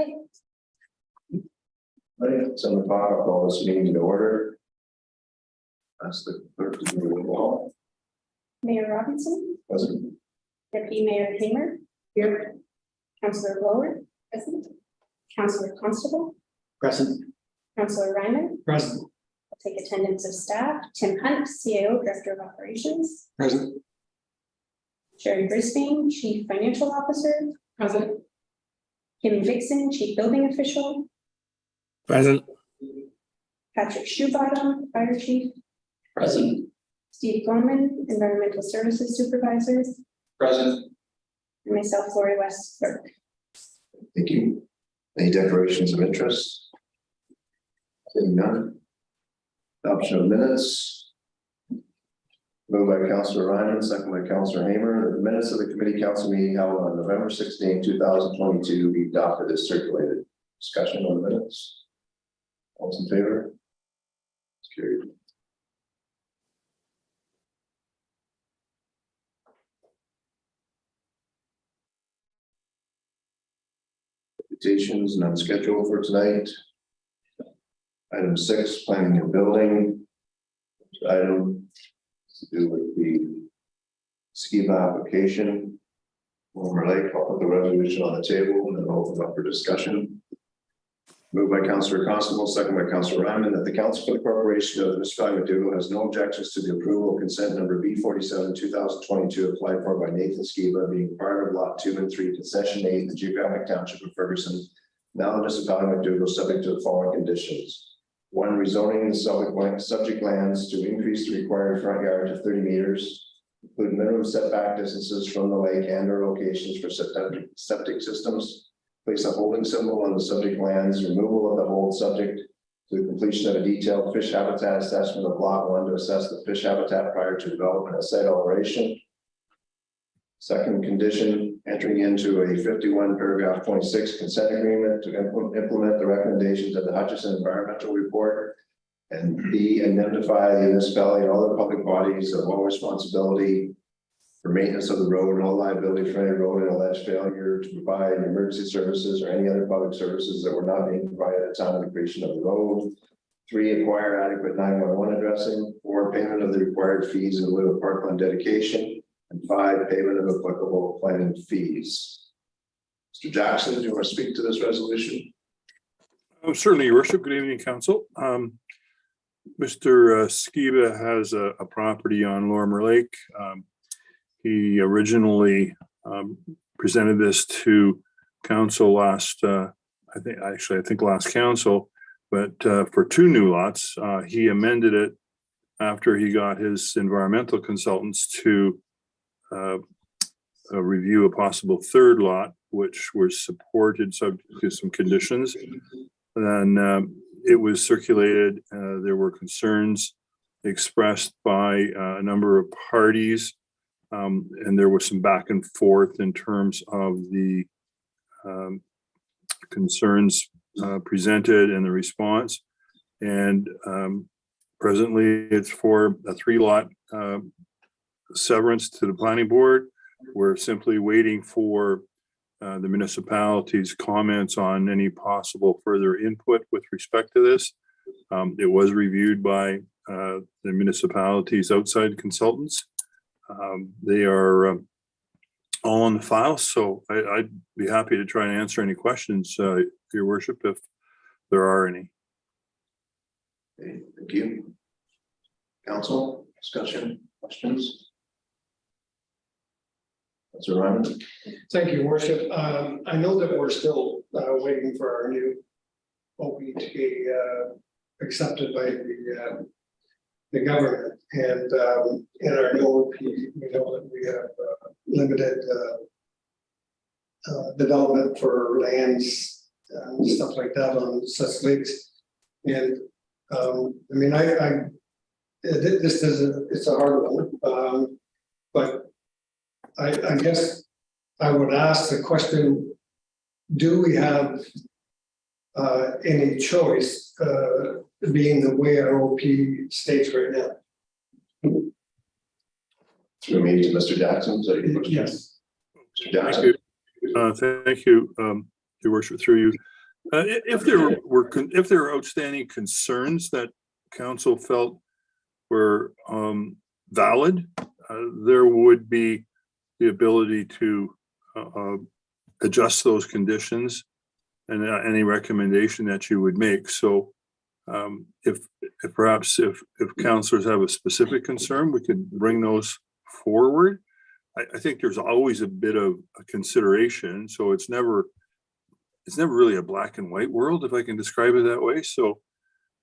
Okay, Right, it's 7 o'clock, I'll call this meeting to order. Ask the clerk to do the roll call. Mayor Robinson, Present. Deputy Mayor Hamer, here. Councillor Blower, present. Councillor Constable, Present. Councillor Ryman. Present. I'll take attendance of staff. Tim Hunt, CAO, Director of Operations. Present. Sherry Brisbane, Chief Financial Officer. Present. Kim Vixen, Chief Building Official. Present. Patrick Shoebottom, Fire Chief. Present. Steve Gorman, Environmental Services Supervisor. Present. And myself, Lori West, Clerk. Thank you. Any declarations of interest? Seeing none. Adoption of minutes. Moved by Councillor Ryman, second by Councillor Hamer, that the minutes of the committee council meeting held on November 16, 2022 be adopted as circulated. Discussion on the minutes. All those in favor? It's carried. Invitations not scheduled for tonight. Item 6, planning and building. Item to do with the schema application. Wilmer Lake, I'll put the resolution on the table and then open up for discussion. Moved by Councillor Constable, second by Councillor Ryman, that the council for the corporation of Mr. McDougall has no objections to the approval of consent number B47 2022 applied for by Nathan Skiba, being part of lot 2 and 3 concession 8 in the geographic township of Ferguson, now municipality of McDougall, subject to the following conditions. 1, rezoning the subject lands to increase the required front yard to 30 meters, include minimum setback distances from the lake and or locations for septic systems. Place a holding symbol on the subject lands, removal of the hold subject to the completion of a detailed fish habitat assessment of lot 1 to assess the fish habitat prior to development of site alteration. Second condition, entering into a 51 paragraph 26 consent agreement to implement the recommendations of the Hutchison environmental report. And B, indemnify the municipality and other public bodies of all responsibility for maintenance of the road and all liability for any road and alleged failure to provide emergency services or any other public services that were not being provided at the time of the creation of the road. 3, acquire adequate 911 addressing. 4, payment of the required fees in lieu of parkland dedication. And 5, payment of applicable planning fees. Mr. Jackson, do you want to speak to this resolution? Oh, certainly, Your Worship. Good evening, Council. Mr. Skiba has a property on Lorimer Lake. He originally presented this to council last, I think last council, but for 2 new lots, he amended it after he got his environmental consultants to review a possible 3rd lot, which was supported subject to some conditions. And then it was circulated. There were concerns expressed by a number of parties. And there was some back and forth in terms of the concerns presented and the response. And presently it's for a 3-lot severance to the planning board. We're simply waiting for the municipality's comments on any possible further input with respect to this. It was reviewed by the municipality's outside consultants. They are all on the file, so I'd be happy to try and answer any questions, Your Worship, if there are any. Okay, thank you. Council, discussion, questions? Councilor Ryman. Thank you, Worship. I know that we're still waiting for our new OP to be accepted by the government, and in our new OP, we know that we have limited development for lands and stuff like that on such lakes. And I mean, this is it's a hard one, but I guess I would ask the question: do we have any choice, being the way our OP states right now? Through me to Mr. Jackson. Yes. Mr. Jackson. Thank you, Your Worship, through you. If there were outstanding concerns that council felt were valid, there would be the ability to adjust those conditions and any recommendation that you would make. So if councilors have a specific concern, we could bring those forward. I think there's always a bit of a consideration, so it's never really a black and white world, if I can describe it that way. So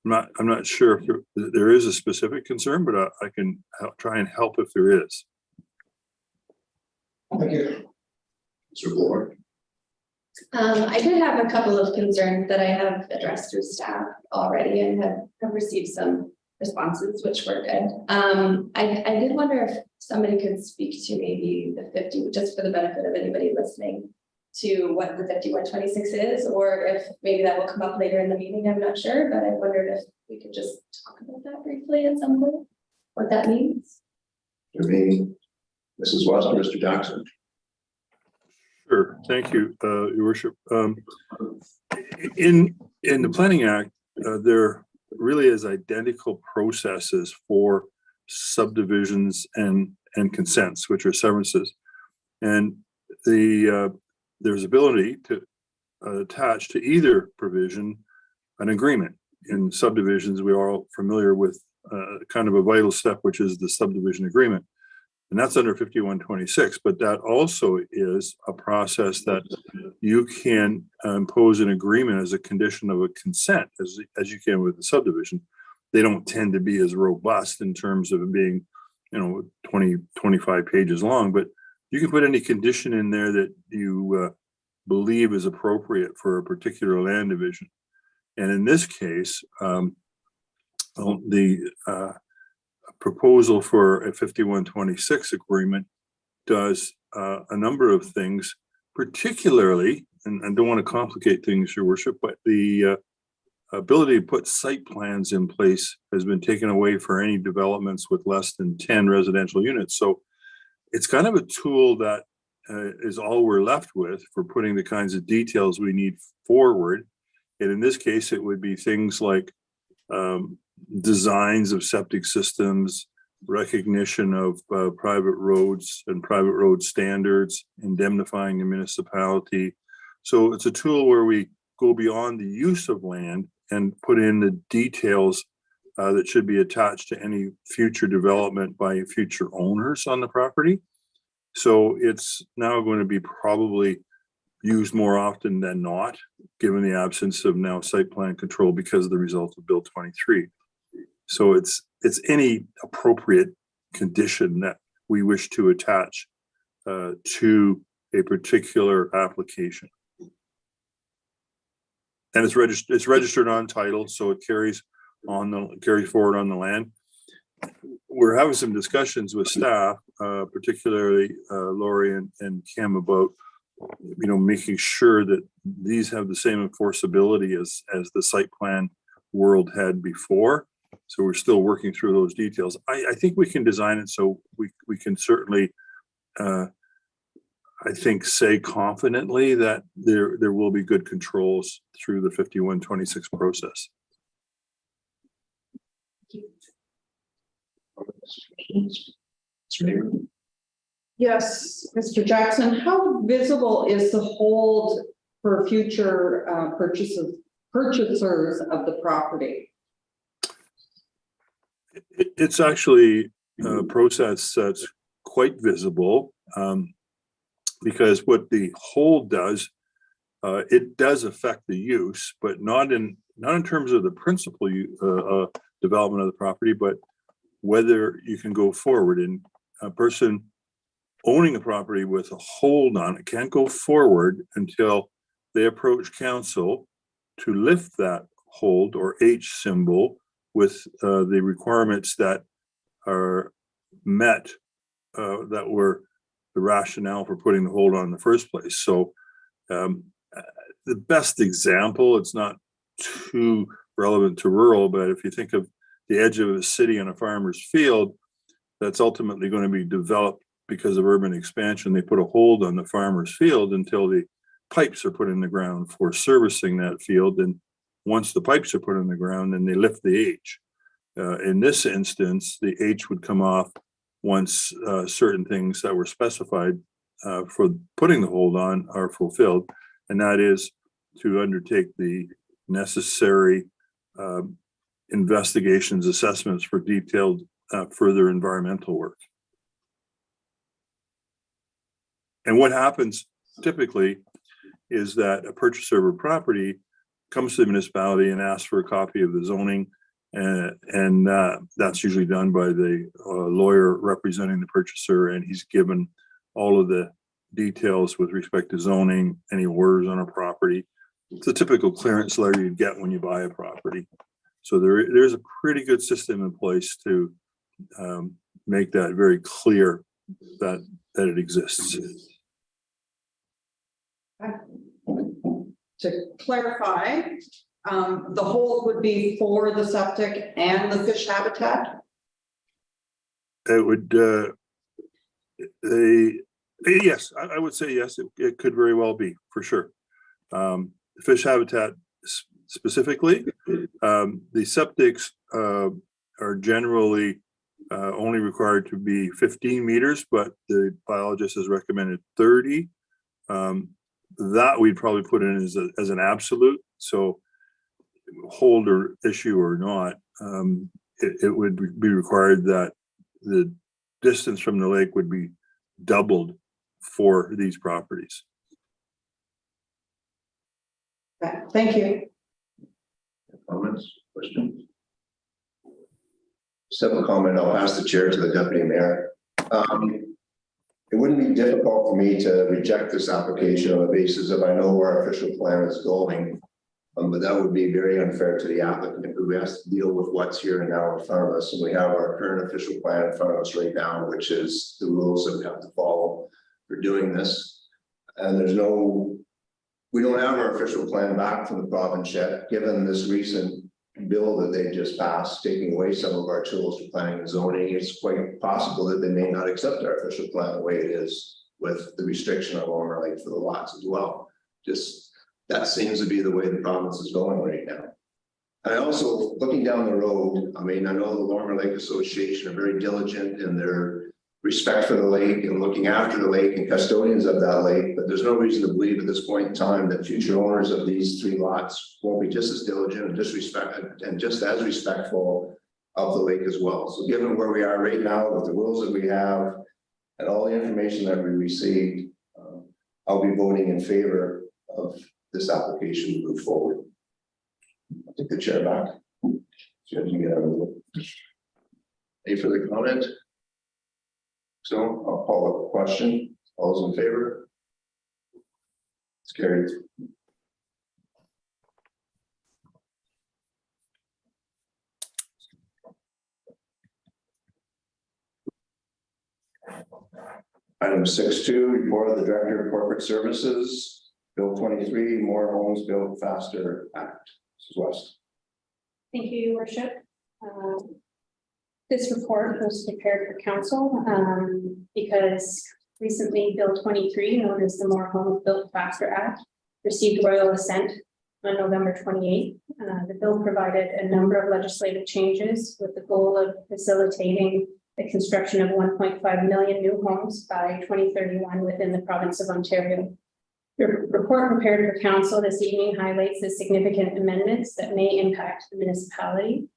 I'm not sure if there is a specific concern, but I can try and help if there is. Thank you. Mr. Bloor. I did have a couple of concerns that I have addressed through staff already and have received some responses, which were good. I did wonder if somebody could speak to maybe the 50, just for the benefit of anybody listening, to what the 5126 is, or if maybe that will come up later in the meeting, I'm not sure, but I wondered if we could just talk about that briefly at some point, what that means. To me, Mrs. Watson, Mr. Jackson. Sure, thank you, Your Worship. In the Planning Act, there really is identical processes for subdivisions and consents, which are severances. And there's ability to attach to either provision an agreement. In subdivisions, we are all familiar with kind of a vital step, which is the subdivision agreement. And that's under 5126, but that also is a process that you can impose an agreement as a condition of a consent, as you can with the subdivision. They don't tend to be as robust in terms of being, 20, 25 pages long, but you can put any condition in there that you believe is appropriate for a particular land division. And in this case, the proposal for a 5126 agreement does a number of things, particularly, and I don't want to complicate things, Your Worship, but the ability to put site plans in place has been taken away for any developments with less than 10 residential units. So it's kind of a tool that is all we're left with for putting the kinds of details we need forward. And in this case, it would be things like designs of septic systems, recognition of private roads and private road standards, indemnifying the municipality. So it's a tool where we go beyond the use of land and put in the details that should be attached to any future development by future owners on the property. So it's now going to be probably used more often than not, given the absence of now site plan control because of the result of Bill 23. So it's any appropriate condition that we wish to attach to a particular application. And it's registered on title, so it carries forward on the land. We're having some discussions with staff, particularly Lori and Kim, about making sure that these have the same enforceability as the site plan world had before. So we're still working through those details. I think we can design it so we can certainly, I think, say confidently that there will be good controls through the 5126 process. Yes, Mr. Jackson, how visible is the hold for future purchasers of the property? It's actually a process that's quite visible because what the hold does, it does affect the use, but not in terms of the principal development of the property, but whether you can go forward. And a person owning a property with a hold on it can't go forward until they approach council to lift that hold or H symbol with the requirements that are met, that were the rationale for putting the hold on in the first place. So the best example, it's not too relevant to rural, but if you think of the edge of a city on a farmer's field, that's ultimately going to be developed because of urban expansion. They put a hold on the farmer's field until the pipes are put in the ground for servicing that field. And once the pipes are put in the ground, then they lift the H. In this instance, the H would come off once certain things that were specified for putting the hold on are fulfilled. And that is to undertake the necessary investigations, assessments for detailed further environmental work. And what happens typically is that a purchaser of a property comes to the municipality and asks for a copy of the zoning, and that's usually done by the lawyer representing the purchaser, and he's given all of the details with respect to zoning, any orders on a property. It's a typical clearance letter you'd get when you buy a property. So there's a pretty good system in place to make that very clear that it exists. To clarify, the hold would be for the septic and the fish habitat? It would, yes, I would say yes, it could very well be, for sure. The fish habitat specifically, the septics are generally only required to be 15 meters, but the biologist has recommended 30. That we'd probably put in as an absolute. So hold or issue or not, it would be required that the distance from the lake would be doubled for these properties. Okay, thank you. Comments, questions? Simple comment, I'll pass the chair to the deputy mayor. It wouldn't be difficult for me to reject this application on the basis of I know where our official plan is going. But that would be very unfair to the applicant who has to deal with what's here and now in front of us. And we have our current official plan in front of us right now, which is the rules that we have to follow for doing this. And we don't have our official plan back from the province yet, given this recent bill that they just passed, taking away some of our tools for planning and zoning. It's quite possible that they may not accept our official plan the way it is, with the restriction on Lower Lake for the lots as well. That seems to be the way the province is going right now. And I also, looking down the road, I mean, I know the Lorimer Lake Association are very diligent in their respect for the lake and looking after the lake and custodians of that lake, but there's no reason to believe at this point in time that future owners of these 3 lots won't be just as diligent and just as respectful of the lake as well. So given where we are right now with the rules that we have and all the information that we received, I'll be voting in favor of this application to move forward. I'll take the chair back. So you get out of the way. Any further comment? So I'll call up a question. All those in favor? It's carried. Item 6.2, report of the Director of Corporate Services. Bill 23, More Homes Built Faster Act. This is West. Thank you, Your Worship. This report was prepared for council because recently Bill 23, known as the More Homes Built Faster Act, received royal assent on November 28th. The bill provided a number of legislative changes with the goal of facilitating the construction of 1.5 million new homes by 2031 within the province of Ontario. The report prepared for council this evening highlights the significant amendments that may impact the municipality.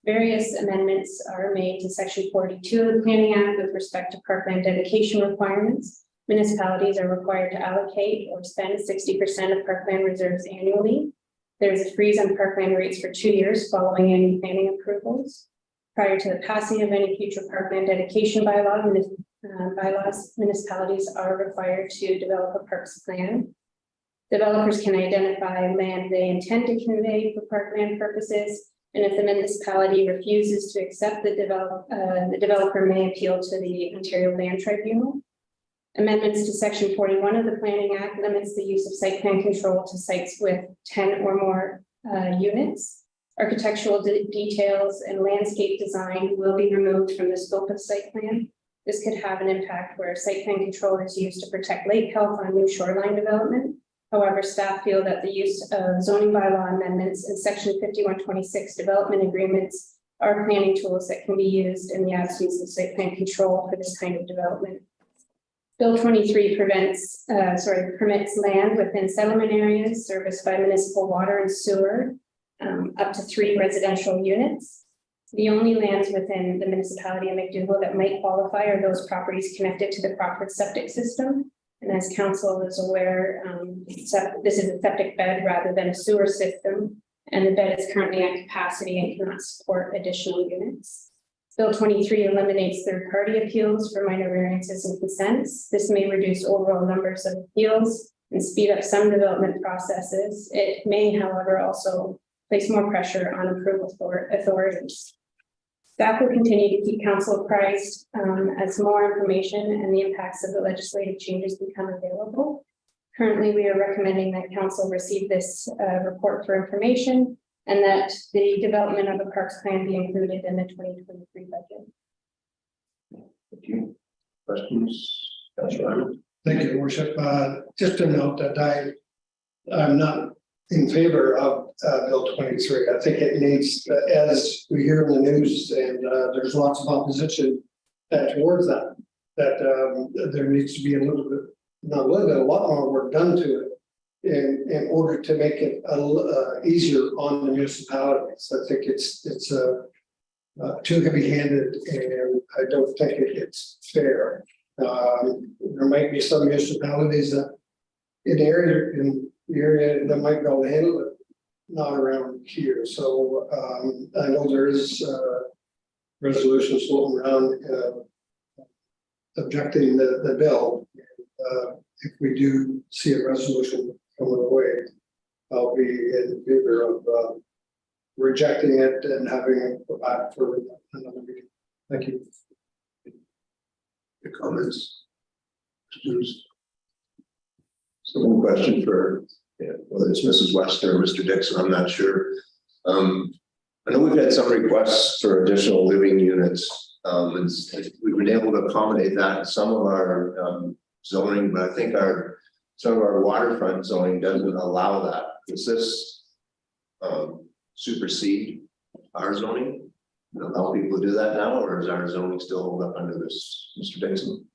Various amendments are made to Section 42 of the Planning Act with respect to parkland dedication requirements. Municipalities are required to allocate or spend 60% of parkland reserves annually. There's a freeze on parkland rates for 2 years following any planning approvals. Prior to the passing of any future parkland dedication bylaws, municipalities are required to develop a parks plan. Developers can identify land they intend to convey for parkland purposes, and if the municipality refuses to accept the developer may appeal to the Ontario Land Tribunal. Amendments to Section 41 of the Planning Act limits the use of site plan control to sites with 10 or more units. Architectural details and landscape design will be removed from the scope of site plan. This could have an impact where site plan control is used to protect lake health on new shoreline development. However, staff feel that the use of zoning bylaw amendments and section 5126 development agreements are planning tools that can be used in the absence of site plan control for this kind of development. Bill 23 permits land within settlement areas serviced by municipal water and sewer, up to 3 residential units. The only lands within the municipality of McDougall that might qualify are those properties connected to the Crawford septic system. And as council is aware, this is a septic bed rather than a sewer system, and the bed is currently at capacity and cannot support additional units. Bill 23 eliminates third-party appeals for minor variances and consents. This may reduce overall numbers of appeals and speed up some development processes. It may, however, also place more pressure on approval authorities. Staff will continue to keep council apprised as more information and the impacts of the legislative changes become available. Currently, we are recommending that council receive this report for information and that the development of a parks plan be included in the 2023 budget. Thank you. Questions? Councilor Ryman? Thank you, Your Worship. Just to note that I'm not in favor of Bill 23. I think it needs, as we hear in the news, and there's lots of opposition towards that, there needs to be a lot more work done to it in order to make it easier on the municipalities. I think it's too heavy-handed, and I don't think it's fair. There might be some municipalities that in the area that might be able to handle it, not around here. So I know there is resolutions floating around objecting the bill. If we do see a resolution coming away, I'll be in favor of rejecting it and having it go back for another meeting. Thank you. Your comments? Questions? So one question for whether it's Mrs. West or Mr. Dixon, I'm not sure. I know we've had some requests for additional living units. And we've been able to accommodate that in some of our zoning, but I think some of our waterfront zoning doesn't allow that. Does this supersede our zoning? Allow people to do that now, or is our zoning still hold up under this, Mr. Dixon?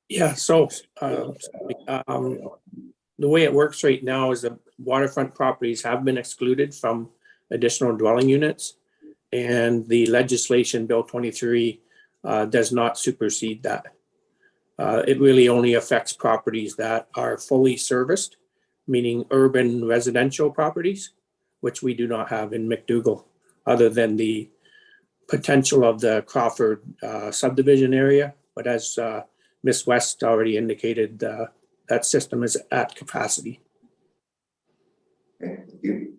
Yeah, so the way it works right now is the waterfront properties have been excluded from additional dwelling units. And the legislation, Bill 23, does not supersede that. It really only affects properties that are fully serviced, meaning urban residential properties, which we do not have in McDougall, other than the potential of the Crawford subdivision area. But as Ms. West already indicated, that system is at capacity. Okay, thank you.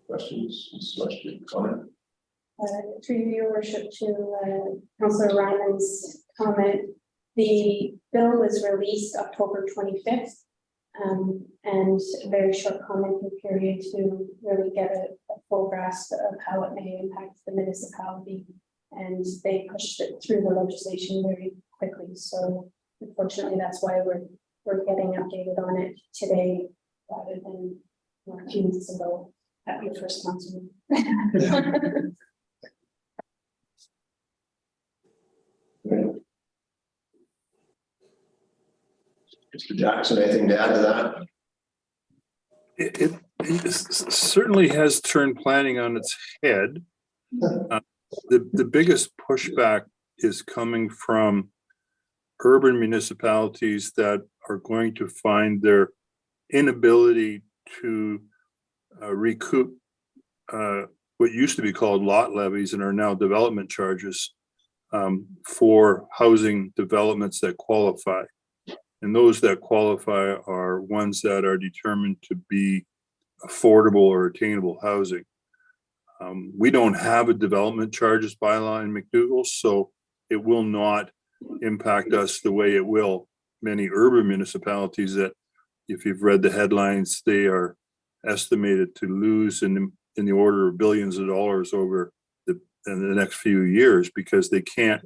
Questions? Mrs. West, your comment? Through your worship to Councillor Ryman's comment, the bill was released October 25th, and a very short commenting period to really get a full grasp of how it may impact the municipality. And they pushed it through the legislation very quickly. So unfortunately, that's why we're getting updated on it today rather than a few months ago at your first council. Mr. Jackson, anything to add to that? It certainly has turned planning on its head. The biggest pushback is coming from urban municipalities that are going to find their inability to recoup what used to be called lot levies and are now development charges for housing developments that qualify. And those that qualify are ones that are determined to be affordable or attainable housing. We don't have a development charges bylaw in McDougall, so it will not impact us the way it will many urban municipalities that, if you've read the headlines, they are estimated to lose in the order of billions of dollars over in the next few years because they can't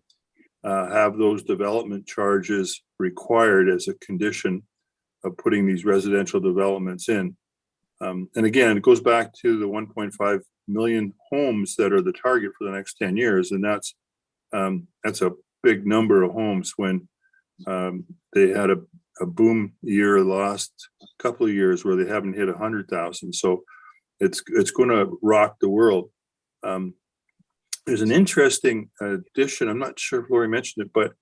have those development charges required as a condition putting these residential developments in. And again, it goes back to the 1.5 million homes that are the target for the next 10 years. And that's a big number of homes when they had a boom year the last couple of years where they haven't hit 100,000. So it's going to rock the world. There's an interesting addition. I'm not sure if Lori mentioned it, but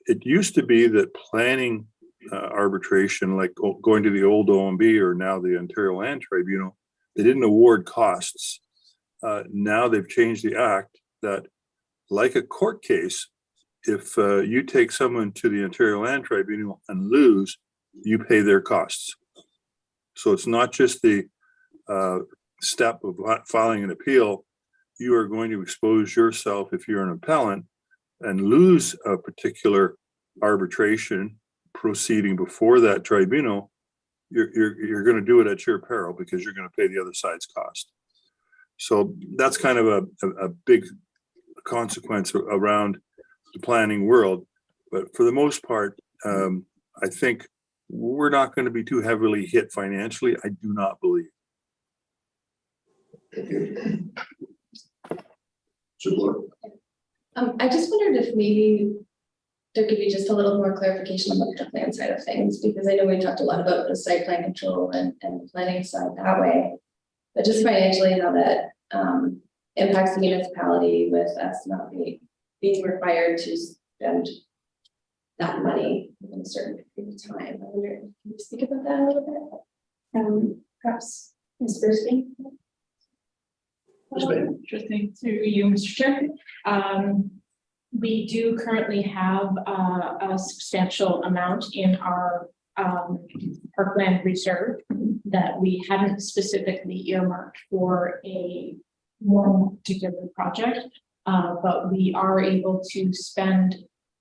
it used to be that planning arbitration, like going to the old OMB or now the Ontario Land Tribunal, they didn't award costs. Now they've changed the act that, like a court case, if you take someone to the Ontario Land Tribunal and lose, you pay their costs. So it's not just the step of filing an appeal. You are going to expose yourself, if you're an appellant, and lose a particular arbitration proceeding before that tribunal. You're going to do it at your peril because you're going to pay the other side's cost. So that's kind of a big consequence around the planning world. But for the most part, I think we're not going to be too heavily hit financially. I do not believe. Thank you. Support. I just wondered if maybe there could be just a little more clarification about the plan side of things, because I know we talked a lot about the site plan control and the planning side that way. But just financially, how that impacts the municipality with us not being required to spend that money within a certain period of time. I wonder, can you speak about that a little bit? Perhaps Ms. Brisby? Sure thing, through you, Mr. Chair. We do currently have a substantial amount in our parkland reserve that we hadn't specifically earmarked for a one particular project, but we are able to spend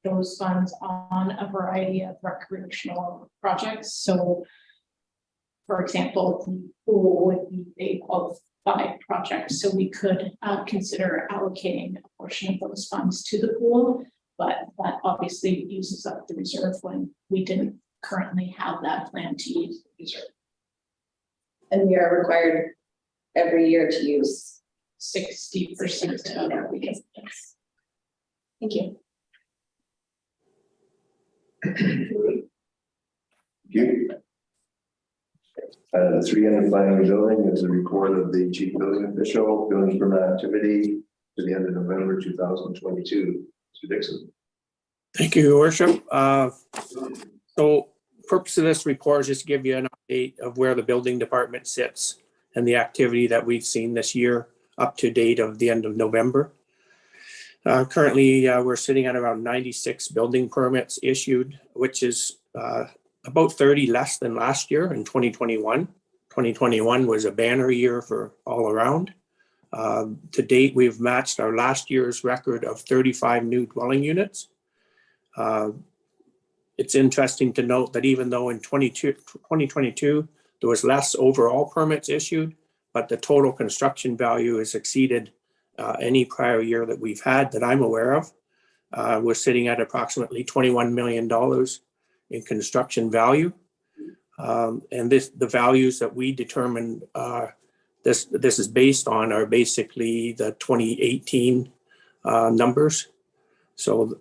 those funds on a variety of recreational projects. So, for example, the pool would be a qualified project, so we could consider allocating a portion of those funds to the pool, but that obviously uses up the reserve when we didn't currently have that plan to use the reserve. And we are required every year to use 60% of our weekends. Thank you. Thank you. 3 under planning and building is a report of the chief building official, building permit activity to the end of November 2022. Mr. Dixon. Thank you, Your Worship. So purpose of this report is just to give you an update of where the building department sits and the activity that we've seen this year up to date of the end of November. Currently, we're sitting at around 96 building permits issued, which is about 30 less than last year in 2021. 2021 was a banner year for all around. To date, we've matched our last year's record of 35 new dwelling units. It's interesting to note that even though in 2022, there was less overall permits issued, but the total construction value has exceeded any prior year that we've had that I'm aware of. We're sitting at approximately $21 million in construction value. And the values that we determined this is based on are basically the 2018 numbers. So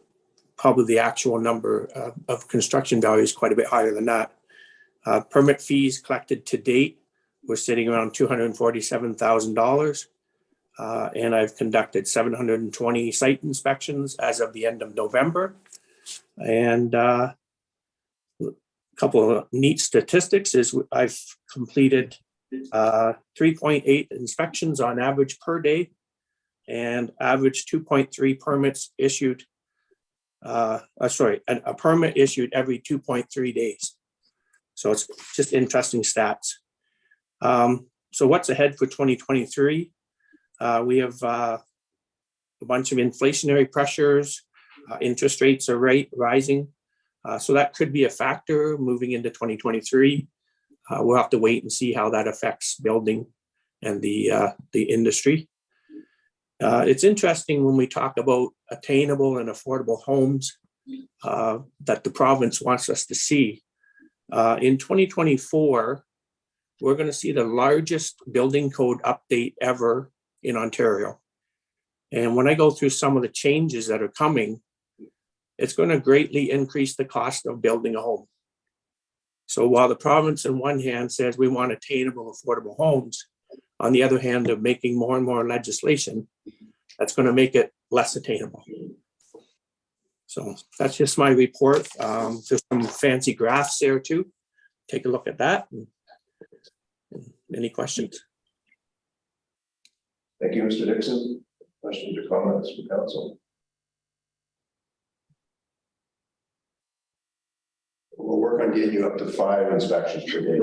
probably the actual number of construction value is quite a bit higher than that. Permit fees collected to date, we're sitting around $247,000. And I've conducted 720 site inspections as of the end of November. And a couple of neat statistics is I've completed 3.8 inspections on average per day and average 2.3 permits issued. A permit issued every 2.3 days. So it's just interesting stats. So what's ahead for 2023? We have a bunch of inflationary pressures. Interest rates are rising. So that could be a factor moving into 2023. We'll have to wait and see how that affects building and the industry. It's interesting when we talk about attainable and affordable homes that the province wants us to see. In 2024, we're going to see the largest building code update ever in Ontario. And when I go through some of the changes that are coming, it's going to greatly increase the cost of building a home. So while the province on one hand says we want attainable, affordable homes, on the other hand, they're making more and more legislation that's going to make it less attainable. So that's just my report. There's some fancy graphs there too. Take a look at that. Any questions? Thank you, Mr. Dixon. Questions or comments from council? We'll work on getting you up to 5 inspections per day.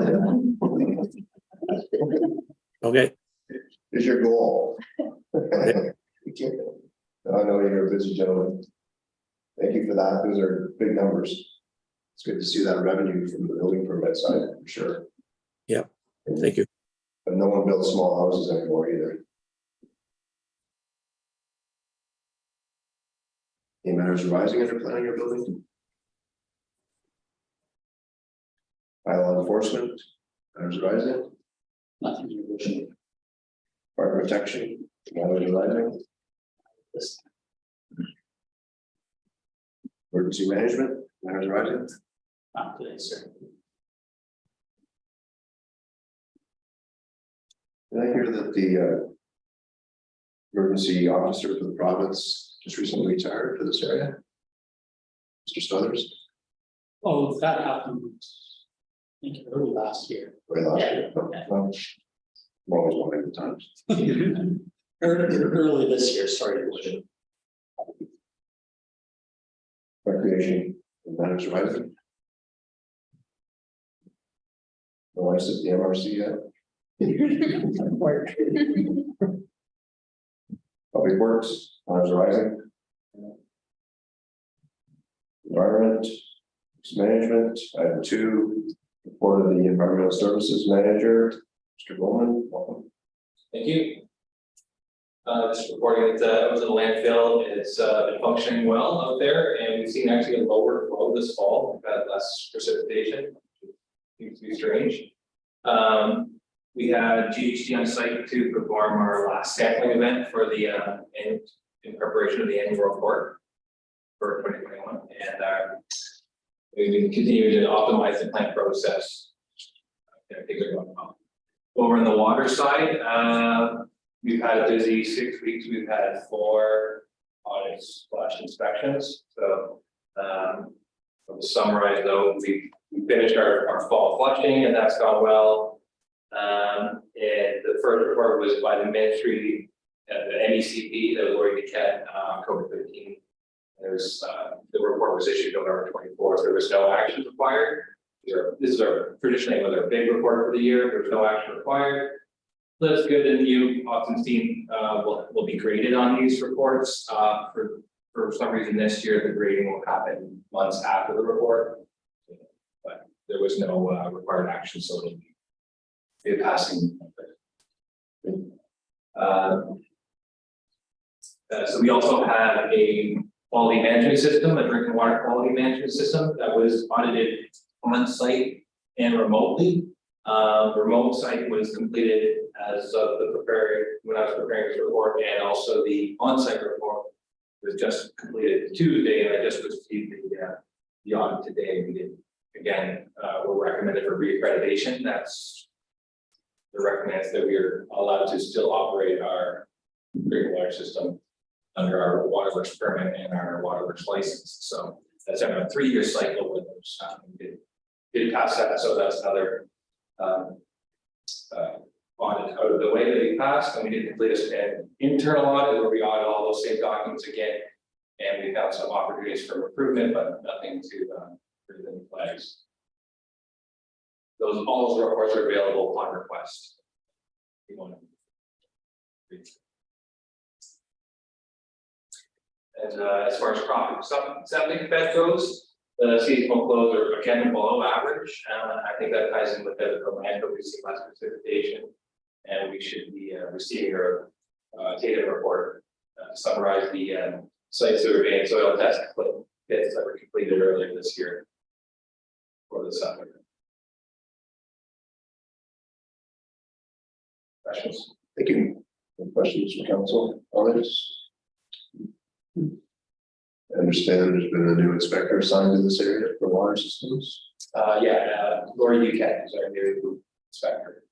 Okay, Is your goal. I know you're a busy gentleman. Thank you for that. Those are big numbers. It's good to see that revenue from the building permit side, for sure. thank you. But no one builds small houses anymore either. Any matters arising under planning or building? Bylaw enforcement, matters arising? Nothing. Fire protection, matters arising? Emergency management, matters arising? Not today, sir. Did I hear that the emergency officer for the province just recently retired for this area? Mr. Stothers? Oh, that happened, I think early last year. Very last year. Well, I'm always wanting the times. Early this year, sorry. Recreation, matters arising? No, I said the MRC yet. Public Works, matters arising? Environment, management, item 2, report of the environmental services manager, Mr. Bowman, welcome. Thank you. Just reporting that it was in the landfill. It's been functioning well out there, and we've seen actually a lower flow this fall. We've had less precipitation. Seems to be strange. We had GHG on site to perform our last sampling event for the in preparation of the annual report for 2021, and we've been continuing to optimize the plant process. Things are going well. Over on the water side, we've had a busy 6 weeks. We've had 4 audits / inspections. So to summarize though, we finished our fall flushing, and that's gone well. And the first report was by the ministry, the NECP, that was Lori Duquette, October 15. There's the report was issued November 24th. There was no action required. This is our traditionally with our big report for the year. There's no action required. That's good, and you, Austin's team, will be graded on these reports. For some reason this year, the grading will happen months after the report, but there was no required action, so it'll be a passing. So we also have a quality management system, a drinking water quality management system that was audited on site and remotely. Remote site was completed as of the when I was preparing this report, and also the on-site report was just completed Tuesday, and I just received the audit today. We did again, we're recommended for reaccreditation. That's the recommends that we are allowed to still operate our drinking water system under our waterworks permit and our waterworks license. So that's on a 3-year cycle with those. We did pass that, so that's another audit out of the way that we passed, and we did complete an internal audit where we audit all those same documents again, and we found some opportunities for improvement, but nothing to raise any flags. All those reports are available upon request. If you want to read. And as far as crop sampling bed goes, the seasonal flows are again below average. I think that ties in with the landfill. We see less precipitation, and we should be receiving our data report to summarize the site survey and soil test pits that were completed earlier this year for the summer. Questions? Thank you. Any questions from council on this? I understand there's been a new inspector assigned to this area for water systems. Lori Duquette is our new inspector.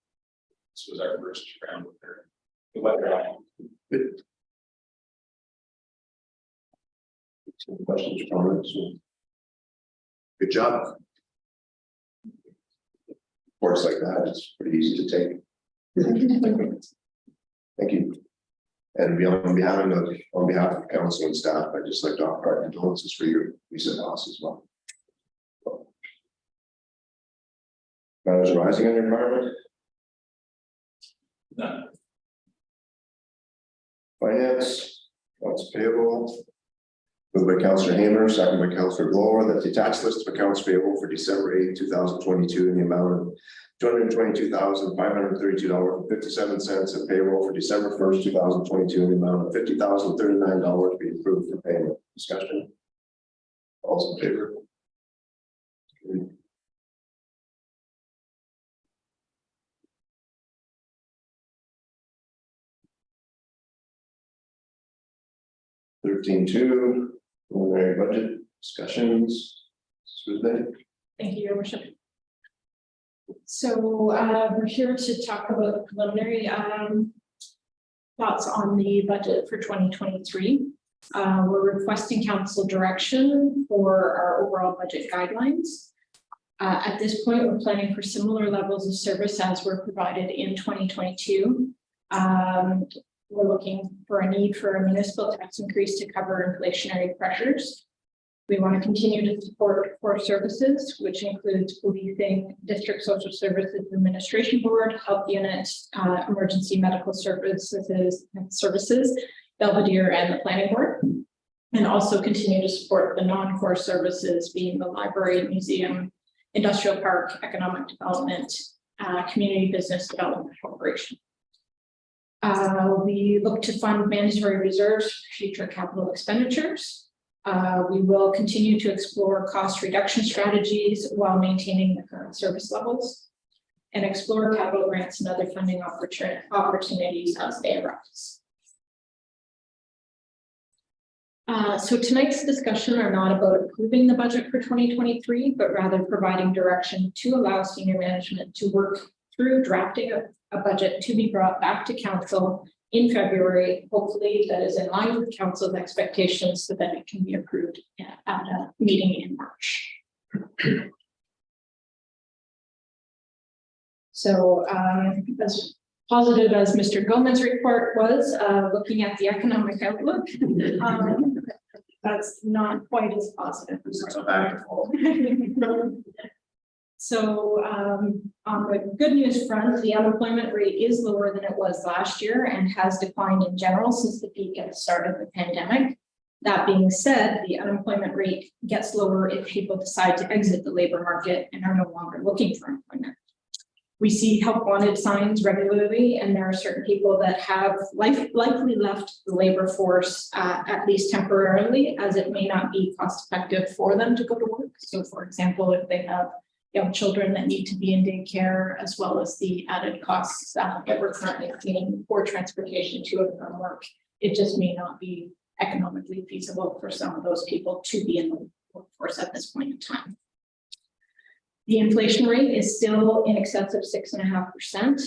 This was our first round with her. We went around. Good. Any questions or comments? Good job. Reports like that, it's pretty easy to take. Thank you. And on behalf of council and staff, I'd just like to offer our condolences for your recent loss as well. Matters arising in the environment, None. finance, accounts payable. Moved by Councillor Hamer, second by Councillor Blower, that the attached list of accounts payable for December 8, 2022 in the amount of $222,532.57 and payroll for December 1st, 2022 in the amount of $50,039 be approved for payment. Discussion. All's in favor? Carried. $13.2, preliminary budget discussions. Susan? Thank you, Your Worship. So we're here to talk about the preliminary thoughts on the budget for 2023. We're requesting council direction for our overall budget guidelines. At this point, we're planning for similar levels of service as were provided in 2022. We're looking for a need for a municipal tax increase to cover inflationary pressures. We want to continue to support core services, which includes policing, district social services administration board, health unit, emergency medical services, Belvedere, and the planning board. And also continue to support the non-core services being the library, museum, industrial park, economic development, community business development corporation. We look to fund mandatory reserves for future capital expenditures. We will continue to explore cost reduction strategies while maintaining the current service levels and explore capital grants and other funding opportunities as they arise. So tonight's discussion are not about approving the budget for 2023, but rather providing direction to allow senior management to work through drafting a budget to be brought back to council in February, hopefully that is in line with council's expectations so that it can be approved at a meeting in March. So as positive as Mr. Gomez's report was, looking at the economic outlook, that's not quite as positive. So on the good news front, the unemployment rate is lower than it was last year and has declined in general since the peak at the start of the pandemic. That being said, the unemployment rate gets lower if people decide to exit the labor market and are no longer looking for employment. We see help wanted signs regularly, and there are certain people that have likely left the labor force at least temporarily, as it may not be cost effective for them to go to work. So for example, if they have young children that need to be in daycare, as well as the added costs that we're currently seeing for transportation to and from work, it just may not be economically feasible for some of those people to be in the workforce at this point in time. The inflation rate is still in excess of 6.5%.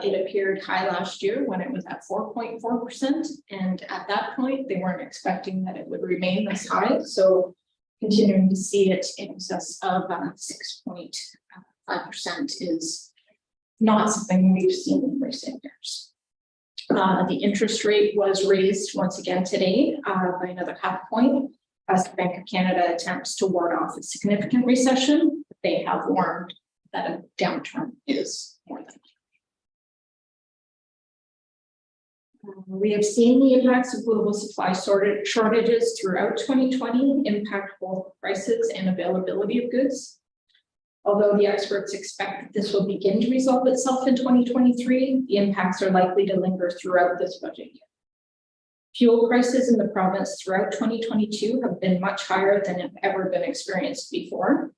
It appeared high last year when it was at 4.4%. And at that point, they weren't expecting that it would remain this high. So continuing to see it in excess of 6.5% is not something we've seen in recent years. The interest rate was raised once again today by another 0.5 point as the Bank of Canada attempts to ward off a significant recession. They have warned that a downturn is more than likely. We have seen the impacts of global supply shortages throughout 2020 impact both prices and availability of goods. Although the experts expect that this will begin to resolve itself in 2023, the impacts are likely to linger throughout this budget year. Fuel prices in the province throughout 2022 have been much higher than have ever been experienced before.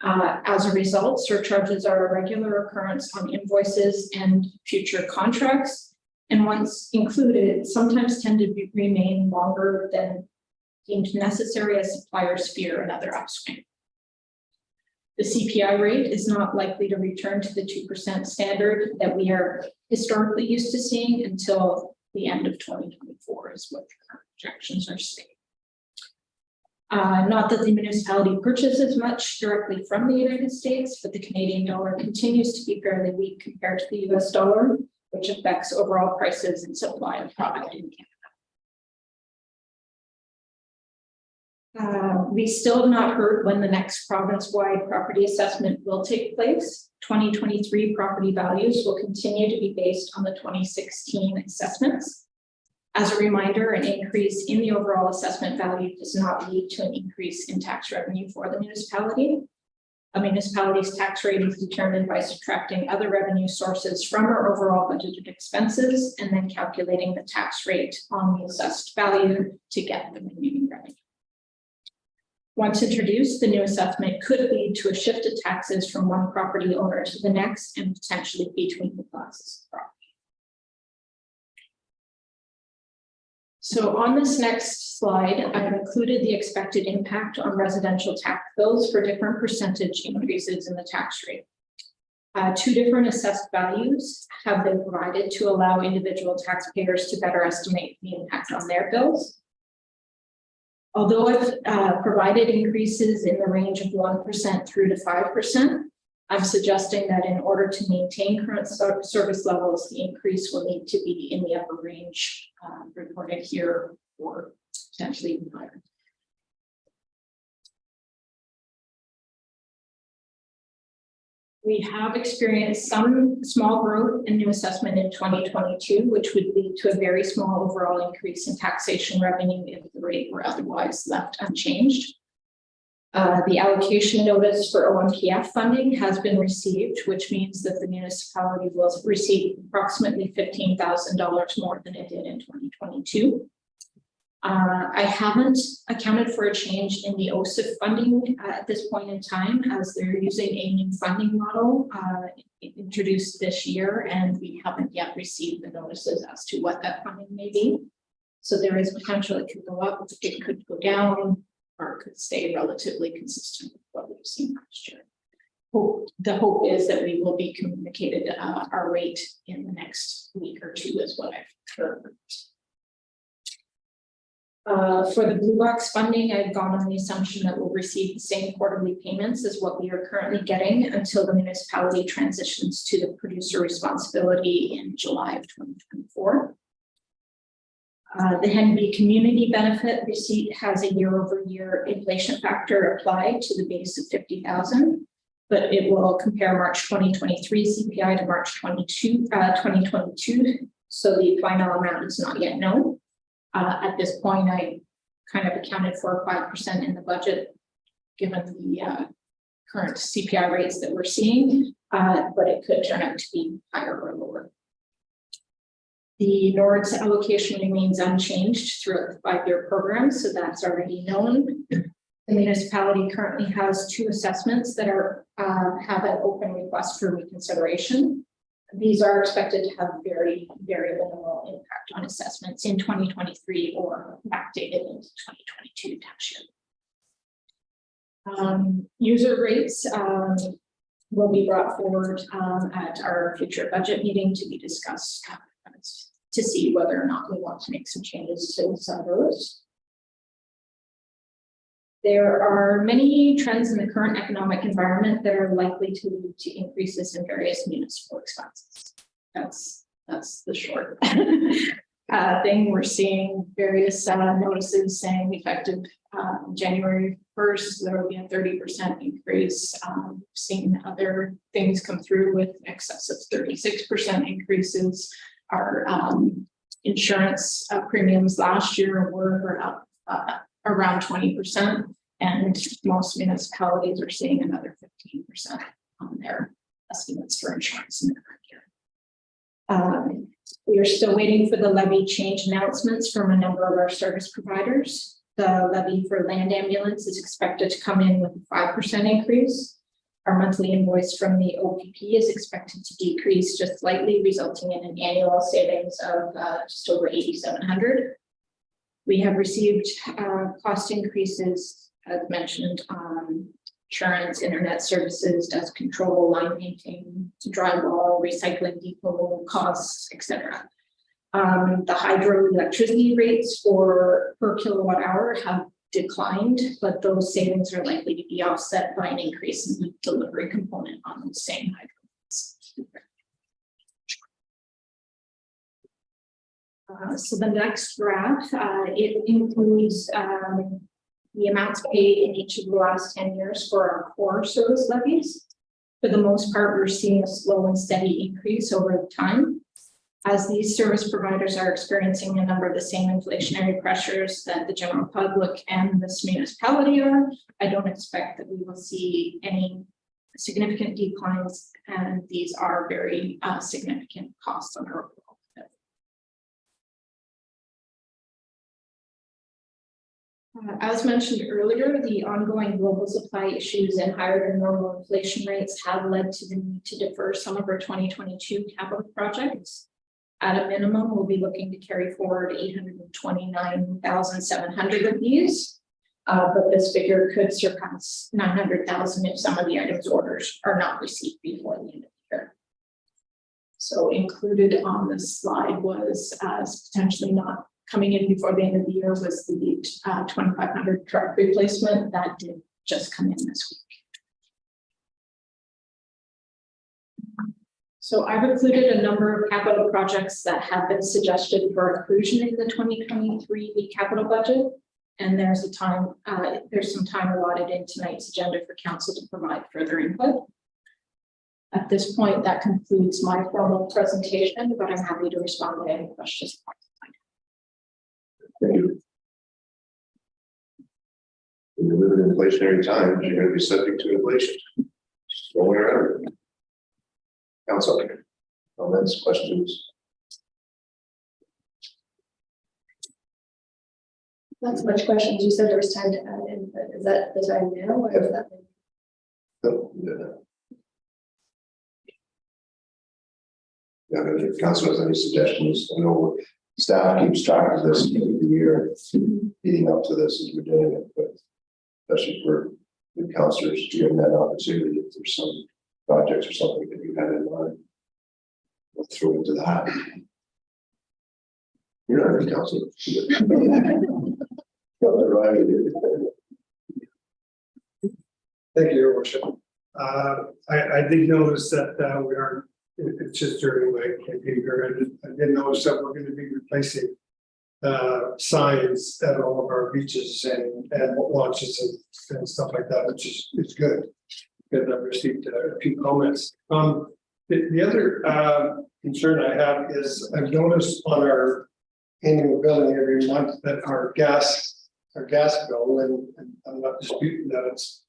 As a result, surcharges are a regular occurrence on invoices and future contracts. And once included, sometimes tend to remain longer than deemed necessary as suppliers fear another upswing. The CPI rate is not likely to return to the 2% standard that we are historically used to seeing until the end of 2024 is what the current projections are saying. Not that the municipality purchases much directly from the United States, but the Canadian dollar continues to be fairly weak compared to the US dollar, which affects overall prices and supply of product in Canada. We still have not heard when the next province-wide property assessment will take place. 2023 property values will continue to be based on the 2016 assessments. As a reminder, an increase in the overall assessment value does not lead to an increase in tax revenue for the municipality. A municipality's tax rate is determined by subtracting other revenue sources from our overall budgeted expenses and then calculating the tax rate on the assessed value to get the remaining revenue. Once introduced, the new assessment could lead to a shift of taxes from one property owner to the next and potentially between the classes of property. So on this next slide, I've included the expected impact on residential tax bills for different percentage increases in the tax rate. Two different assessed values have been provided to allow individual taxpayers to better estimate the impact on their bills. Although I've provided increases in the range of 1% through to 5%, I'm suggesting that in order to maintain current service levels, the increase will need to be in the upper range reported here or potentially even higher. We have experienced some small growth in new assessment in 2022, which would lead to a very small overall increase in taxation revenue if the rate were otherwise left unchanged. The allocation notice for OMPF funding has been received, which means that the municipality will receive approximately $15,000 more than it did in 2022. I haven't accounted for a change in the OSIF funding at this point in time, as they're using a new funding model introduced this year, and we haven't yet received the notices as to what that funding may be. So there is potential it could go up, it could go down, or could stay relatively consistent with what we've seen last year. The hope is that we will be communicated our rate in the next week or two, is what I've heard. For the Blue Box funding, I've gone on the assumption that we'll receive the same quarterly payments as what we are currently getting until the municipality transitions to the producer responsibility in July of 2024. The Henby community benefit receipt has a year-over-year inflation factor applied to the base of 50,000, but it will compare March 2023 CPI to March 2022. So the final amount is not yet known. At this point, I kind of accounted for 5% in the budget, given the current CPI rates that we're seeing, but it could turn out to be higher or lower. The NORDS allocation remains unchanged throughout the 5-year program, so that's already known. The municipality currently has 2 assessments that are have an open request for reconsideration. These are expected to have very, very minimal impact on assessments in 2023 or backdated into 2022 tax year. User rates will be brought forward at our future budget meeting to be discussed to see whether or not we want to make some changes to some of those. There are many trends in the current economic environment that are likely to lead to increases in various municipal expenses. That's the short thing. We're seeing various notices saying effective January 1st, there will be a 30% increase. Seeing other things come through with excess of 36% increases. Our insurance premiums last year were up around 20%, and most municipalities are seeing another 15% on their estimates for insurance in the current year. We are still waiting for the levy change announcements from a number of our service providers. The levy for land ambulance is expected to come in with a 5% increase. Our monthly invoice from the OPP is expected to decrease just slightly, resulting in an annual savings of just over 8,700. We have received cost increases, as mentioned, on insurance, internet services, dust control, line painting, drywall, recycling depot costs, etc. The hydroelectricity rates for per kilowatt hour have declined, but those savings are likely to be offset by an increase in the delivery component on the same hydro. So the next graph, it includes the amounts paid in each of the last 10 years for our core service levies. For the most part, we're seeing a slow and steady increase over time. As these service providers are experiencing a number of the same inflationary pressures that the general public and this municipality are, I don't expect that we will see any significant declines, and these are very significant costs on our overall. As mentioned earlier, the ongoing global supply issues and higher than normal inflation rates have led to the need to defer some of our 2022 capital projects. At a minimum, we'll be looking to carry forward 829,700 of these, but this figure could surpass 900,000 if some of the items orders are not received before the end of the year. So included on this slide was potentially not coming in before the end of the year was the 2,500 truck replacement that did just come in this week. So I've included a number of capital projects that have been suggested for inclusion in the 2023 capital budget. And there's some time allotted in tonight's agenda for council to provide further input. At this point, that concludes my formal presentation, but I'm happy to respond to any questions. Thank you. When you live in inflationary times, you're going to be subject to inflation. Just going around. Council, comments, questions? Not so much questions. You said there was time to add in, but is that the time now or is that? No, no. Yeah, but if council has any suggestions, I know staff keeps track of this the year leading up to this as we're doing it, but especially for the councilors given that opportunity, if there's some projects or something that you had in mind, we'll throw into the hat. You're not a councilor. Thank you, Your Worship. I did notice that we are, it's just during my campaign period, I did notice that we're going to be replacing signs at all of our beaches and launches and stuff like that, which is good. Good, I've received a few comments. The other concern I have is I've noticed on our annual billing every month that our gas bill, and I'm not disputing that it's,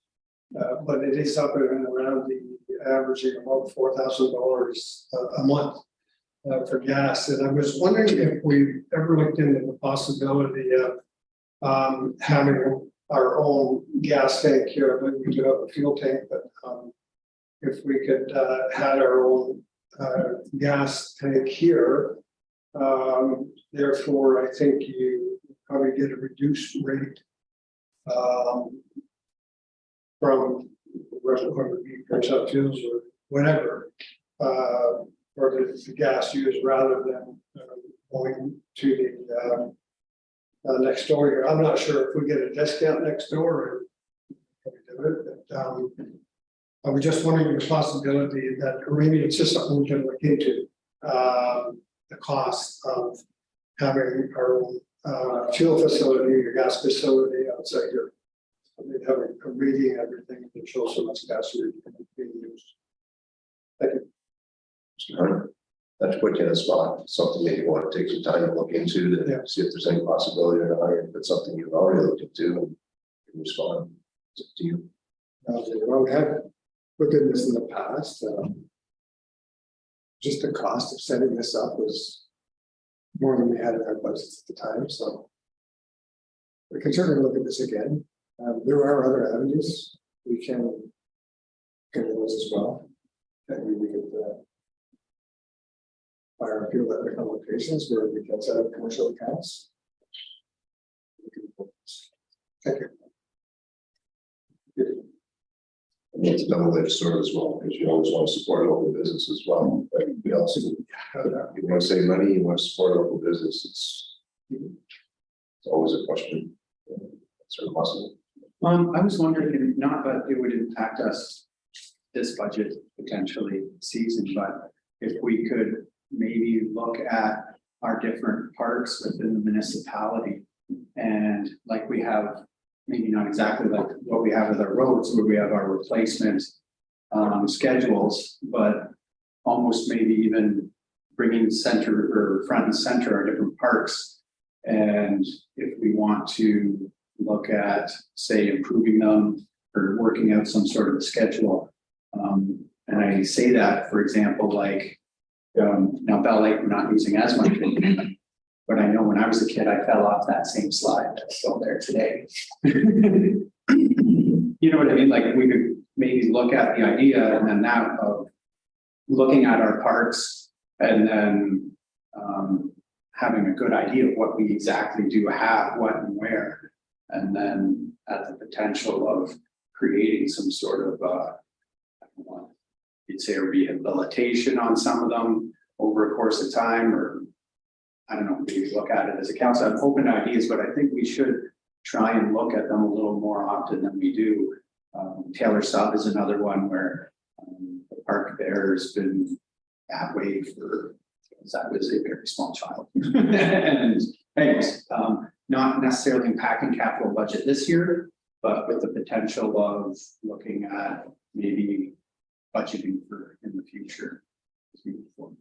but it is up and around the averaging about $4,000 a month for gas. And I was wondering if we ever looked into the possibility of having our own gas tank here. But we do have a fuel tank, but if we could had our own gas tank here, therefore I think you probably get a reduced rate from whether it be Prince Fuels or whatever, or the gas used rather than going to the next door here. I'm not sure if we get a discount next door or but I was just wondering the possibility that, or maybe it's just something we can look into, the cost of having our own fuel facility or gas facility outside here. I mean, having a reading everything that shows so much gas being used. Thank you. Mr. Hunter, that's put you in a spot, something that you want to take some time to look into to see if there's any possibility or not, if it's something you've already looked into and respond. It's up to you. Well, we have looked at this in the past. Just the cost of setting this up was more than we had in our budgets at the time, so we can certainly look at this again. There are other avenues we can those as well. And we could fire a few at different locations where we can set up commercial accounts. Thank you. And it's a double-edged sword as well, because you always want to support local business as well, but we also, you want to save money, you want to support local business, it's always a question. Sort of muscle. I was wondering, if not that it would impact us this budget potentially season, but if we could maybe look at our different parks within the municipality. And like we have, maybe not exactly like what we have with our roads, where we have our replacement schedules, but almost maybe even bringing center or front and center our different parks. And if we want to look at, say, improving them or working out some sort of a schedule. And I say that, for example, like now Bell Lake, we're not using as much, but I know when I was a kid, I fell off that same slide that's still there today. You know what I mean? Like we could maybe look at the idea and then that of looking at our parks and then having a good idea of what we exactly do have, what and where. And then at the potential of creating some sort of, I don't know, you'd say a rehabilitation on some of them over a course of time, or I don't know, maybe look at it as a council. I'm open to ideas, but I think we should try and look at them a little more often than we do. Taylor Sub is another one where the park there has been that way for, I was a very small child. And anyways, not necessarily impacting capital budget this year, but with the potential of looking at maybe budgeting for in the future. As we move forward.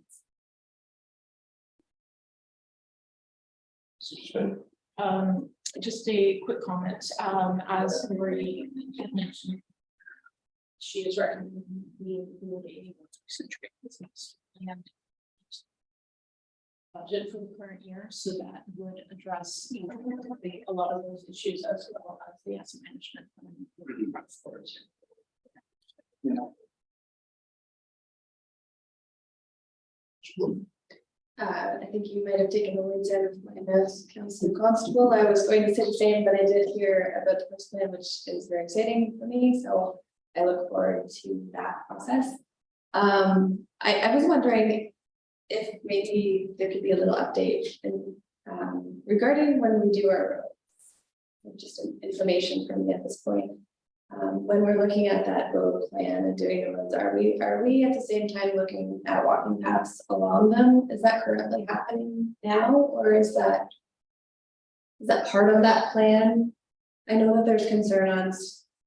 Just a quick comment, as Marie had mentioned, she is recommending we include a centric business and budget for the current year, so that would address a lot of those issues as well as the asset management. I think you might have taken the words out of my mouth, Councillor Constable. I was going to say the same, but I did hear about the first plan, which is very exciting for me. So I look forward to that process. I was wondering if maybe there could be a little update in, regarding when we do our just information from me at this point. When we're looking at that road plan and doing the roads, are we at the same time looking at walking paths along them? Is that currently happening now, or is that part of that plan? I know that there's concern on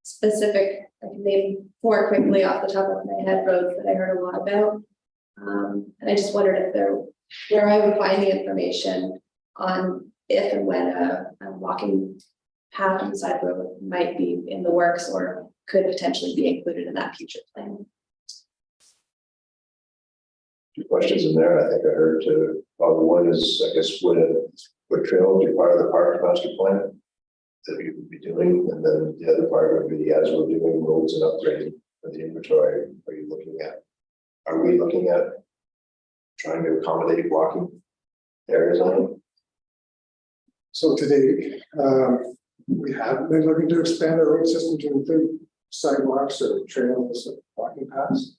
specific, I can name 4 quickly off the top of my head roads that I heard a lot about. And I just wondered if where I would find the information on if and when a walking path on the side road might be in the works or could potentially be included in that future plan. 2 questions in there. I think I heard one is, I guess, what trail would be part of the park master plan that we would be doing, and then the other part would be as we're doing roads and upgrading for the inventory. Are we looking at trying to accommodate walking areas on them? So today, we have been looking to expand our road system to include sidewalks or trails and walking paths.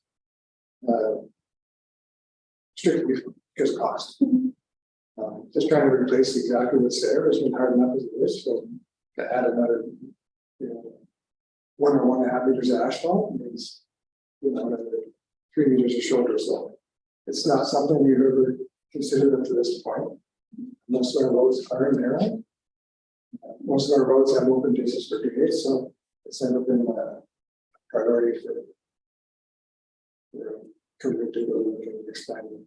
Strictly because of cost. Just trying to replace exactly what's there has been hard enough as it is. So to add another, 1 or 1.5 meters of asphalt means, another 3 meters of shoulder. So it's not something we've ever considered up to this point. Most of our roads are narrow. Most of our roads have open bases for grades, so it's never been a priority for committing to looking at expanding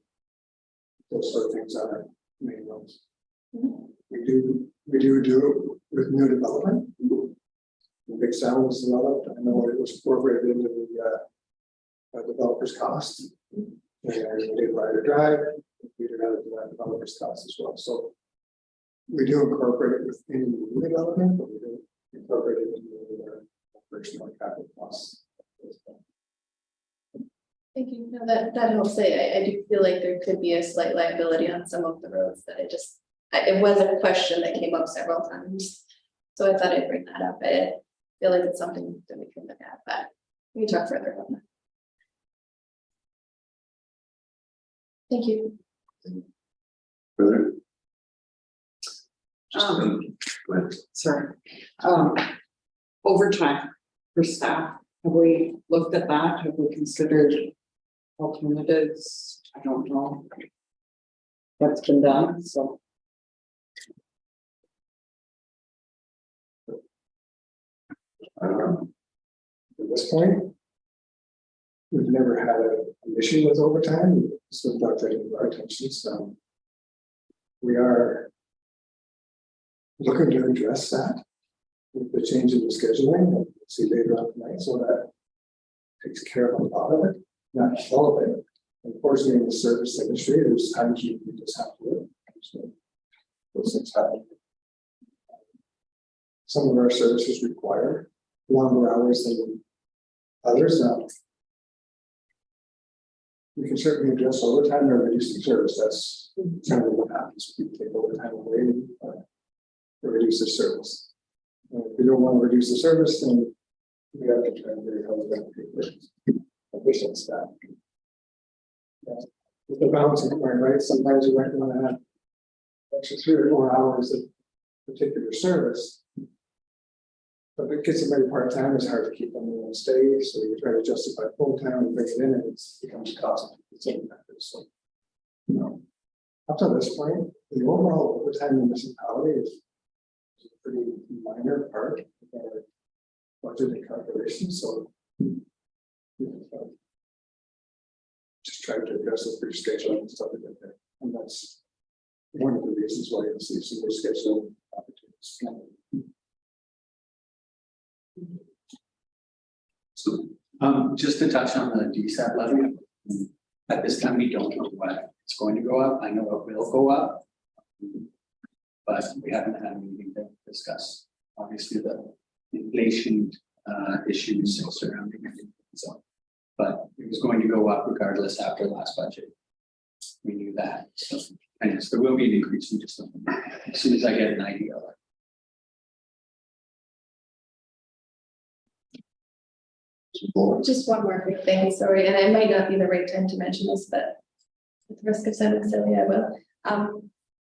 those sort of things on our main roads. We do it with new development. The Big Sound was developed. I know it was incorporated into the developer's cost. And we did Ryder Drive. We did add to that developer's cost as well. So we do incorporate it within the development, but we don't incorporate it into the operational capital costs. Thank you. No, that helps. I do feel like there could be a slight liability on some of the roads that it was a question that came up several times. So I thought I'd bring that up. I feel like it's something that we can look at, but we can talk further about that. Thank you. Further? Go ahead. Sorry. Overtime for staff, have we looked at that? Have we considered alternatives? I don't know. What's been done, so. At this point, we've never had an issue with overtime, so that's taking our attention, so. We are looking to address that with the change in the scheduling, we'll see later on tonight, so that takes care of a lot of it, not all of it. Unfortunately, in the service industry, there's times you just have to work. So those things happen. Some of our services require longer hours than others. We can certainly address overtime or reducing service. That's kind of what happens. We take overtime away or reduce the service. And if we don't want to reduce the service, then we have to try and figure out how to efficient staff. With the balancing point, right? Sometimes you might want to have extra 3 or 4 hours of particular service. But if it gets somebody part-time, it's hard to keep them in steady, so you try to justify full-time and bring it in, and it becomes cost. So, up to this point, the overall overtime municipality is a pretty minor part of our budgeting calculations, so just trying to address the free scheduling and stuff like that. And that's one of the reasons why you'll see some more scheduling opportunities. So, just to touch on the DSAT levy, at this time, we don't know what it's going to go up. I know it will go up. But we haven't had a meeting to discuss, obviously, the inflation issues surrounding it. So, but it was going to go up regardless after last budget. We knew that. So, and yes, there will be an increase in just as soon as I get an idea of it. Just one more quick thing, sorry, and it might not be the right time to mention this, but at the risk of sounding silly, I will.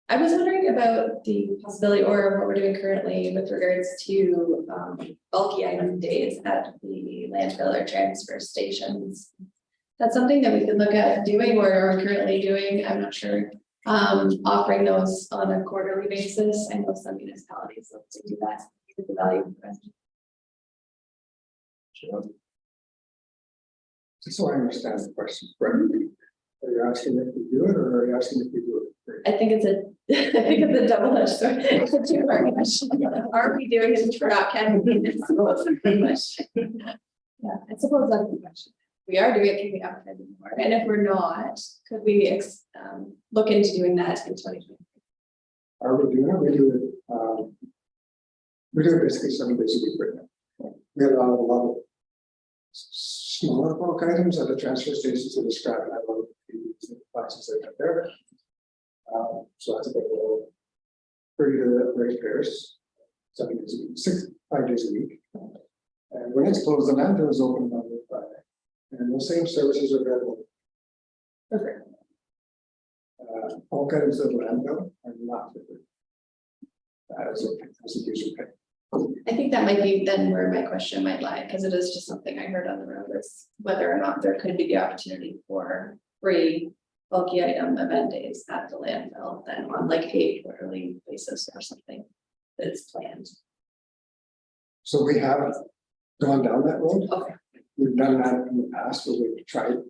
I was wondering about the possibility or what we're doing currently with regards to bulky item days at the landfill or transfer stations. That's something that we could look at doing or are currently doing, I'm not sure. Offering those on a quarterly basis. I know some municipalities look to do that with the value. Just so I understand the question correctly, are you asking if we do it, or are you asking if we do it? I think it's a double-edged sword. It's a two-part question. Are we doing it for not can we? It's a question. Yeah, I suppose that's the question. We are doing it, can we advertise it more? And if we're not, could we look into doing that in 2020? Are we doing it? We do it basically 7 days a week right now. We have a lot of smaller bulk items at the transfer stations that describe that a lot of the boxes they got there. So that's a big little free to the ratepayers, 7 days a week, 5 days a week. And when it's closed, the landfill is open Monday, Friday, and the same services are available. Okay. Bulk items at the landfill are not different. As a user pay. I think that might be then where my question might lie, because it is just something I heard on the road is whether or not there could be the opportunity for free bulky item event days at the landfill then on like a quarterly basis or something that's planned. So we have gone down that road. Okay. We've done that in the past where we've tried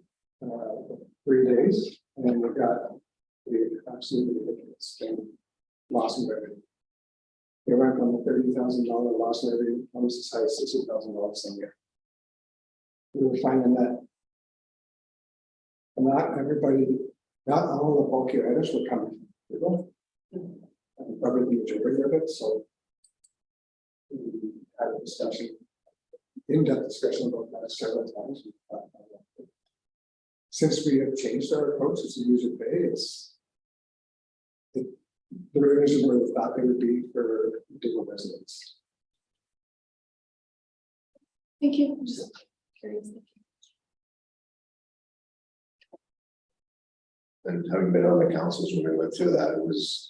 3 days and then we got the absolutely ridiculous loss in revenue. They went from a $30,000 loss in revenue almost as high as $60,000 some year. We were finding that not everybody, not all the bulky items were coming from people. And probably the majority of it, so we had a discussion, in-depth discussion about that several times. since we have changed our approach to user pay, the revenues are where we thought they would be for particular residents. Thank you. I'm just curious. And having been on the councils when we went through that, it was.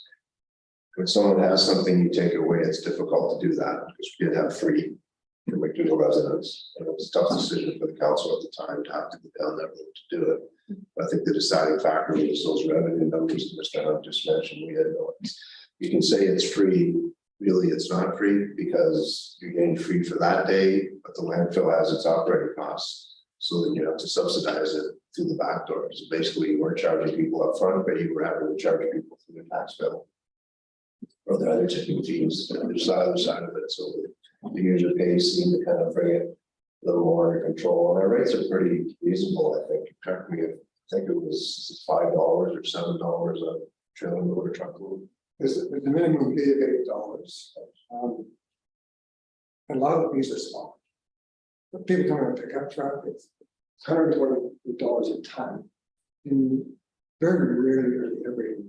When someone has something you take away, it's difficult to do that because we did have free for McDougal residents. And it was a tough decision for the council at the time to have to go down that road to do it. But I think the deciding factor was those revenue numbers that Mr. Hunt just mentioned. We had no, you can say it's free, really it's not free because you're getting free for that day, but the landfill has its operating costs. So then you have to subsidize it through the back door. So basically you weren't charging people up front, but you were having to charge people through the tax bill. Or the other tipping fees, the other side of it, so the user pays seem to kind of bring it a little more under control, and our rates are pretty reasonable, I think. Correct me if, I think it was $5 or $7 a trailer load or truckload. There's a minimum fee of $8. A lot of the fees are small. But people come in and pick up truck, it's $120 a ton. And very rarely every.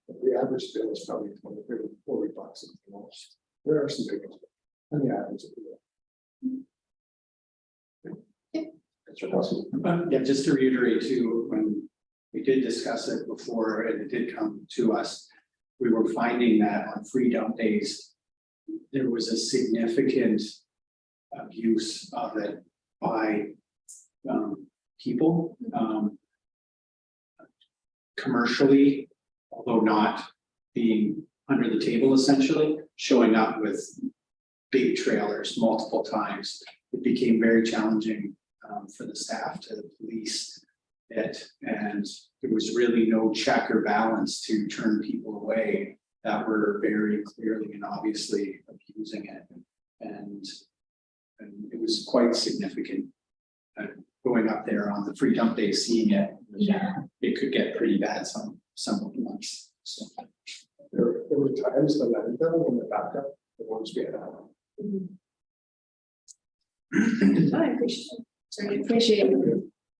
The average bill is probably 20, 30, 40 bucks at the most. There are some big ones, and the average. That's what awesome. Yeah, just to reiterate too, when we did discuss it before and it did come to us, we were finding that on free dump days, there was a significant abuse of it by people commercially, although not being under the table, essentially showing up with big trailers multiple times. It became very challenging for the staff to police it, and there was really no check or balance to turn people away that were very clearly and obviously abusing it, and it was quite significant. Going up there on the free dump day, seeing it, it could get pretty bad some months. So There were times the landfill and the backup, the ones we had out. I appreciate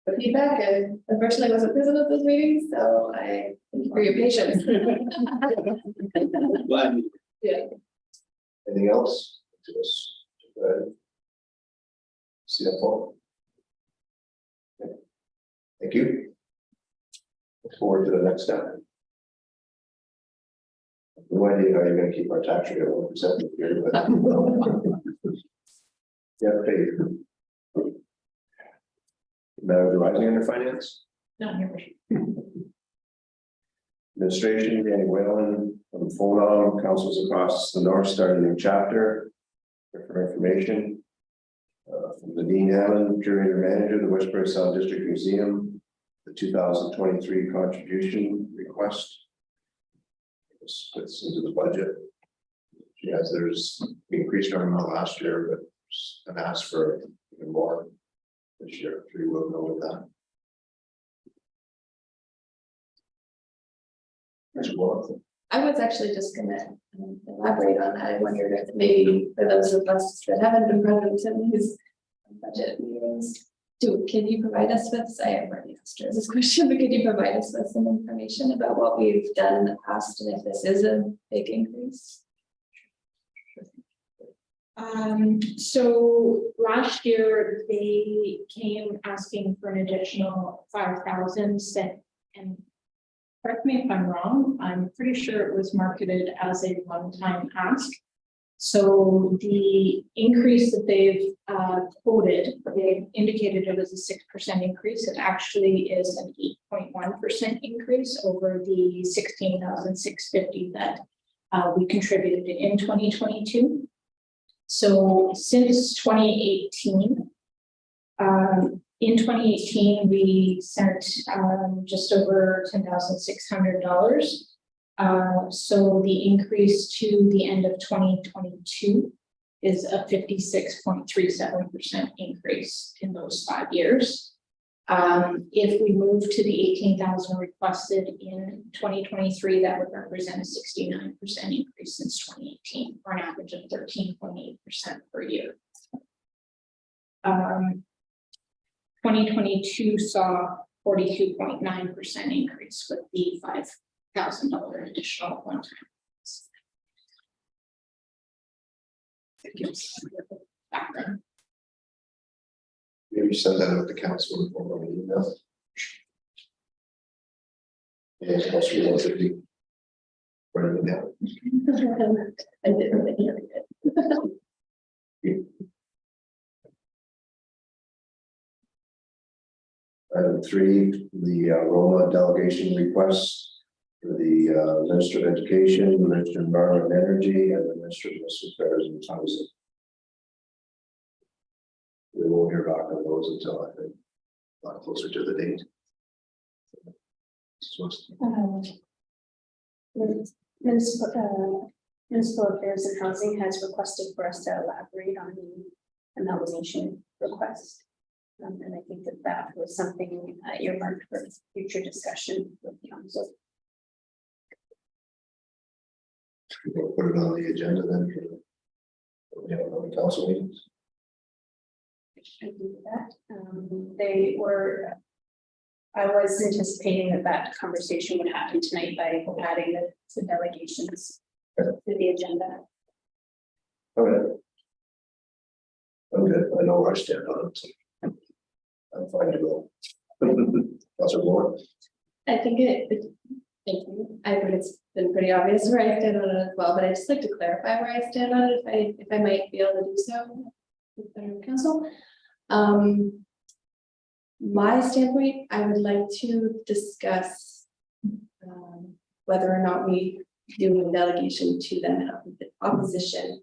the feedback, and unfortunately I wasn't present at those meetings, so I thank you for your patience. glad. Yeah. Anything else? CFO. Okay. Thank you. Look forward to the next step. No idea how you're gonna keep our tax rate at 1% here, but. Yeah, paid. Matters arising under finance, Not here. administration, Danny Whalen, from Fulham, councils across the north started a new chapter. For information. From Nadine Allen, curator manager, the Westbury South District Museum, the 2023 contribution request. This fits into the budget. Yes, there's increased our amount last year, but an ask for even more this year. We will go with that. I was actually just gonna elaborate on that. I wondered if maybe for those of us that haven't been present in these budget meetings, can you provide us with, I have already asked her this question, but could you provide us with some information about what we've done in the past and if this is a big increase? So last year they came asking for an additional 5,000 cent, and correct me if I'm wrong, I'm pretty sure it was marketed as a one-time ask. So the increase that they've quoted, they indicated it was a 6% increase. It actually is an 8.1% increase over the 16,650 that we contributed in 2022. So since 2018, in 2018, we sent just over $10,600. So the increase to the end of 2022 is a 56.37% increase in those 5 years. If we move to the 18,000 requested in 2023, that would represent a 69% increase since 2018, for an average of 13.8% per year. 2022 saw 42.9% increase with the $5,000 additional one time. It gives background. Maybe send that out to council or an email. Yeah, it's supposed to be 150. Right now. I didn't think of it. Item 3, the Roma delegation request for the Minister of Education, the Minister of Environment and Energy, and the Minister of Municipal Affairs and Housing. We won't hear back on those until I think a lot closer to the date. Municipal Affairs and Housing has requested for us to elaborate on the amalgamation request. And I think that that was something earmarked for future discussion with council. We'll put it on the agenda then for the council meetings. I can do that. They were. I was anticipating that conversation would happen tonight by adding the delegations to the agenda. Okay. I'm good. I know where I stand on it. I'm fine to go. Councilor Moore. I think thank you. I think it's been pretty obvious where I stand on it as well, but I'd just like to clarify where I stand on it if I might be able to do so. With the council. My standpoint, I would like to discuss whether or not we do a delegation to them in opposition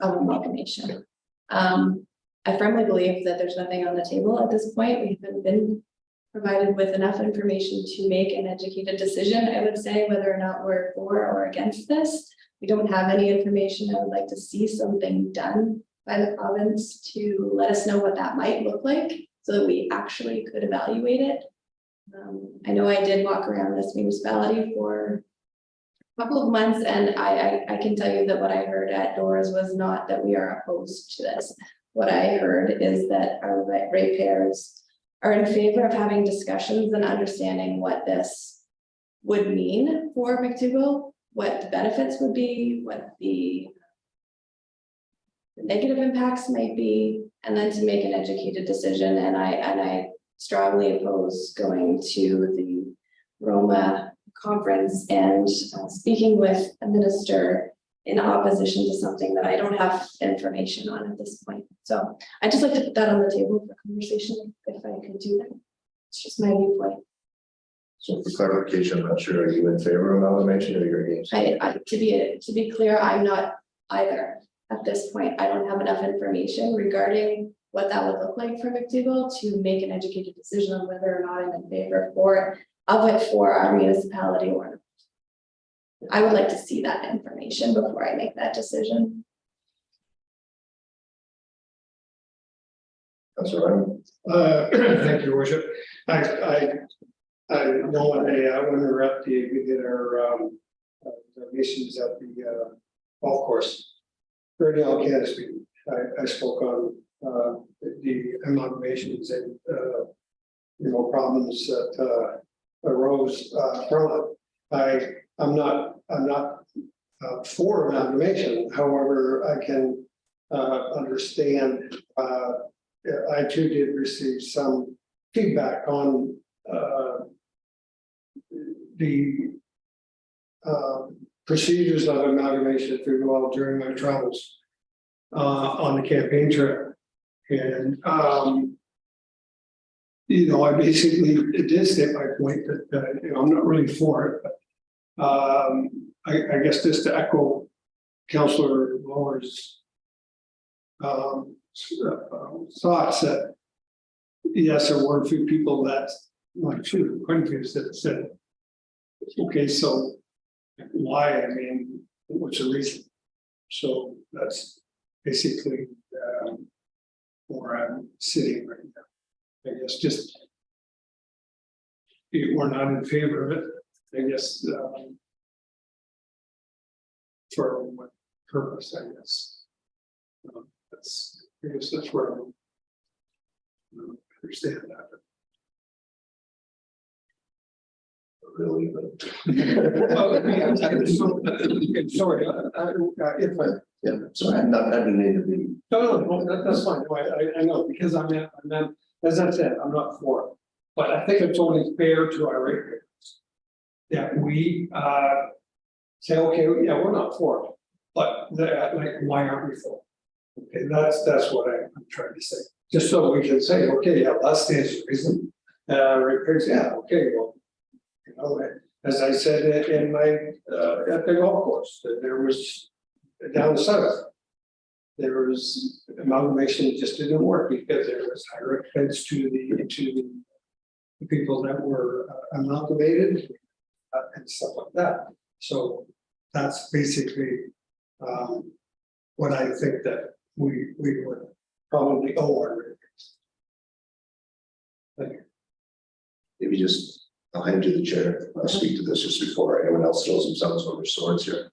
of amalgamation. I firmly believe that there's nothing on the table at this point. We haven't been provided with enough information to make an educated decision, I would say, whether or not we're for or against this. We don't have any information. I would like to see something done by the province to let us know what that might look like so that we actually could evaluate it. I know I did walk around this municipality for a couple of months, and I can tell you that what I heard at doors was not that we are opposed to this. What I heard is that our ratepayers are in favor of having discussions and understanding what this would mean for McDougall, what the benefits would be, what the negative impacts might be, and then to make an educated decision. And I strongly oppose going to the Roma conference and speaking with a minister in opposition to something that I don't have information on at this point. So I'd just like to put that on the table for conversation if I could do that. It's just my viewpoint. So for clarification, I'm not sure, are you in favor of amalgamation or you're against? To be clear, I'm not either. At this point, I don't have enough information regarding what that would look like for McDougall to make an educated decision on whether or not I'm in favor of it for our municipality or not. I would like to see that information before I make that decision. Councilor Ryan. Thank you, Your Worship. I know when we were at we did our missions at the golf course. Early on campus, I spoke on the amalgamations and problems that arose from it. I'm not for amalgamation. However, I can understand. I too did receive some feedback on the procedures of amalgamation through well during my travels on the campaign trip. And I basically did state my point that I'm not really for it, but I guess just to echo Councillor Lower's thoughts that yes, there were a few people that quite a few that said, okay, so why? I mean, what's the reason? So that's basically where I'm sitting right now. I guess just we're not in favor of it. I guess for what purpose? I guess that's where I'm understand that. Really, but. Well, I'm sorry, if I, Yeah, so I didn't need to be, no, that's fine, no, I know, because I'm, as I said, I'm not for it. But I think it's only fair to our ratepayers that we, say, okay, yeah, we're not for it, but like, why aren't we for it? Okay, that's what I'm trying to say, just so we can say, okay, yeah, that stands to reason. Ratepayers, yeah, okay, well, you know, as I said in my, at the golf course, that there was down south. There was amalgamation that just didn't work because there was higher expense to the people that were amalgamated and stuff like that. So that's basically what I think that we would probably owe our ratepayers. Thank you. maybe just, I'll hand you the chair. I'll speak to this just before anyone else throws themselves on their swords here.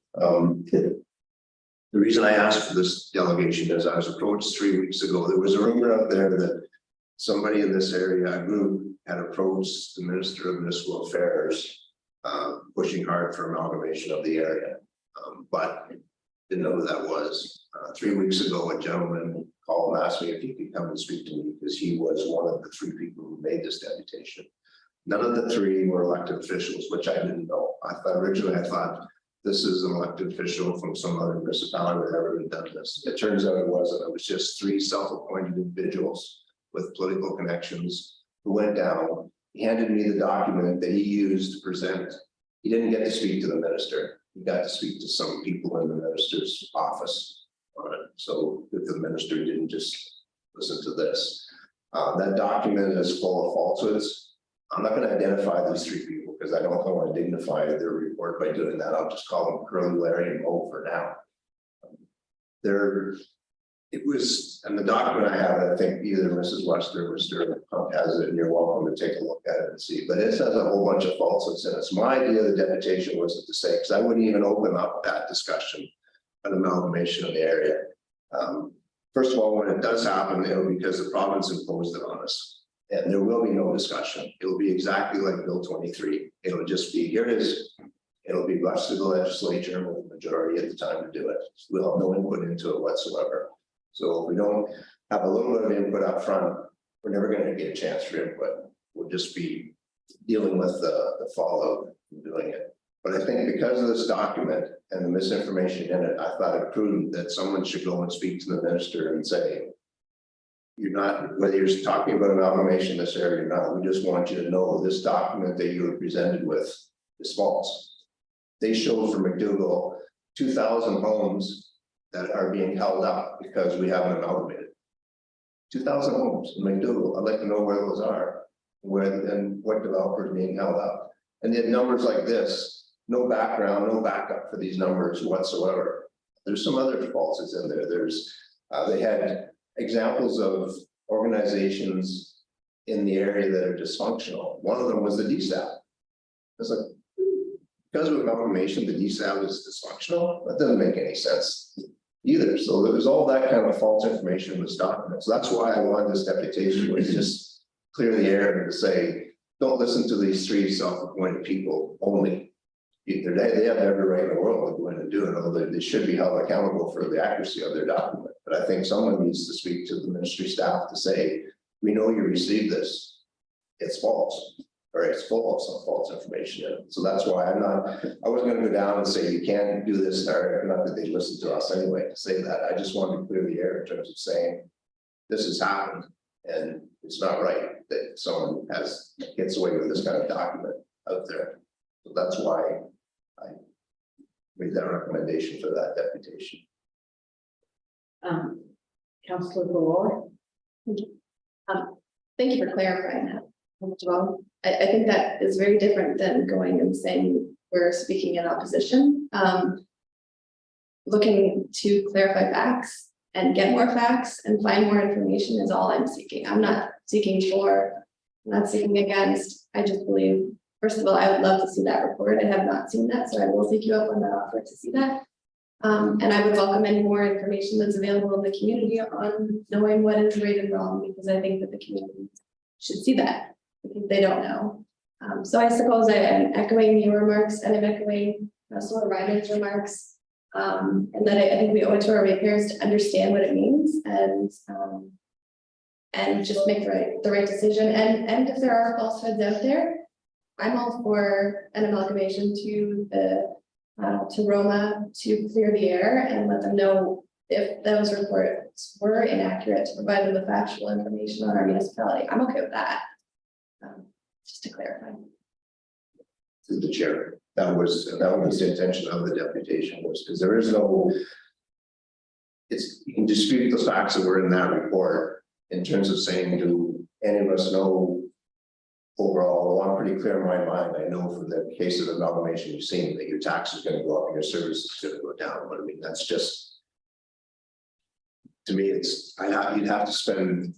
The reason I asked for this delegation is I was approached 3 weeks ago. There was a rumor out there that somebody in this area, a group, had approached the Minister of Municipal Affairs, pushing hard for amalgamation of the area. But didn't know who that was. 3 weeks ago, a gentleman called and asked me if he could come and speak to me because he was one of the 3 people who made this deputation. None of the 3 were elected officials, which I didn't know. Originally I thought this is an elected official from some other municipality that ever done this. It turns out it wasn't. It was just 3 self-appointed individuals with political connections who went down. He handed me the document that he used to present. He didn't get to speak to the minister. He got to speak to some people in the minister's office on it. So if the minister didn't just listen to this, that document is full of falsehoods. I'm not going to identify these 3 people because I don't want to dignify their report by doing that. I'll just call them Curly, Larry, and Mo for now. It was, and the document I have, I think either Mrs. Wester or Mr. Hunt has it, and you're welcome to take a look at it and see. But it has a whole bunch of falsehoods in it. So my idea of the deputation wasn't to say, because I wouldn't even open up that discussion, an amalgamation of the area. First of all, when it does happen, it'll be because the province imposed it on us. And there will be no discussion. It'll be exactly like Bill 23. It'll just be, here it is. It'll be left to the legislature with the majority at the time to do it. We'll have no input into it whatsoever. So if we don't have a little bit of input up front, we're never going to get a chance for input. We'll just be dealing with the fallout from doing it. But I think because of this document and the misinformation in it, I thought it prudent that someone should go and speak to the minister and say, you're not, whether you're talking about amalgamation in this area or not, we just want you to know this document that you were presented with is false. They showed for McDougall 2,000 homes that are being held up because we haven't amalgamated. 2,000 homes in McDougall. I'd like to know where those are, where and what developers being held up. And they had numbers like this, no background, no backup for these numbers whatsoever. There's some other falses in there. There's they had examples of organizations in the area that are dysfunctional. One of them was the DSAP. It's like, because of amalgamation, the DSAP is dysfunctional. That doesn't make any sense either. So there was all that kind of false information in this document. So that's why I wanted this deputation, was just clear the air and to say, don't listen to these 3 self-appointed people only. Either they have every right in the world to go in and do it, although they should be held accountable for the accuracy of their document. But I think someone needs to speak to the ministry staff to say, we know you received this. It's false, or it's full of some false information in it. So that's why I wasn't going to go down and say you can't do this, or not that they listen to us anyway to say that. I just wanted to clear the air in terms of saying this has happened and it's not right that someone gets away with this kind of document out there. So that's why I made that recommendation for that deputation. Councillor Galore. Thank you for clarifying that. Well, I think that is very different than going and saying we're speaking in opposition. Looking to clarify facts and get more facts and find more information is all I'm seeking. I'm not seeking for, I'm not seeking against. I just believe, first of all, I would love to see that report. I have not seen that, so I will take you up on that offer to see that. And I would welcome any more information that's available in the community on knowing what is right and wrong, because I think that the community should see that, because they don't know. So I suppose I am echoing your remarks, and I'm echoing Councilor Ryman's remarks. And that I think we owe it to our ratepayers to understand what it means and just make the right decision. And if there are falsehoods out there, I'm all for an amalgamation to Roma to clear the air and let them know if those reports were inaccurate, to provide them with factual information on our municipality. I'm okay with that. Just to clarify. To the chair, that was the intention of the deputation, was because there is no. You can dispute the facts that were in that report in terms of saying, do any of us know overall? Well, I'm pretty clear in my mind. I know from the case of amalgamation you've seen that your tax is going to go up and your service is going to go down. But I mean, that's just, to me, you'd have to spend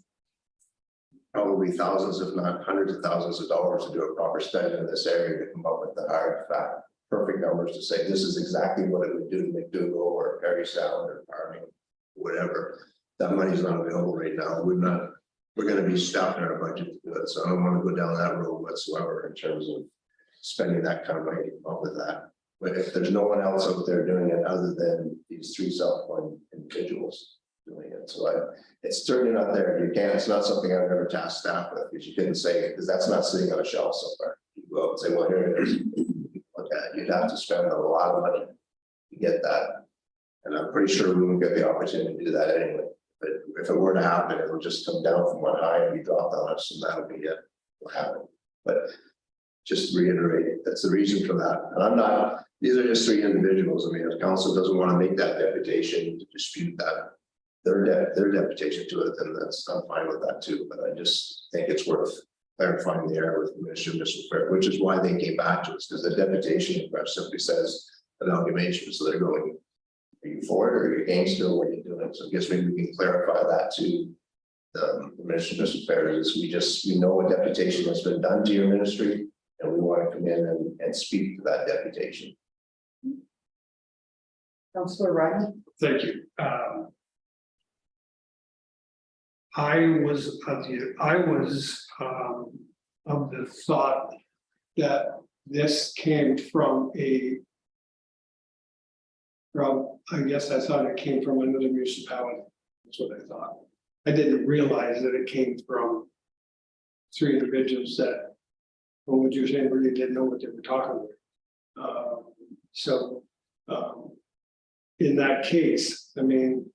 probably thousands, if not hundreds of thousands of dollars to do a proper study in this area to come up with the hard, fact, perfect numbers to say this is exactly what it would do to McDougall or Perry Sound or Farming, whatever. That money's not available right now. We're going to be stopped in our budget to do it. So I don't want to go down that road whatsoever in terms of spending that kind of money to come up with that. But if there's no one else out there doing it other than these 3 self-employed individuals doing it, so it's certainly not there. You can't. It's not something I've ever tasked staff with, because you couldn't say it, because that's not sitting on a shelf somewhere. You go out and say, well, here it is. Okay, you'd have to spend a lot of money to get that, and I'm pretty sure we won't get the opportunity to do that anyway. But if it were to happen, it would just come down from one high and be dropped on us, and that'll be it. What happened? But just to reiterate, that's the reason for that. And I'm not. These are just 3 individuals. I mean, if council doesn't want to make that deputation to dispute that. Their deputation to it, then I'm fine with that too. But I just think it's worth clarifying the error with the Ministry of Municipal Affairs, which is why they came back to us, because the deputation simply says amalgamation. So they're going, are you for it or are you against it? What are you doing? So I guess maybe we can clarify that to the Ministry of Municipal Affairs. Is we know a deputation has been done to your ministry, and we want to come in and speak to that deputation. Councilor Ryman? Thank you. I was of the thought that this came from I guess I thought it came from another municipality. That's what I thought. I didn't realize that it came from 3 individuals that, from what you're saying, really didn't know what they were talking about. In that case, I mean,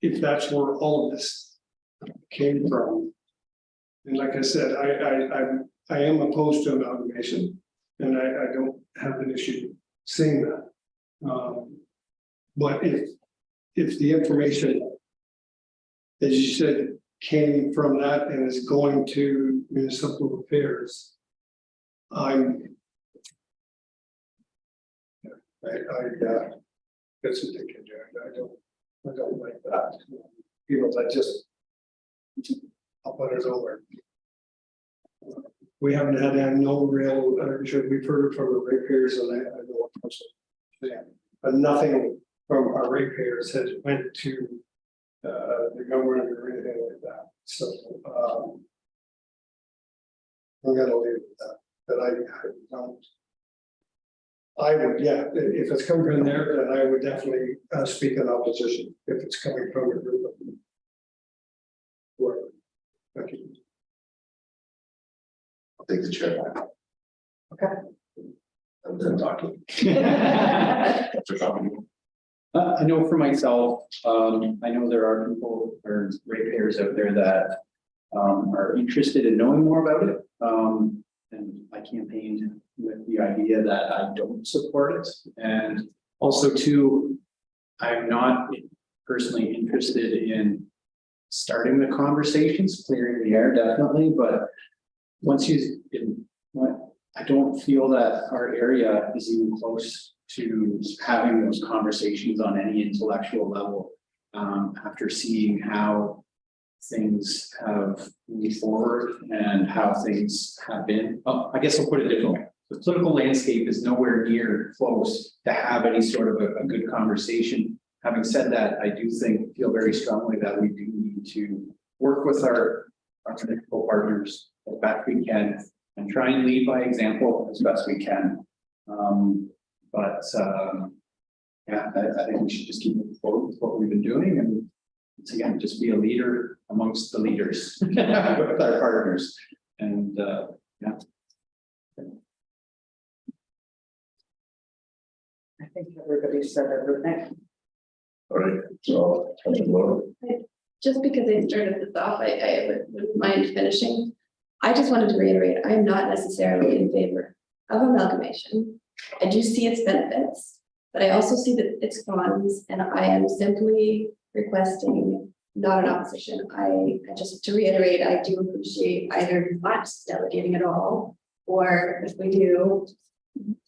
if that's where all of this came from, and like I said, I am opposed to amalgamation, and I don't have an issue saying that. But if the information, as you said, came from that and is going to municipal affairs, that's what they can do. I don't like that. I'll put it over. We haven't had no real, we've heard it from the ratepayers, and I know what I'm, but nothing from our ratepayers has went to the government or anything like that. So we're gonna leave it at that. But I would, yeah, if it's coming from there, then I would definitely speak in opposition if it's coming from a group of them. Thank you. I'll take the chair. Okay. I'm done talking. I know for myself, I know there are people or ratepayers out there that are interested in knowing more about it. And I campaigned with the idea that I don't support it. And also too, I'm not personally interested in starting the conversations, clearing the air, definitely, but I don't feel that our area is even close to having those conversations on any intellectual level. After seeing how things have moved forward and how things have been, I guess I'll put it differently. The political landscape is nowhere near close to have any sort of a good conversation. Having said that, I do feel very strongly that we do need to work with our our municipal partners as best we can and try and lead by example as best we can. Yeah, I think we should just keep moving forward with what we've been doing and once again, just be a leader amongst the leaders with our partners. And yeah. I think everybody said everything. All right, so, Councilor Lowe. Just because I started this off, I wouldn't mind finishing. I just wanted to reiterate, I am not necessarily in favor of amalgamation. I do see its benefits, but I also see that its cons, and I am simply requesting not an opposition. I just to reiterate, I do appreciate either not delegating at all, or if we do,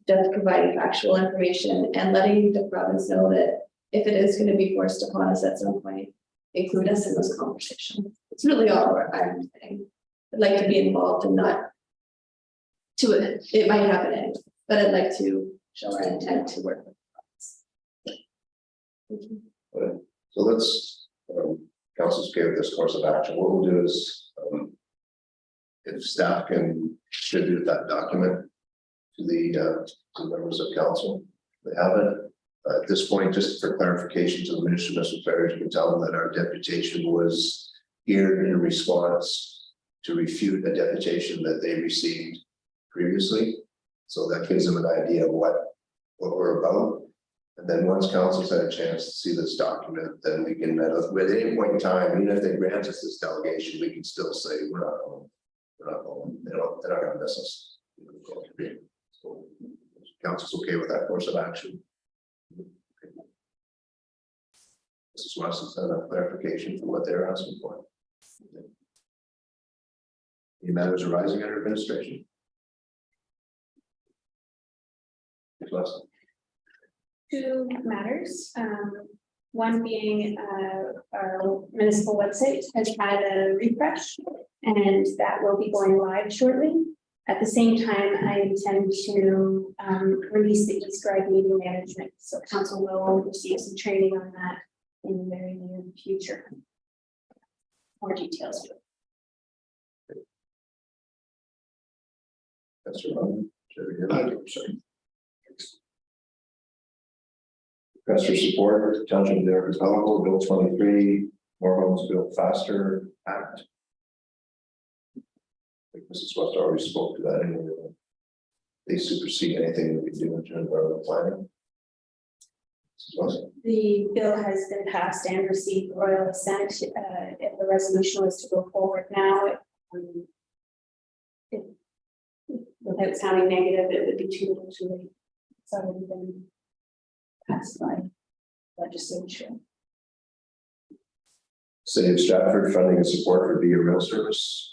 just providing factual information and letting the province know that if it is going to be forced upon us at some point, include us in this conversation. It's really all I'm saying. I'd like to be involved and not to it. It might happen anyway, but I'd like to show our intent to work with the province. So let's, council's okay with this course of action. What we'll do is, if staff can distribute that document to the members of council, they have it. At this point, just for clarification to the Minister of Municipal Affairs, you can tell them that our deputation was here in response to refute a deputation that they received previously. So that gives them an idea of what we're about. And then once council's had a chance to see this document, then we can, at any point in time, even if they grant us this delegation, we can still say, we're not going. We're not going, they're not gonna miss us. So council's okay with that course of action. Mrs. Weston said a clarification for what they're asking for. Any matters arising under administration? Mrs. Weston. Two matters. One being our municipal website has had a refresh, and that will be going live shortly. At the same time, I intend to release the eScribe meeting management, so council will receive some training on that in the very near future. More details. That's right. Sorry. Request for support, Township of Derek Bill 23, More Homes Built Faster Act. I think Mrs. West already spoke to that anyway. They supersede anything that we do in terms of our planning. The bill has been passed and received royal assent. If the resolution was to go forward now, without sounding negative, it would be too late. It's already been passed by legislature. City of Stratford funding and support for Via Rail Service.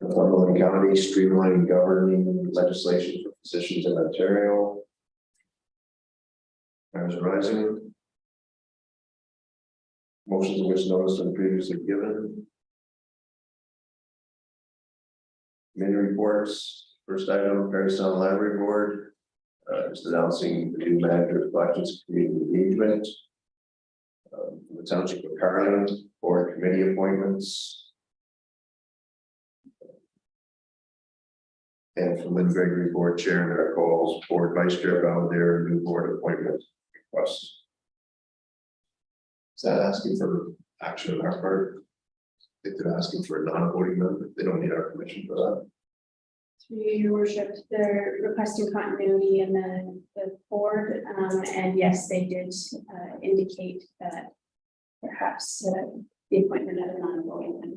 Northumberland County streamlining governing legislation for physicians in Ontario. Matters arising. Motions of which notice have been previously given. Committee reports. First item, Parry Sound Library Board. Just announcing the new manager of collections community engagement. The Township of Carling Board committee appointments. And from Lynn Gregory Board Chair, Eric Coles, Board Vice Chair, Valadair, new board appointment request. Is that asking for action on our part? I think they're asking for a non-voting member. They don't need our permission for that. Through your worship, they're requesting continuity in the board, and yes, they did indicate that perhaps the appointment of a non-voting member.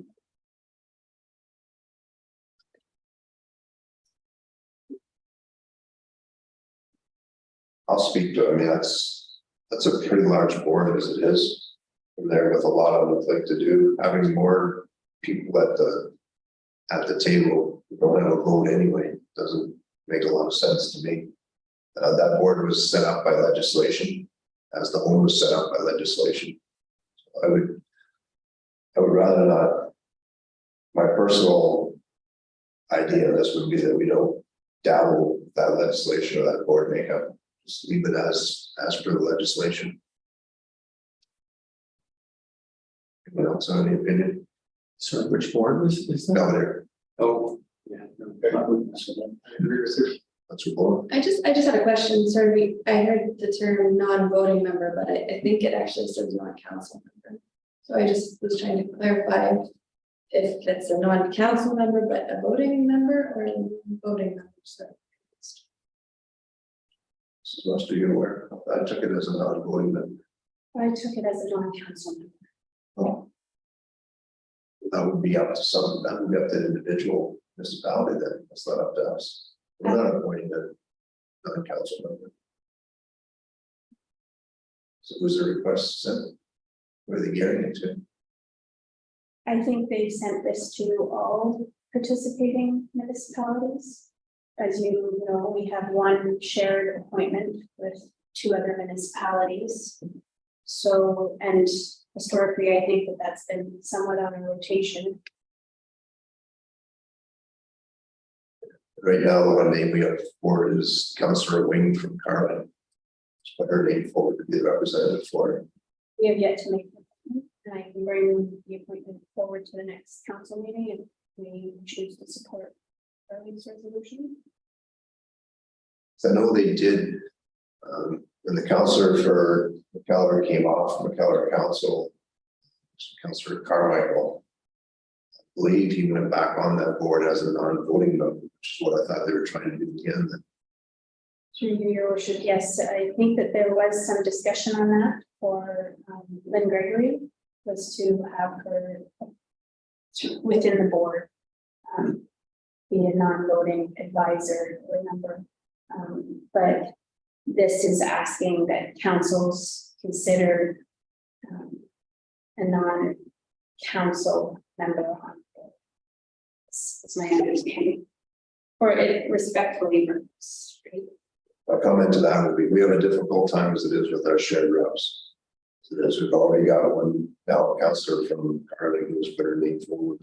I'll speak to it. I mean, that's a pretty large board as it is. From there with a lot of things to do, having more people at the table who don't have a vote anyway doesn't make a lot of sense to me. That board was set up by legislation, as the home was set up by legislation. I would rather not. My personal idea of this would be that we don't dabble with that legislation or that board makeup. Just leave it as per the legislation. Anyone else have any opinion? So which board is that? No, there, Oh, yeah. Okay. I wouldn't mess with that. I agree with you. that's your board. I just had a question, sorry, I heard the term non-voting member, but I think it actually says non-council member. So I just was trying to clarify if it's a non-council member, but a voting member or a voting member, so. This is most of you aware. I took it as a non-voting member. I took it as a non-council member. Oh. That would be up to some, that would be up to the individual municipality then, that's not up to us. We're not appointing a non-council member. So was there a request sent? Where are they getting it to? I think they sent this to all participating municipalities. As you know, we have one shared appointment with 2 other municipalities. So, and historically, I think that that's been somewhat on a rotation. Right now, the one name we have for is Councillor Wing from Carlin. Just put her name forward to be the representative for it. We have yet to make an appointment, and I can bring the appointment forward to the next council meeting if we choose to support Charlie's resolution. So I know they did, when the councillor for McKellar came off McKellar Council, Councillor Carmichael, I believe he went back on that board as a non-voting member, which is what I thought they were trying to do again. Through your worship, yes, I think that there was some discussion on that for Lynn Gregory, was to have her within the board be a non-voting advisor or member. But this is asking that councils consider a non-council member on board. That's my understanding. Or it respectfully. My comment to that would be, we have a difficult time as it is with our shared reps. So as we've already got one now, councillor from Carling who's put her name forward.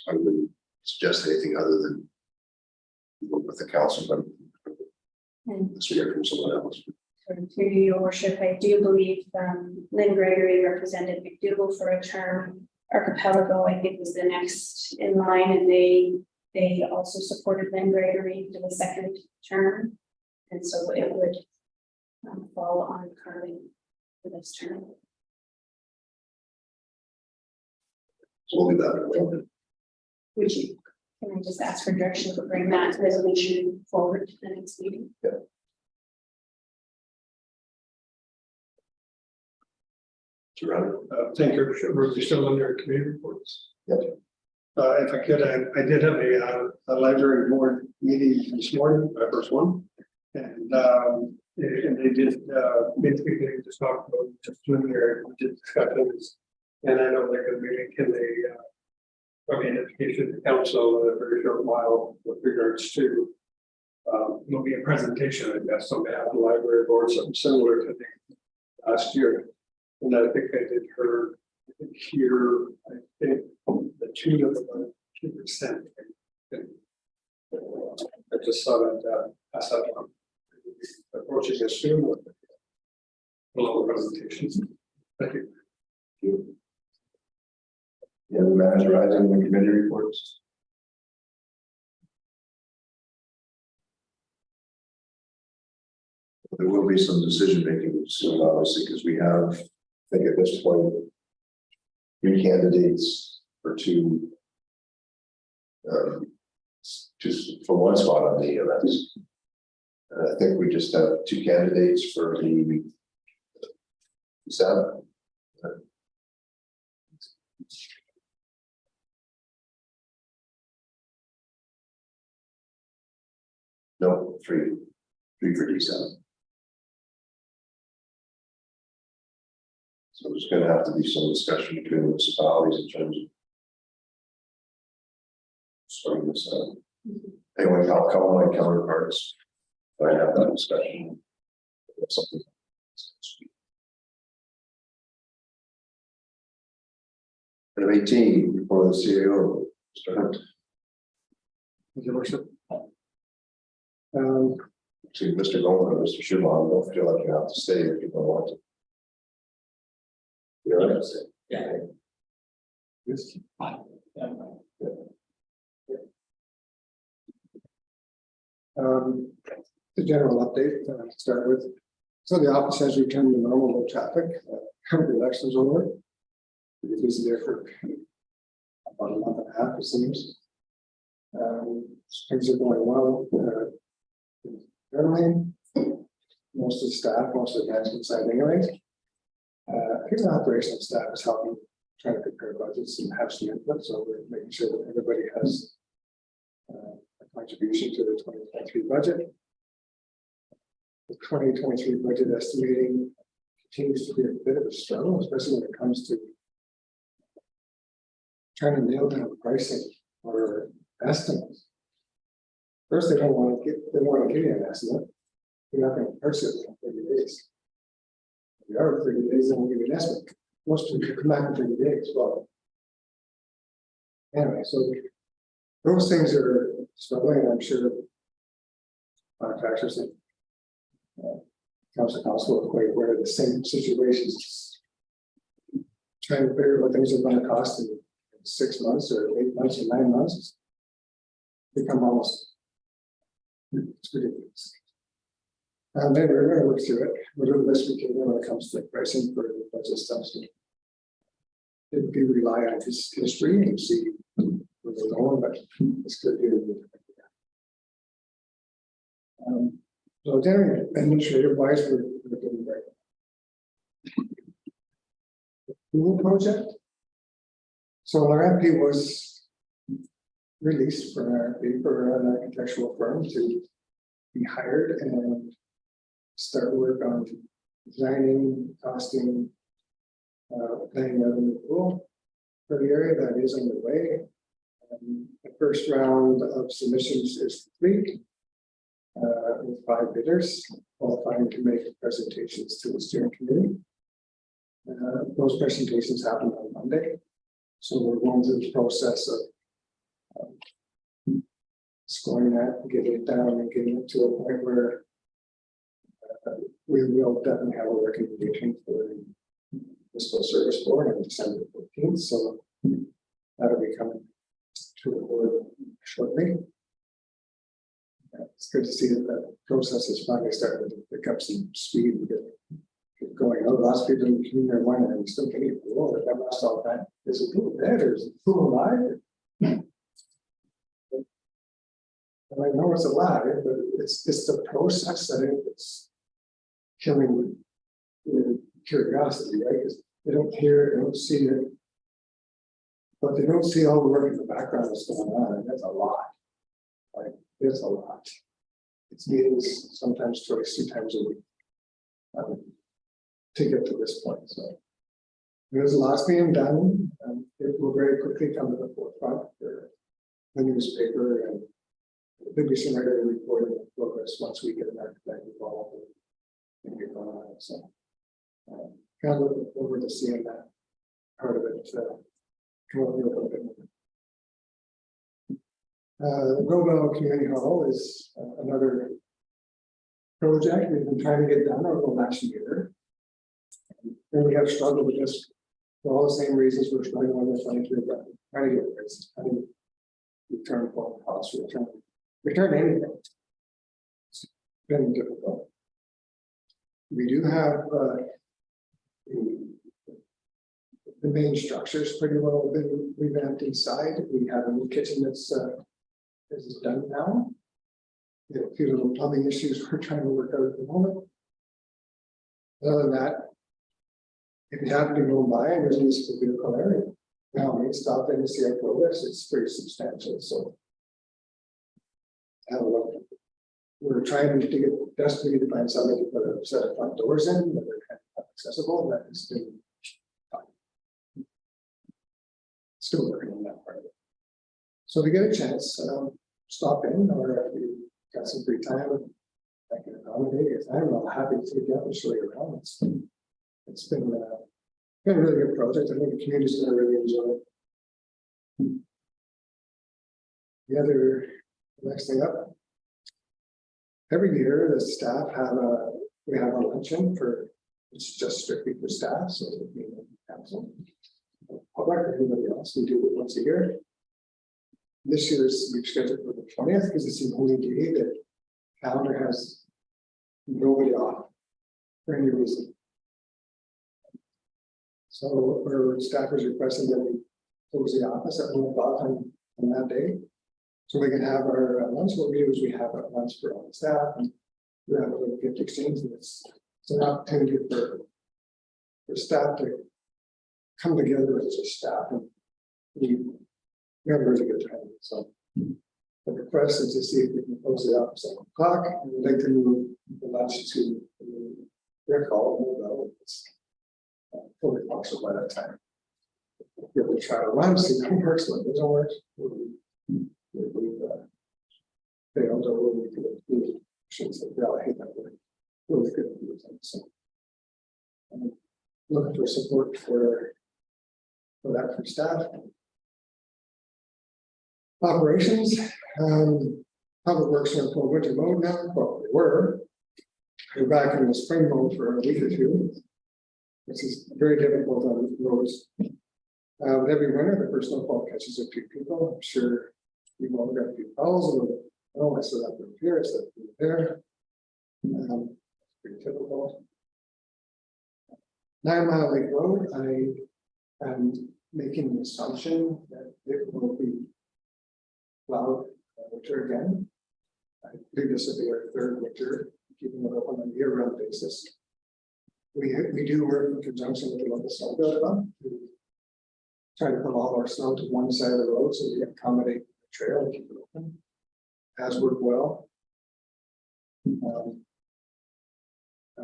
I wouldn't suggest anything other than work with the council member. Let's hear from someone else. Through your worship, I do believe Lynn Gregory represented McDougal for a term. Archipelago, I think, was the next in line, and they also supported Lynn Gregory for the 2nd term. And so it would fall on Carly for this term. So we'll leave that. Would you, can I just ask for direction to bring that resolution forward to the next meeting? Yeah. Thank you, we're still under committee reports. Yep. If I could, I did have a library board meeting this morning, my first one. And they did, basically they just talked about just preliminary discussions. And I know they're gonna be making probably an education to council in a very short while with regards to there'll be a presentation, I guess, on behalf of the library board, something similar to the last year. And I think I did hear, I think the tune of about 2%. I just saw that pass that on. Approaching this soon with a lot of presentations. Thank you. Yeah, the manager rising in the committee reports. There will be some decision making soon, obviously, because we have, I think at this point, 3 candidates for 2, just for 1 spot on the EMS. And I think we just have 2 candidates for the 7. No, 3 for D7. So there's gonna have to be some discussion between municipalities in terms of starting this out. Anyway, I'll call my counterparts. I have that discussion. That's something. Item 18, before the CEO. Mr. Hunt. Thank you, worship. To Mr. Goldman, Mr. Schubon, don't feel like you have to stay if you don't want to. You're right. Yeah. Yes. The general update, to start with. So the office has returned to normal low traffic, the elections over. It was there for about a month and a half, it seems. Things are going well. Generally, most of the staff, most of the guys inside anyways. I think the operational staff is helping, trying to prepare budgets and have some input, so we're making sure that everybody has a contribution to the 2023 budget. The 2023 budget estimating continues to be a bit of a struggle, especially when it comes to trying to nail down pricing or estimates. First, they don't want to give you an estimate. You're not going to price it in 30 days. If you are 30 days, then we'll give you an estimate. Most people come back in 30 days. Well, anyway, so those things are struggling, and I'm sure contractors and council are quite aware of the same situations. Trying to figure out what things are going to cost in 6 months or 8 months or 9 months. Become almost, it's ridiculous. And then we're going to work through it. We'll do the best we can when it comes to pricing for the budget stuff. So if we rely on his history and see where we're going, but it's good to do. So generally, administrative wise, we're doing great. The pool project. So our MP was released from our RFP for an architectural firm to be hired and start work on designing, costing, planning out in the pool for the area. That is underway. The first round of submissions is complete with 5 bidders qualifying to make presentations to the steering committee. Those presentations happened on Monday. So we're going through the process of scoring that, getting it down and getting it to a point where we will definitely have a recommendation for the fiscal service board on December 14th. So that'll be coming to the board shortly. It's good to see that the process is finally starting to pick up some speed and get going. A lot of people in the community are wondering, and we still can't get the water. That must all that. Is it pool dead or is it pool alive? And I know it's alive, but it's the process that it's killing with curiosity, right? Because they don't hear it, they don't see it, but they don't see all the work in the background that's going on, and that's a lot. Like, it's a lot. It's meetings sometimes twice, 2 times a week to get to this point. So there's a lot being done. It will very quickly come to the forefront for the newspaper, and there'll be some regular reporting of progress once we get an architect involved and get going on it. So kind of looking forward to seeing that part of it come up a little bit more. The Global Community Hall is another project we've been trying to get done over the last year. And we have struggled with this for all the same reasons we're struggling with 23, but trying to get raised, trying to return phone costs, return anything. It's been difficult. We do have the main structures pretty well been revamped inside. We have a new kitchen that's is done now. We have a few little plumbing issues we're trying to work out at the moment. Other than that, if you happen to go by and there's a useful vehicle area, now we stop in to see our progress. It's pretty substantial. So have a look. We're trying to get desperately to find somebody to put a set of front doors in that are kind of accessible. That is still working on that part of it. So if you get a chance, stop in, or if you got some free time, I can accommodate it. I'm happy to take you out and show you around. It's been a really good project. I think the community's going to really enjoy it. The next thing up. Every year, the staff we have a luncheon it's just strictly for staff, so council. public or anybody else, we do it once a year. This year's we've scheduled for the 20th because it's the only day that calendar has nobody off for any reason. So our staff is requesting that we close the office at 1 o'clock on that day. So we can have our lunch. What we do is we have our lunch for all the staff and we have a little gift exchange, and it's an opportunity for staff to come together as a staff and we have a really good time. So the request is to see if we can close the office at 1 o'clock, and we'd like to move the lunch to their call. It's fully functional by that time. If we try to run, see if it works, what doesn't work. Failed or we could shouldn't say, yeah, I hate that word. Really good. So I'm looking for support for that from staff. Operations, public works are in full winter mode now. Well, they were. We're back in the spring mode for a week or two, which is very difficult on roads. With every winter, the first snowfall catches a few people. I'm sure you've all got a few calls. Oh, I saw that from here, I said from there. Pretty typical. 9 Mile Lake Road, I am making an assumption that it will be plowed winter again. I believe this will be our 3rd winter, keeping it open on a year-round basis. We do work in conjunction with the local snow builder to try to put all our snow to one side of the road so we can accommodate the trail and keep it open. Has worked well. I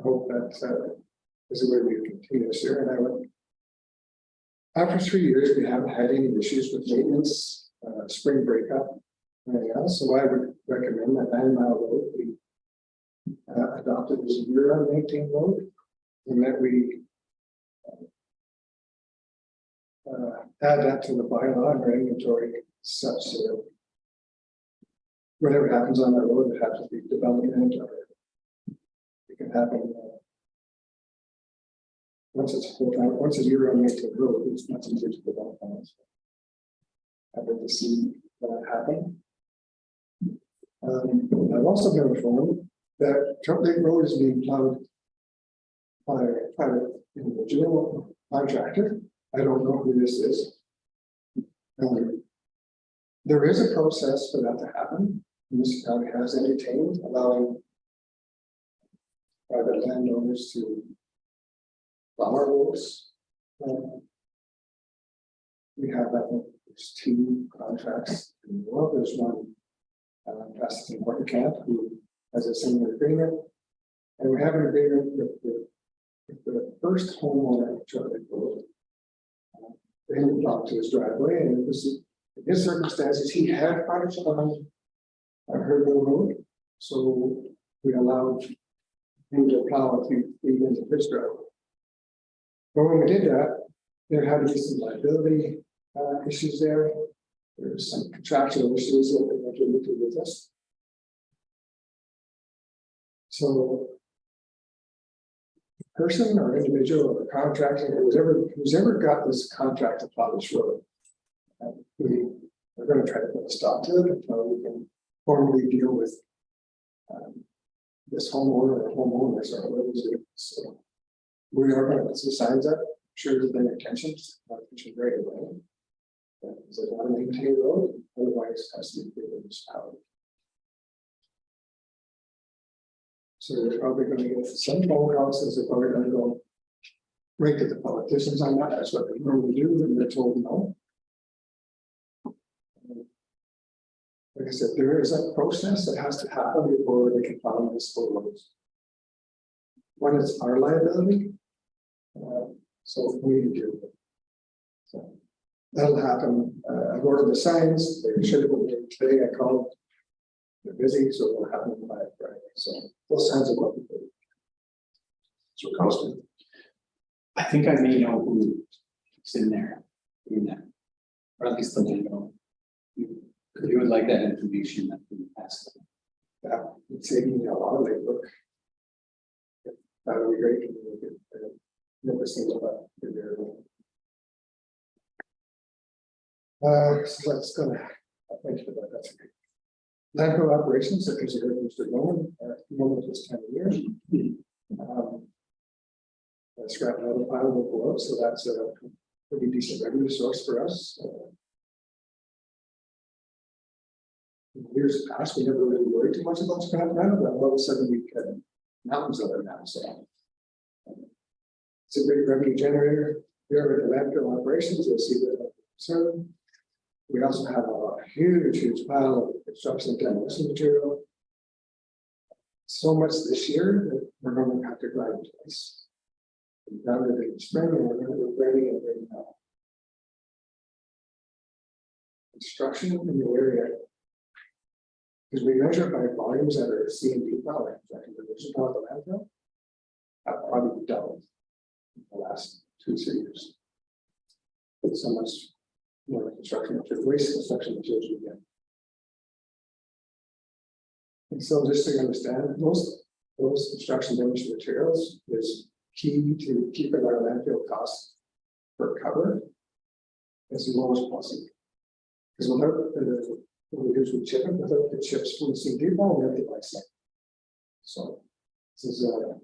hope that is the way we continue this year. And I would, after 3 years, we haven't had any issues with maintenance, spring breakup, anything else. So I would recommend that 9 Mile Road be adopted as a year-round maintained road, and that we add that to the bylaw and regulatory such that whatever happens on that road, it has to be development or it can happen once it's full time, once a year on maintained road, it's much easier to develop on it. I'd like to see that happen. I've also been informed that Trout Lake Road is being plowed by a private individual contractor. I don't know who this is. There is a process for that to happen. The municipality has entertained allowing private landowners to plow our roads. We have, I think, there's 2 contracts in the world. There's one, Justice in Porter Camp, who has a similar agreement. And we have an agreement with the first homeowner of Trout Lake Road. For him to plow to his driveway, and it was in his circumstances, he had frontage on Hurdle Road, so we allowed him to plow a few feet into his driveway. But when we did that, there had to be some liability issues there. There's some contractual issues that we had to look at with us. So the person or individual or the contractor, who's ever got this contract to plow this road, we're going to try to put a stop to it until we can formally deal with this homeowner or homeowners or whatever it is. So we are going to put some signs up. I'm sure there's been intentions, attention right away. Is it not a maintained road? Otherwise, it has to be given municipality. So we're probably going to get some phone calls as they're probably going to go right to the politicians on that. That's what they normally do, and they're told no. Like I said, there is a process that has to happen before they can file municipal roads. One is our liability, so we need to deal with it. So that'll happen. I've ordered the signs. They should have been here today. I called. They're busy, so it'll happen by Friday. So those signs are what we do. So Costa. I think I may know who's in there doing that, or at least the name. If you would like that information, that would be passed. That would save me a lot of legwork. That would be great. Never seen about it. So that's gonna, thank you for that, that's okay. Landfill operations, such as your Mr. Nolan, moment this time of year. Scrap metal pile will go up, so that's a pretty decent revenue source for us. In years past, we never really worried too much about scrap metal, but all of a sudden we can mountains of it now, so. It's a great revenue generator. We are at the landfill operations, you'll see that. So we also have a huge pile of construction and demolition material. So much this year that we're going to have to grind twice. We found it in the spring and we're going to be grinding it right now. Construction in the area. Because we measure by volumes that are C and D power, like the division of the landfill. Have probably doubled in the last 2-3 years. It's so much more construction material, waste construction materials we get. And so just to understand, those construction damage materials is key to keeping our landfill costs per cover as low as possible. Because without what we do is we chip it, without the chips from the CD ball, we have to buy some. So this is a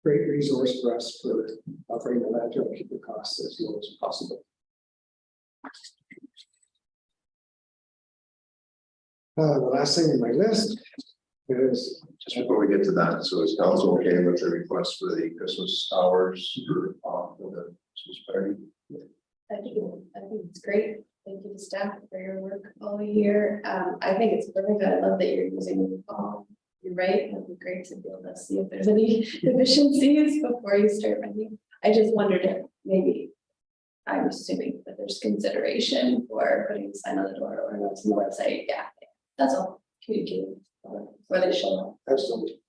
great resource for us for operating the landfill and keep the costs as low as possible. The last thing in my list is Just before we get to that, so is council okay with the request for the Christmas hours for the Christmas party? I think it's great. Thank you to staff for your work all year. I think it's perfect. I love that you're using, you're right. It'd be great to be able to see if there's any deficiencies before you start running. I just wondered if maybe, I'm assuming that there's consideration for putting a sign on the door or notes on the website. Yeah, that's all. Communicating where they show up. absolutely.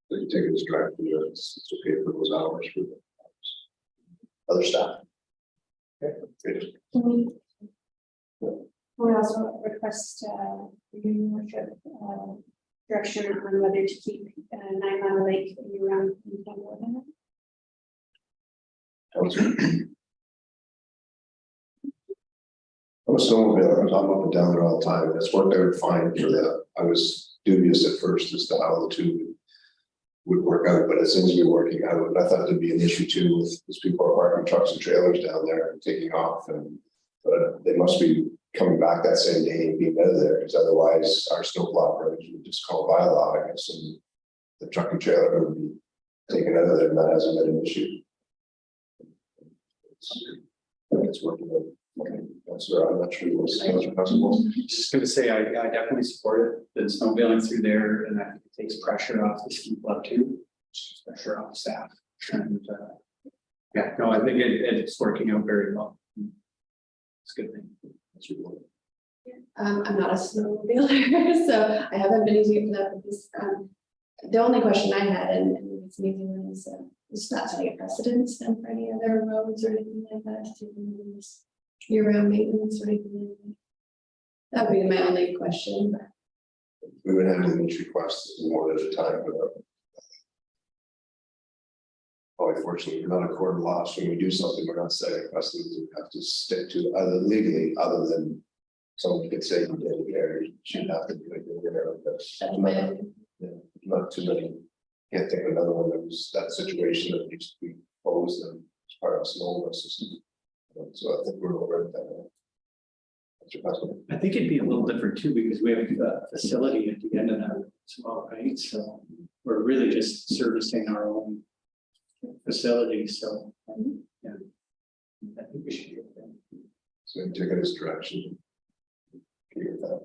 So you take it as drive through, it's okay for those hours for the other staff. Okay. Good. We also request, your worship, direction on whether to keep 9 Mile Lake year round in Canada. I'm a snowmobiler, I'm up and down there all the time, and it's worked out fine for the, I was dubious at first as to how the two would work out, but it seems to be working out. And I thought there'd be an issue too with these people are parking trucks and trailers down there and taking off, and but they must be coming back that same day and being out of there, because otherwise our snowplow operators would just call bylaw, I guess, and the truck and trailer would be taken out of there, and that hasn't been an issue. I think it's working out. Okay, that's where I'm not sure what's possible. Just gonna say, I definitely support it, the snowmobiling through there, and I think it takes pressure off the ski club too, takes pressure off staff. And yeah, no, I think it's working out very well. It's a good thing. That's really good. I'm not a snowmobiler, so I haven't been using it for that purpose. The only question I had, and it's an easy one, is it's not setting a precedence and for any other roads or anything like that to do this year-round maintenance or anything like that. That would be my only question. We would handle each request one at a time, but unfortunately, we're not a court of law, so when we do something, we're not setting precedents, we have to stick to other legally, other than someone could say you did it there, you should have to do it there, That's my opinion. not too many. Can't think of another one that was that situation that needs to be posed and as part of a snow system. So I think we're over at that. That's your question. I think it'd be a little different too, because we have a facility at the end of that as well, right? So we're really just servicing our own facility, so yeah. I think we should be okay. So take it as direction. Okay with that.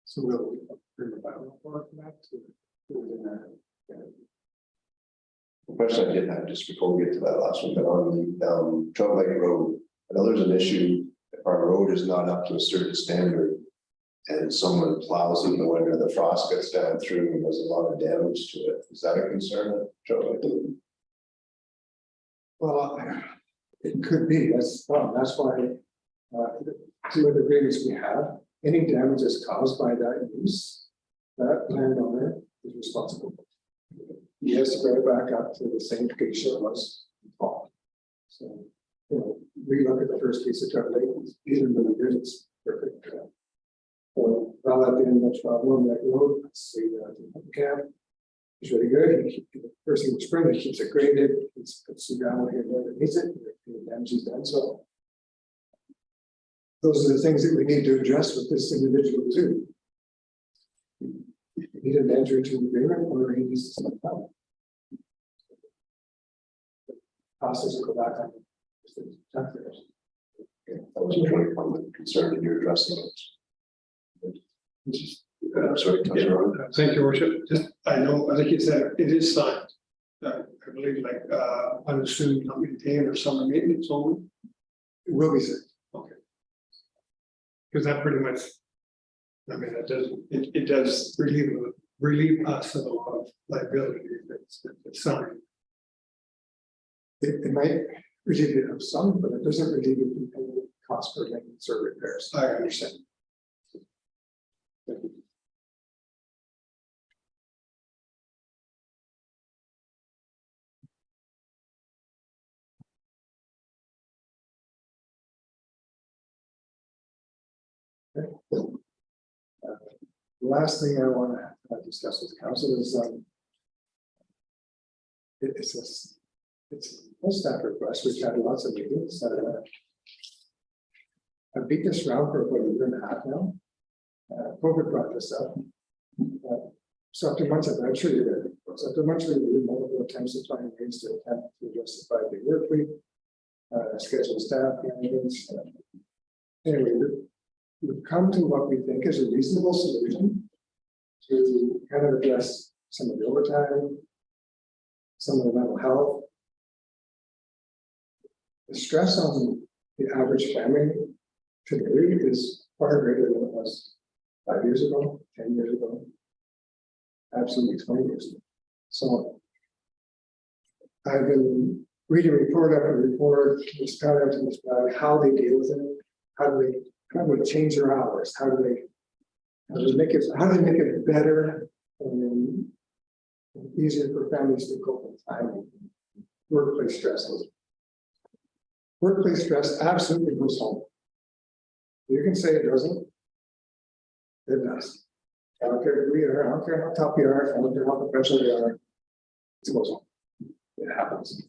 So we'll bring the bylaw for that to within that. The question I did have just before we get to that last one, but on the Trail Lake Road, I know there's an issue if our road is not up to a certain standard. And someone plows in the winter, the frost gets down through and there's a lot of damage to it. Is that a concern at Trail Lake? Well, it could be, that's why, two of the agreements we have, any damages caused by that use, that landowner is responsible. He has to go back up to the same location it was before. So relook at the first piece of traffic, these are really good, it's perfect. So, well, at the end of that road, let's see, the camp. It's really good, first thing in the spring, he keeps it graded, it's some gravel here, that needs it, the damage is done, so. Those are the things that we need to address with this individual too. He didn't enter into an agreement or he needs to step out. Process will go back on. That was really one concern that you're addressing. I'm sorry, Councilor Rowan. Thank you, worship. Just, I know, I think you said it is signed. I believe like, unassuming, not maintained or summer maintenance only. It will be signed. Okay. Because that pretty much, I mean, it does relieve us of a lot of liability if it's signed. It might relieve it of some, but it doesn't relieve it of any cost for maintenance or repairs. I understand. Thank you. The last thing I want to discuss with council is it's a staff request. We've had lots of meetings. I've beat this around for about a year and a half now. COVID brought this up. So after months of multiple attempts to find ways to attempt to justify the work week, schedule staff meetings. Anyway, we've come to what we think is a reasonable solution to kind of address some of the overtime, some of the mental health. The stress on the average family today is far greater than it was 5 years ago, 10 years ago, absolutely 20 years ago. So I've been reading report after report, this pattern to this about how they deal with it, how do they change their hours, how do they make it better and easier for families to cope with time. Workplace stress. Workplace stress absolutely goes home. You can say it doesn't. It does. I don't care who you are, I don't care how top you are, I don't care how professional you are. It goes home. It happens.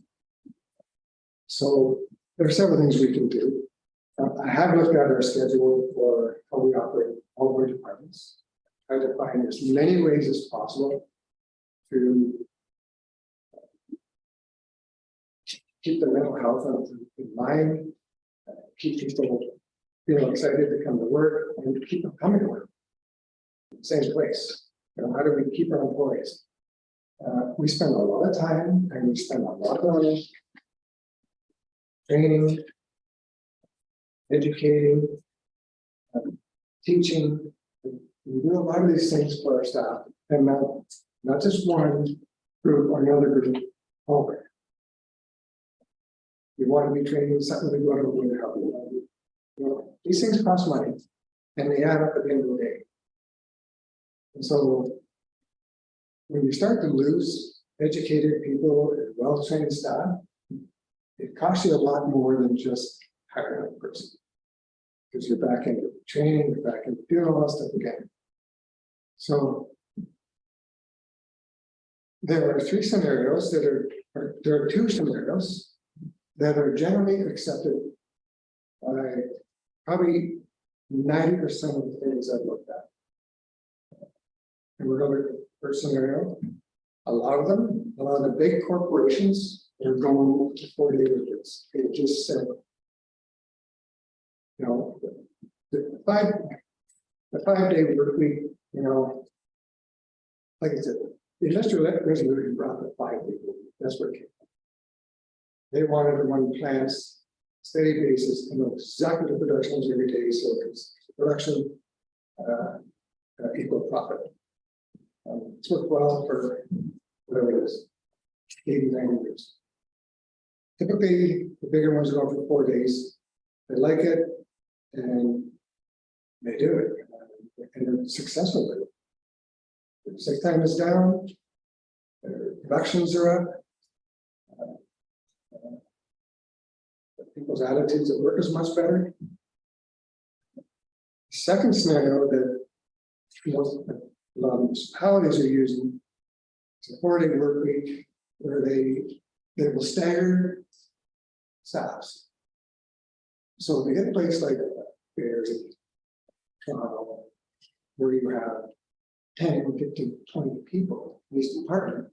So there are several things we can do. I have looked at our schedule for how we operate all of our departments. Try to find as many ways as possible to keep the mental health in mind, keep people feeling excited to come to work, and keep them coming to work. Same place. You know, how do we keep our employees? We spend a lot of time and we spend a lot of money training, educating, teaching. We do a lot of these things for our staff, and not just one group or another group. Over. We want to be training something to go to to help you. You know, these things cost money, and they add up at the end of the day. And so, when you start to lose educated people and well-trained staff, it costs you a lot more than just hiring a person. Because you're back into training, you're back into doing all that stuff again. So there are two scenarios that are generally accepted by probably 90% of the things I've looked at. And we're going to the first scenario. A lot of the big corporations are going to 4-day workdays. They just said, you know, the 5-day work week, you know, like I said, the industrial resolution brought the 5-day work week. That's what it came from. They wanted to run plants, steady basis, and know exactly the production is every day, so it's production equal profit. It's worked well for whatever it is, 80, 90 years. Typically, the bigger ones go for 4 days. They like it, and they do it, and they're successful with it. Their sick time is down, their productions are up. people's attitudes at work is much better. Second scenario that most, a lot of municipalities are using, is a 4-day work week where they will stagger staffs. So if you get a place like Bears in Toronto, where you have 10, 15, 20 people in each department,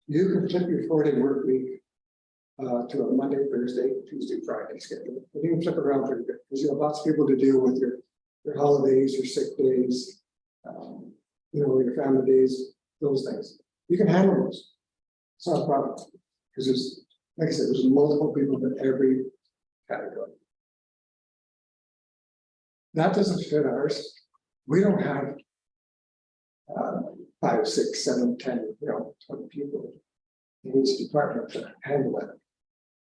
you can flip your 4-day work week to a Monday, Thursday, Tuesday, Friday schedule. And you can flip around pretty good because you have lots of people to deal with your holidays, your sick days, your family days, those things. You can handle those. It's not a problem because there's, like I said, there's multiple people in every category. That doesn't fit ours. We don't have 5, 6, 7, 10, 20 people in each department to handle it.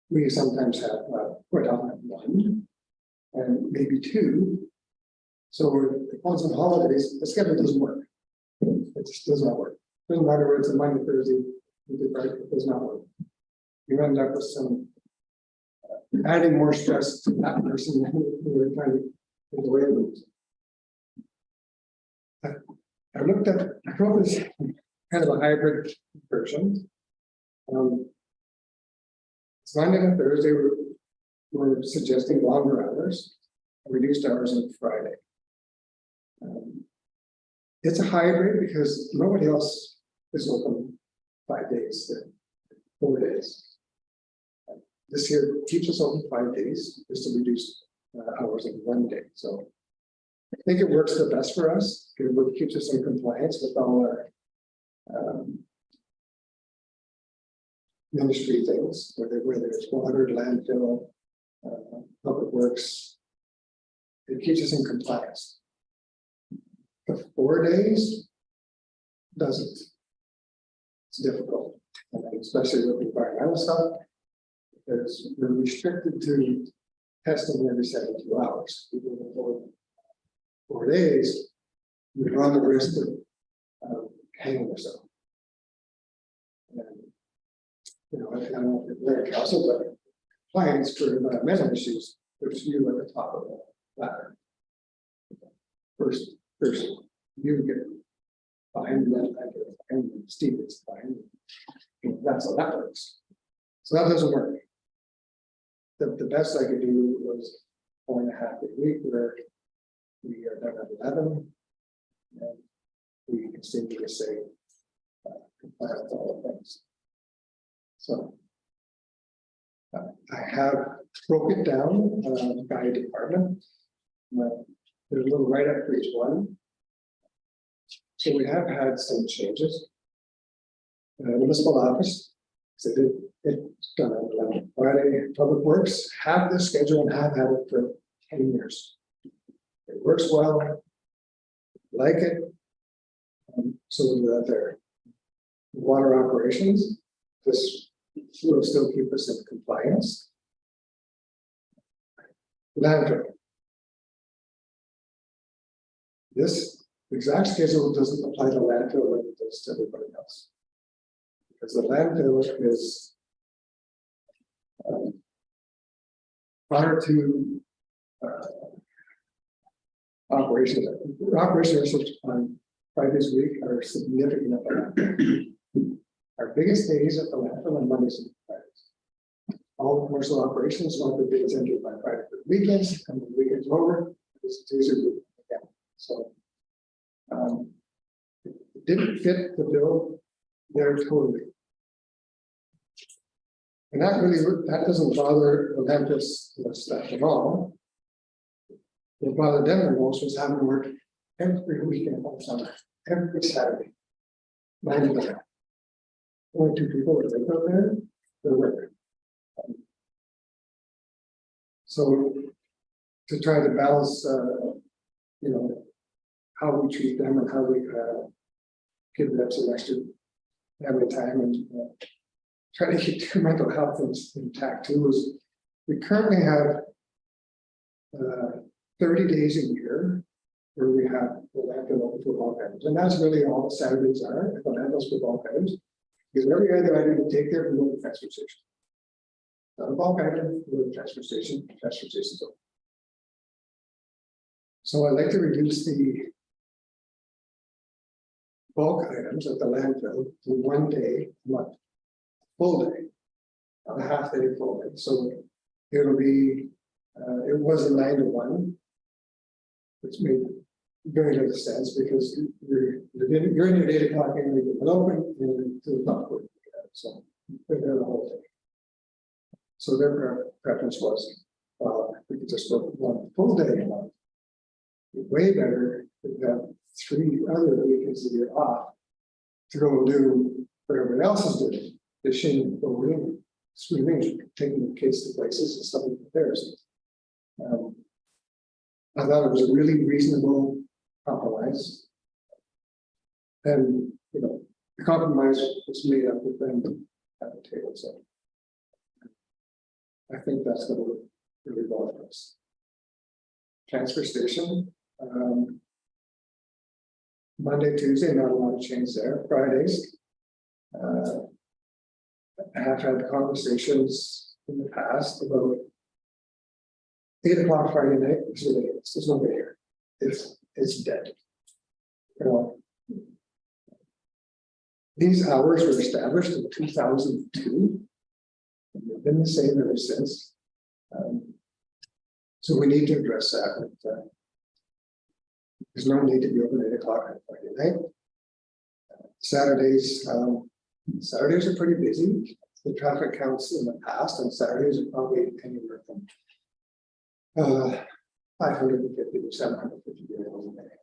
We sometimes have, quite often 1 and maybe 2. So once on holidays, the schedule doesn't work. It just does not work. Doesn't matter whether it's a Monday, Thursday, it does not work. You end up with some adding more stress to that person who we're trying to get away with. I looked at, I wrote this kind of a hybrid version. It's Monday and Thursday, we're suggesting longer hours, reduced hours on Friday. It's a hybrid because nobody else is open 5 days, 4 days. This year keeps us open 5 days, just to reduce hours of 1 day. So I think it works the best for us. It keeps us in compliance with all our ministry things, whether it's water, landfill, public works. It keeps us in compliance. The 4 days doesn't. It's difficult, especially with environmental stuff, because we're restricted to testing every 72 hours. We go for 4 days, we run the risk of hanging ourselves. And, I don't know if you're council, but clients for environmental issues, there's you at the top of the ladder. First, you get behind that, and Steve gets behind. That's how that works. So that doesn't work. The best I could do was 4.5 day week where we are done at 11, and we continue to say comply with all the things. So I have broke it down by department. There's a little write-up for each one. So we have had some changes. Municipal office, so it's done on 11 Friday. Public Works have this schedule and have had it for 10 years. It works well, like it. So that their water operations, this will still keep us in compliance. Landfill. This exact schedule doesn't apply to landfill like it does to everybody else. Because the landfill is prior to operations on 5 days a week are significant at the landfill. Our biggest days at the landfill are Mondays and Fridays. All commercial operations want the days ended by Friday for the weekends, and the weekends over, it's Tuesday again. So it didn't fit the bill there totally. And that doesn't bother the landfill staff at all. What bothered them the most was having to work every weekend all summer, every Saturday. 90%. Only 2 people would live out there, they're working. So to try to balance, how we treat them and how we give them some extra family time and try to keep their mental health intact too. Is we currently have 30 days a year where we have the landfill open for bulk items, and that's really all the Saturdays are. The landfills for bulk items, because every other item we take there, we go to the transfer station. Not a bulk item, for the transfer station, zone. So I'd like to reduce the bulk items at the landfill to 1 day a month. Full day. Not a half day, full day, so it'll be, it was a 9 to 1. Which made very little sense because you're in your 8 o'clock and you're open and to the top. So they're there the whole day. So their preference was, we could just go 1 full day a month. Way better to have 3 other weekends a year off to go do what everybody else is doing, fishing, boating, swimming, taking the kids to places and stuff like theirs. I thought it was a really reasonable compromise. And, you know, the compromise was made up with them at the table, so. I think that's gonna work really well for us. Transfer station, Monday, Tuesday, not a lot of change there. Fridays. I have had conversations in the past about 8 o'clock Friday night, there's nobody here. It's dead. You know, these hours were established in 2002. And they've been the same ever since. So we need to address that. There's no need to be open 8 o'clock on Friday night. Saturdays, Saturdays are pretty busy. The traffic counts in the past on Saturdays are probably anywhere from 550 to 750 vehicles a day.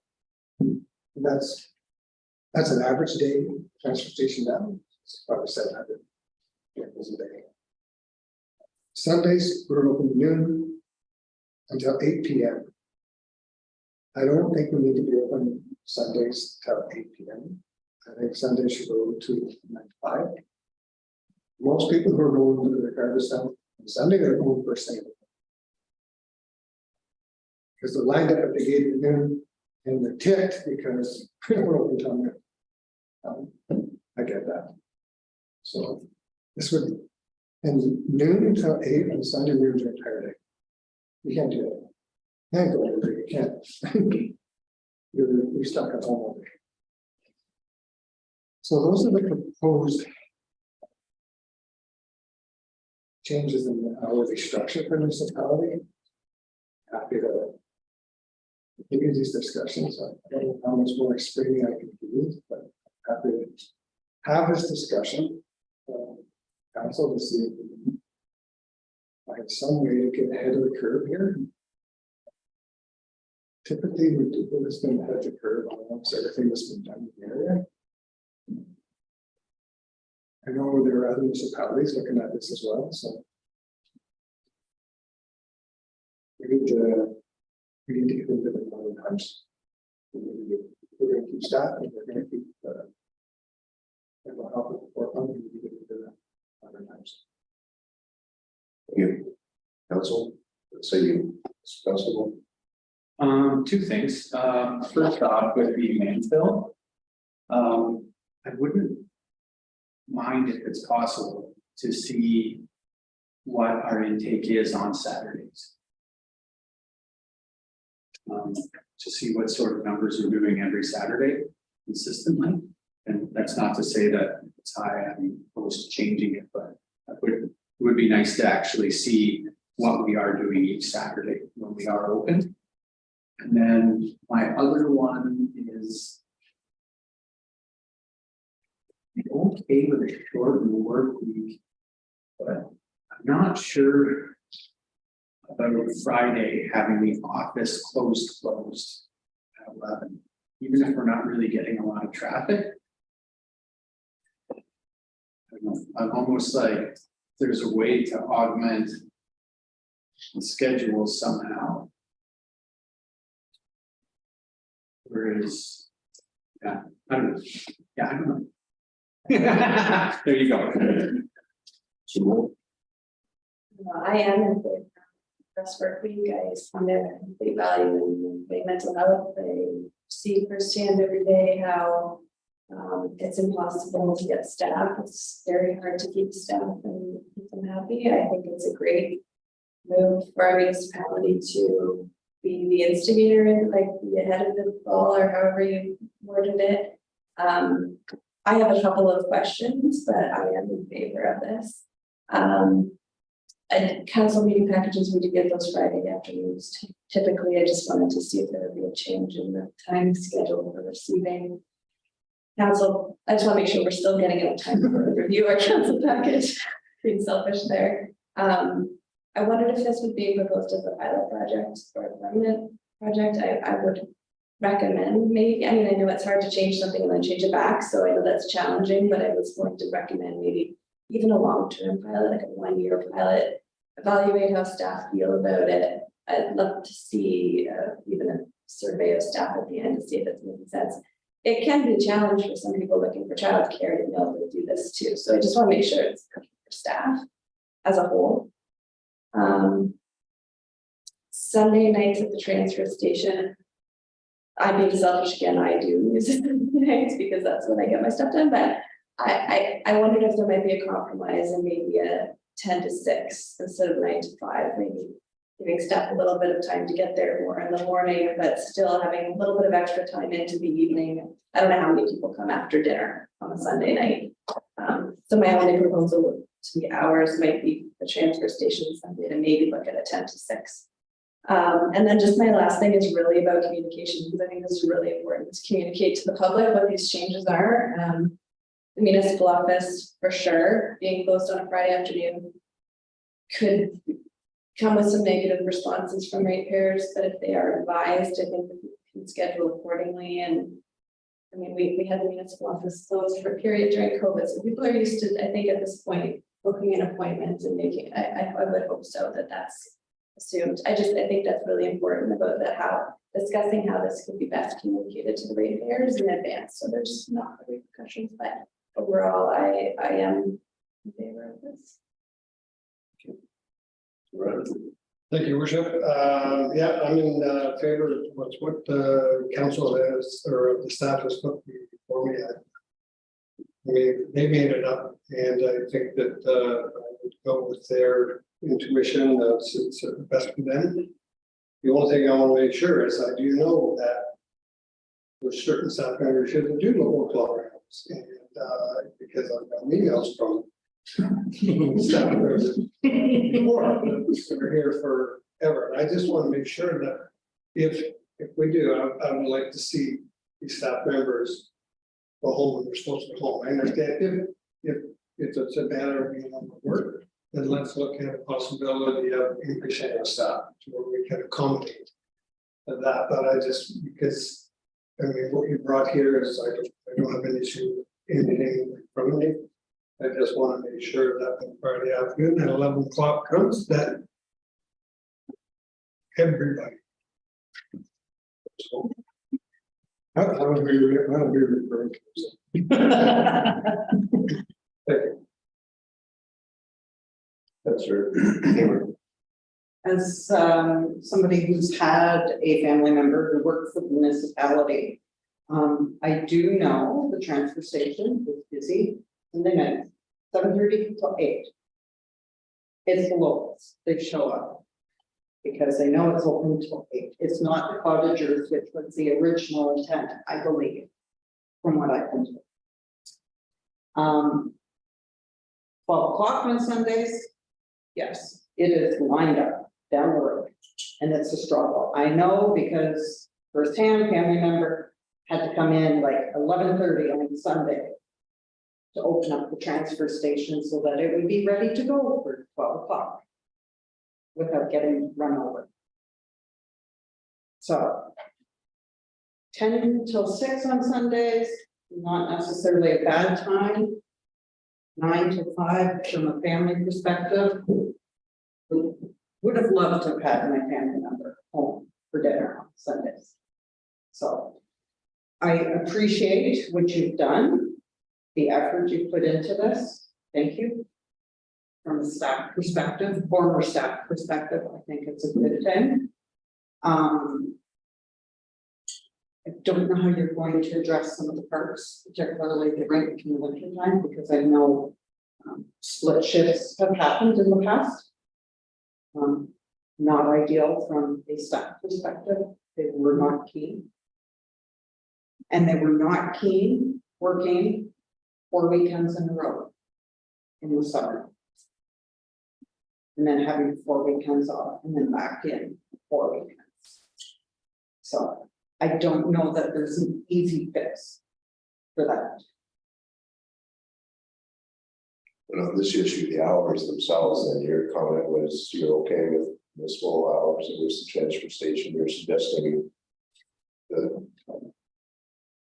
And that's an average day transfer station now. It's probably 700 vehicles a day. Sundays we're open noon until 8 p.m. I don't think we need to be open Sundays till 8 p.m. I think Sundays should go to 9 to 5. Most people who are going to their garbage dump on Sunday are going first thing. Because they're lined up at the gate at noon and they're ticked because we don't open till noon. I get that. So this would, and noon until 8 on Sunday ruins your entire day. You can't do it. You can't go over, you can't. You're stuck at home all day. So those are the proposed changes in the hourly structure for municipality. Happy to continue these discussions. I don't know how much more explaining I can do, but happy to have this discussion. Council to see if we can find some way to get ahead of the curve here. Typically, we do this thing ahead of the curve on almost everything that's been done in the area. I know there are other municipalities looking at this as well, so. We need to get into the modern times. We're going to keep staffing, we're going to keep mental health at the forefront, we need to get into the modern times. Thank you. Council, let's say you, Constable. 2 things. First off, with the landfill, I wouldn't mind if it's possible to see what our intake is on Saturdays. To see what sort of numbers we're doing every Saturday consistently. And that's not to say that it's high, I'm opposed to changing it, but it would be nice to actually see what we are doing each Saturday when we are open. And then my other one is I'm okay with a shortened work week, but I'm not sure about Friday having the office closed at 11, even if we're not really getting a lot of traffic. I don't know, I'm almost like there's a way to augment the schedule somehow. Whereas, yeah, I don't know. Yeah, I don't know. There you go. I am in favor of rest work week. I find it a complete value in the mental health. They see firsthand every day how It's impossible to get staff. It's very hard to keep staff and keep them happy. I think it's a great move for our municipality to be the instigator and like be ahead of the ball or however you worded it. I have a couple of questions, but I am in favor of this. And council meeting packages, we do get those Friday afternoons. Typically, I just wanted to see if there would be a change in the time schedule for receiving council. I just want to make sure we're still getting enough time to review our council package. Being selfish there. I wondered if this would be proposed as a pilot project or a permanent project. I would recommend maybe, I mean, I know it's hard to change something and then change it back, so I know that's challenging, but I was going to recommend maybe even a long-term pilot, like a 1-year pilot, evaluate how staff feel about it. I'd love to see even a survey of staff at the end to see if it's making sense. It can be a challenge for some people looking for childcare to be able to do this too. So I just want to make sure it's good for staff as a whole. Sunday nights at the transfer station. I'm being selfish again, I do use it Sunday nights because that's when I get my stuff done, but I wondered if there might be a compromise and maybe a 10 to 6 instead of 9 to 5, maybe giving staff a little bit of time to get there more in the morning, but still having a little bit of extra time into the evening. I don't know how many people come after dinner on a Sunday night. So my only proposal to the hours might be the transfer station Sunday to maybe look at a 10 to 6. And then just my last thing is really about communication, because I think this is really important to communicate to the public what these changes are. The municipal office, for sure, being closed on a Friday afternoon could come with some negative responses from ratepayers, but if they are advised, I think we can schedule accordingly. And I mean, we had the municipal office closed for a period during COVID, so people are used to, I think at this point, booking an appointment and making, I would hope so that that's assumed. I think that's really important about that, how discussing how this could be best communicated to the ratepayers in advance, so there's not repercussions, but overall, I am in favor of this. Thank you, worship. Yeah, I'm in favor of what the council has, or the staff has put before me. I mean, they made it up, and I think that I would go with their intuition. It's best for them. The only thing I want to make sure is I do know that there's certain staff members here that do local clubhouse, and because I've got emails from staff members before that are here forever. And I just want to make sure that if we do, I would like to see these staff members go home when they're supposed to go home. I understand if it's a matter of being on the work, then let's look at a possibility of increasing our staff to where we can accommodate that. But I just, because I mean, what you brought here is I don't have an issue with anything from me. I just want to make sure that when Friday afternoon at 11 o'clock comes, that everybody. So, how would we refer to it? Thank you. That's right. As somebody who's had a family member who works for the municipality, I do know the transfer station is busy Sunday night, 7:30 till 8. It's the locals, they show up because they know it's open till 8. It's not the cottagers, which was the original intent, I believe, from what I can do. 12 o'clock on Sundays, yes, it is lined up down the road, and it's a struggle. I know because firsthand family member had to come in like 11:30 on Sunday to open up the transfer station so that it would be ready to go for 12 o'clock without getting run over. So 10 till 6 on Sundays, not necessarily a bad time. 9 to 5 from a family perspective. Would have loved to have had my family member home for dinner on Sundays. So I appreciate what you've done, the effort you put into this. Thank you. From a staff perspective, former staff perspective, I think it's a good thing. I don't know how you're going to address some of the parks, particularly the rink in the winter time, because I know split shifts have happened in the past. Not ideal from a staff perspective. They were not keen. And they were not keen working 4 weekends in a row in the summer. And then having 4 weekends off and then back in 4 weekends. So I don't know that there's an easy fix for that. But on this issue, the hours themselves, and your comment was you're okay with municipal hours, it was the transfer station, you're suggesting the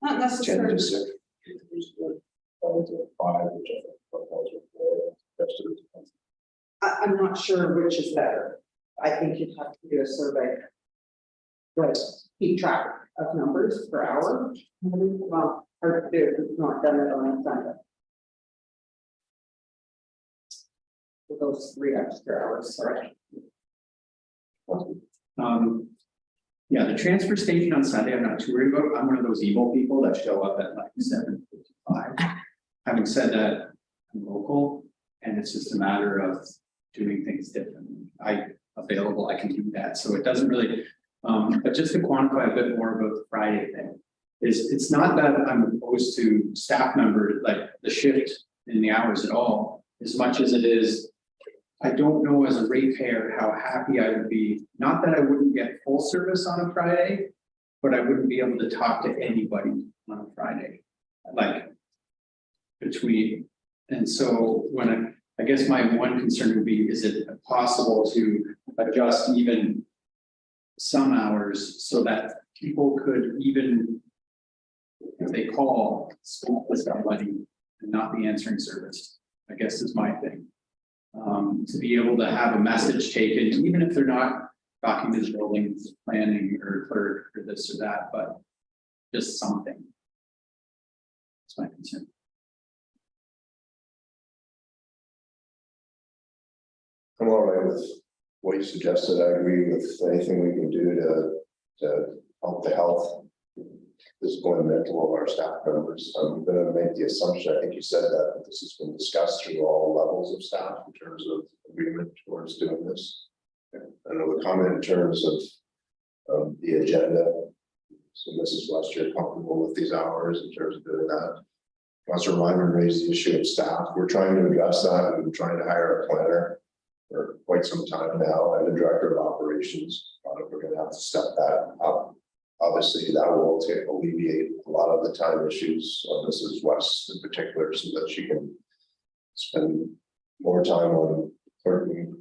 Not 10 necessarily. to 6. 5, which I think those are 4, rest of it. I'm not sure which is better. I think you'd have to do a survey. But keep track of numbers per hour. Well, hard to do if it's not done it on a Sunday. For those 3 extra hours, sorry. Yeah, the transfer station on Sunday, I'm not too worried about. I'm one of those evil people that show up at like 7:55. Having said that, I'm local and it's just a matter of doing things differently. I can do that. So it doesn't really, but just to quantify a bit more about the Friday thing, it's not that I'm opposed to staff members, like the shift in the hours at all, as much as it is, I don't know as a ratepayer how happy I would be, not that I wouldn't get full service on a Friday, but I wouldn't be able to talk to anybody on a Friday. Like between, and so when I guess my one concern would be, is it possible to adjust even some hours so that people could even, if they call, speak with somebody and not be answering service, I guess is my thing. To be able to have a message taken, even if they're not talking to the building planning or clerk or this or that, but just something. That's my concern. I'm all right with what you suggested. I agree with anything we can do to help the health, physical and mental of our staff members. I'm going to make the assumption, I think you said that this has been discussed through all levels of staff in terms of agreement towards doing this. I know the comment in terms of the agenda. So Mrs. West, you're comfortable with these hours in terms of doing that. Councilor Lyman raised the issue of staff. We're trying to address that. We've been trying to hire a planner for quite some time now and a director of operations. We're going to have to step that up. Obviously, that will alleviate a lot of the time issues on Mrs. West in particular, so that she can spend more time on clerking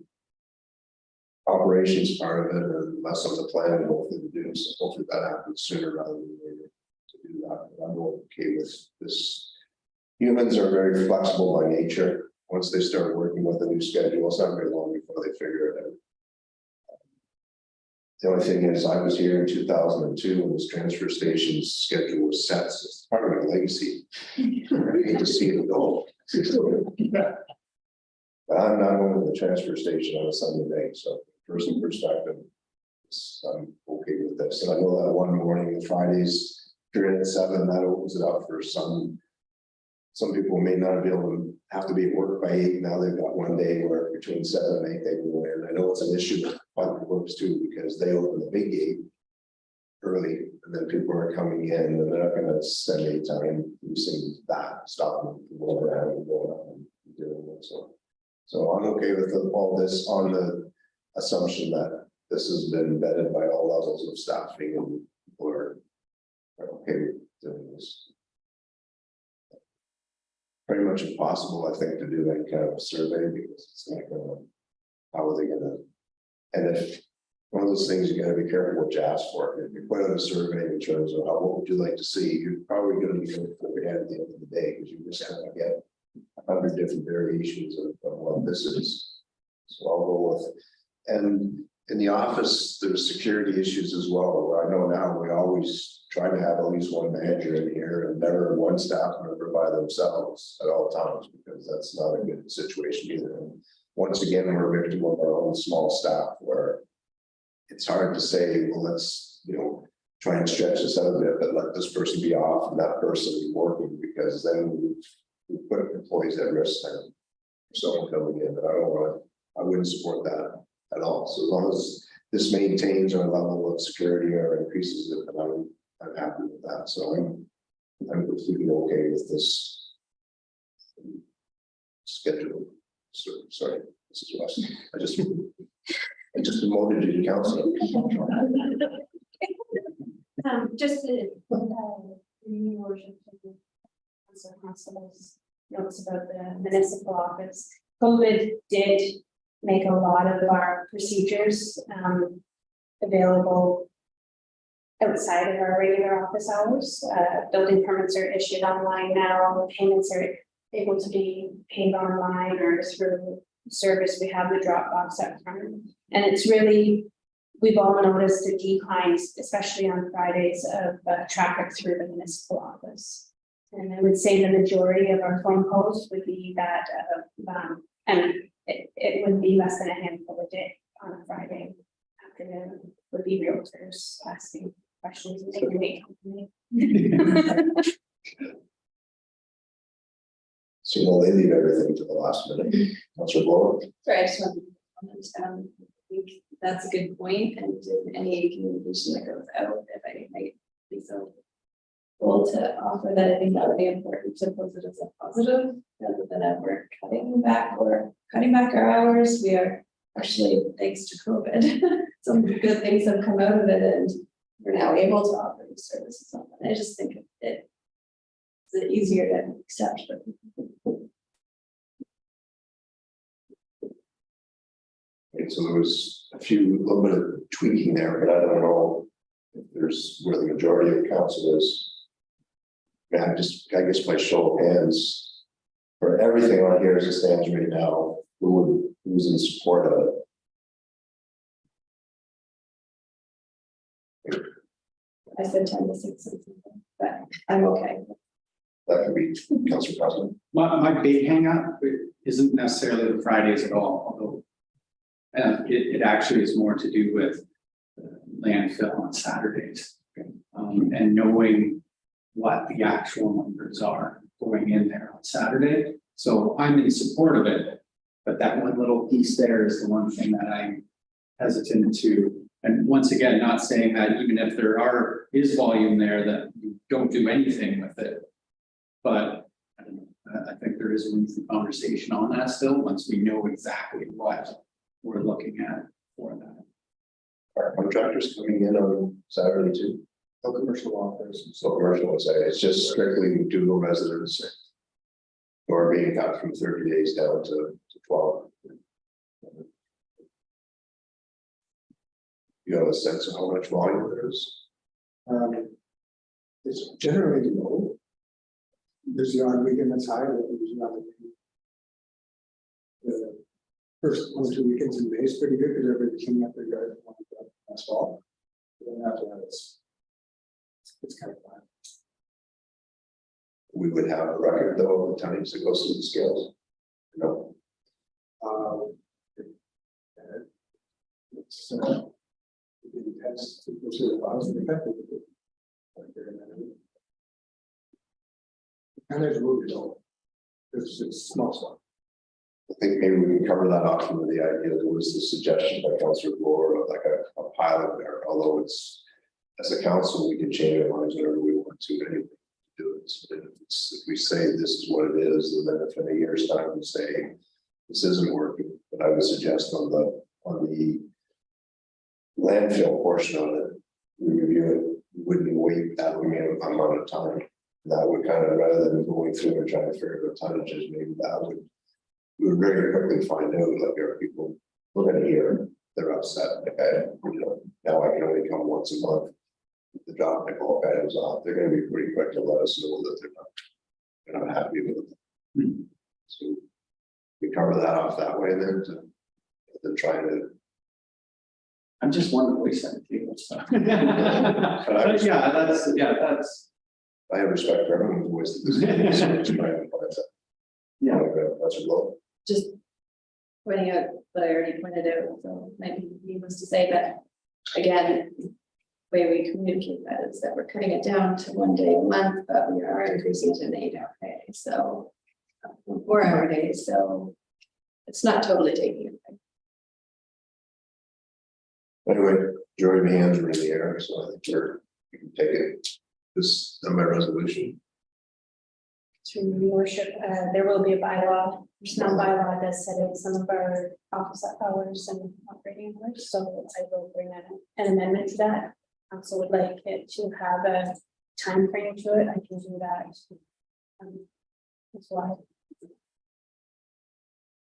operations part of it and less on the planning hopefully to do. So hopefully that happens sooner rather than later to do that. But I'm okay with this. Humans are very flexible by nature. Once they start working with a new schedule, it's not very long before they figure it out. The only thing is, I was here in 2002 when this transfer station's schedule was set. So it's part of my legacy. I hate to see it go. But I'm not going to the transfer station on a Sunday night. So, personal perspective, I'm okay with this. And I know that one morning, the Fridays, period at 7, that opens it up for some people may not be able to have to be at work by 8. Now they've got one day where between 7 and 8 they can go in. I know it's an issue with public works too, because they open the big gate early and then people are coming in and they're not going to spend any time using that, stopping them from going around and going up and doing it. So I'm okay with all this on the assumption that this has been vetted by all levels of staffing and people are okay with doing this. Pretty much impossible, I think, to do that kind of a survey because it's not gonna, how are they gonna, and if one of those things you gotta be careful what you ask for. If you put out a survey in terms of what would you like to see, you're probably gonna be going for at the end of the day because you just kind of get 100 different variations of what this is. So I'll go with, and in the office, there's security issues as well. I know now we always try to have at least one manager in here and never one staff member by themselves at all times, because that's not a good situation either. And once again, we're victim of our own small staff where it's hard to say, well, let's, try and stretch this out a bit, but let this person be off and that person be working, because then we put employees at risk then. Someone coming in, but I wouldn't support that at all. So as long as this maintains our level of security or increases it, then I'm happy with that. So I'm completely okay with this schedule. So, sorry, this is Wes. I just demoted you to council. Just your worship, Councilor Constable's notes about the municipal office. COVID did make a lot of our procedures available outside of our regular office hours. Building permits are issued online now, payments are able to be paid online or through service. We have the Dropbox up front. And it's really, we've all noticed a decline, especially on Fridays, of traffic through the municipal office. And I would say the majority of our phone calls would be that, and it would be less than a handful a day on a Friday afternoon, would be realtors asking questions and taking me. So they leave everything to the last minute. Councilor Blower. Sorry, I just wanted to comment, I think that's a good point, and any communication that goes out, if I might be so bold to offer that, I think that would be important to pose it as a positive, rather than that we're cutting back our hours. We are actually, thanks to COVID, some good things have come out of it, and we're now able to offer these services. I just think it's easier to accept, but And so there was little bit of tweaking there, but I don't know if there's where the majority of council is. I guess by show of hands, for everything on here as it stands right now, who's in support of it? I said 10 to 6, but I'm okay. That could be Councilor President. My big hangup isn't necessarily the Fridays at all, although it actually is more to do with landfill on Saturdays. And knowing what the actual numbers are going in there on Saturday. So I'm in support of it, but that one little piece there is the one thing that I'm hesitant to. And once again, not saying that even if there is volume there, that you don't do anything with it. But I don't know, I think there is room for conversation on that still, once we know exactly what we're looking at for that. Are contractors coming in on Saturday too? No commercial offers. So commercial, it's just strictly Dugal residents. Or being cut from 30 days down to 12. You have a sense of how much volume there is? It's generally low. There's the odd weekend that's higher, but there's nothing. The first 1 or 2 weekends in May is pretty good because everybody's cleaning up their yard last fall. But then after that, it's kind of fine. We would have a record though of the times that goes through the scales. No, It's it depends. It goes through the files and effective. And there's a movie though. It's small stuff. I think maybe we can cover that option with the idea that was the suggestion by Councilor Blower of like a pilot there, although it's, as a council, we can change our minds whenever we want to anyway. Do it. So if we say this is what it is, and then if in a year's time we say this isn't working, but I would suggest on the landfill portion of it, we review it, we wouldn't wait that amount of time. That would kind of, rather than going through and trying to figure out tonnages, maybe we would very quickly find out, like, are people looking here, they're upset, okay, now I can only come once a month. The job all items off, they're gonna be pretty quick to let us know that they're not happy with it. So we cover that off that way then to try to. I'm just one voice at the table, so. But that's. I have respect for everyone's voice. Yeah. That's a blow. Just pointing out what I already pointed out, so it might be needless to say, but again, way we communicate that is that we're cutting it down to 1 day a month, but we are increasing to an 8-hour day, so 4-hour day, so it's not totally taking it away. Anyway, majority of the hands are in the air, so I think we can take it. This, my resolution. To your worship, there will be a bylaw, personnel bylaw that set out some of our office hours and operating hours, so I will bring an amendment to that. Council would like it to have a time frame to it, I can do that. As well.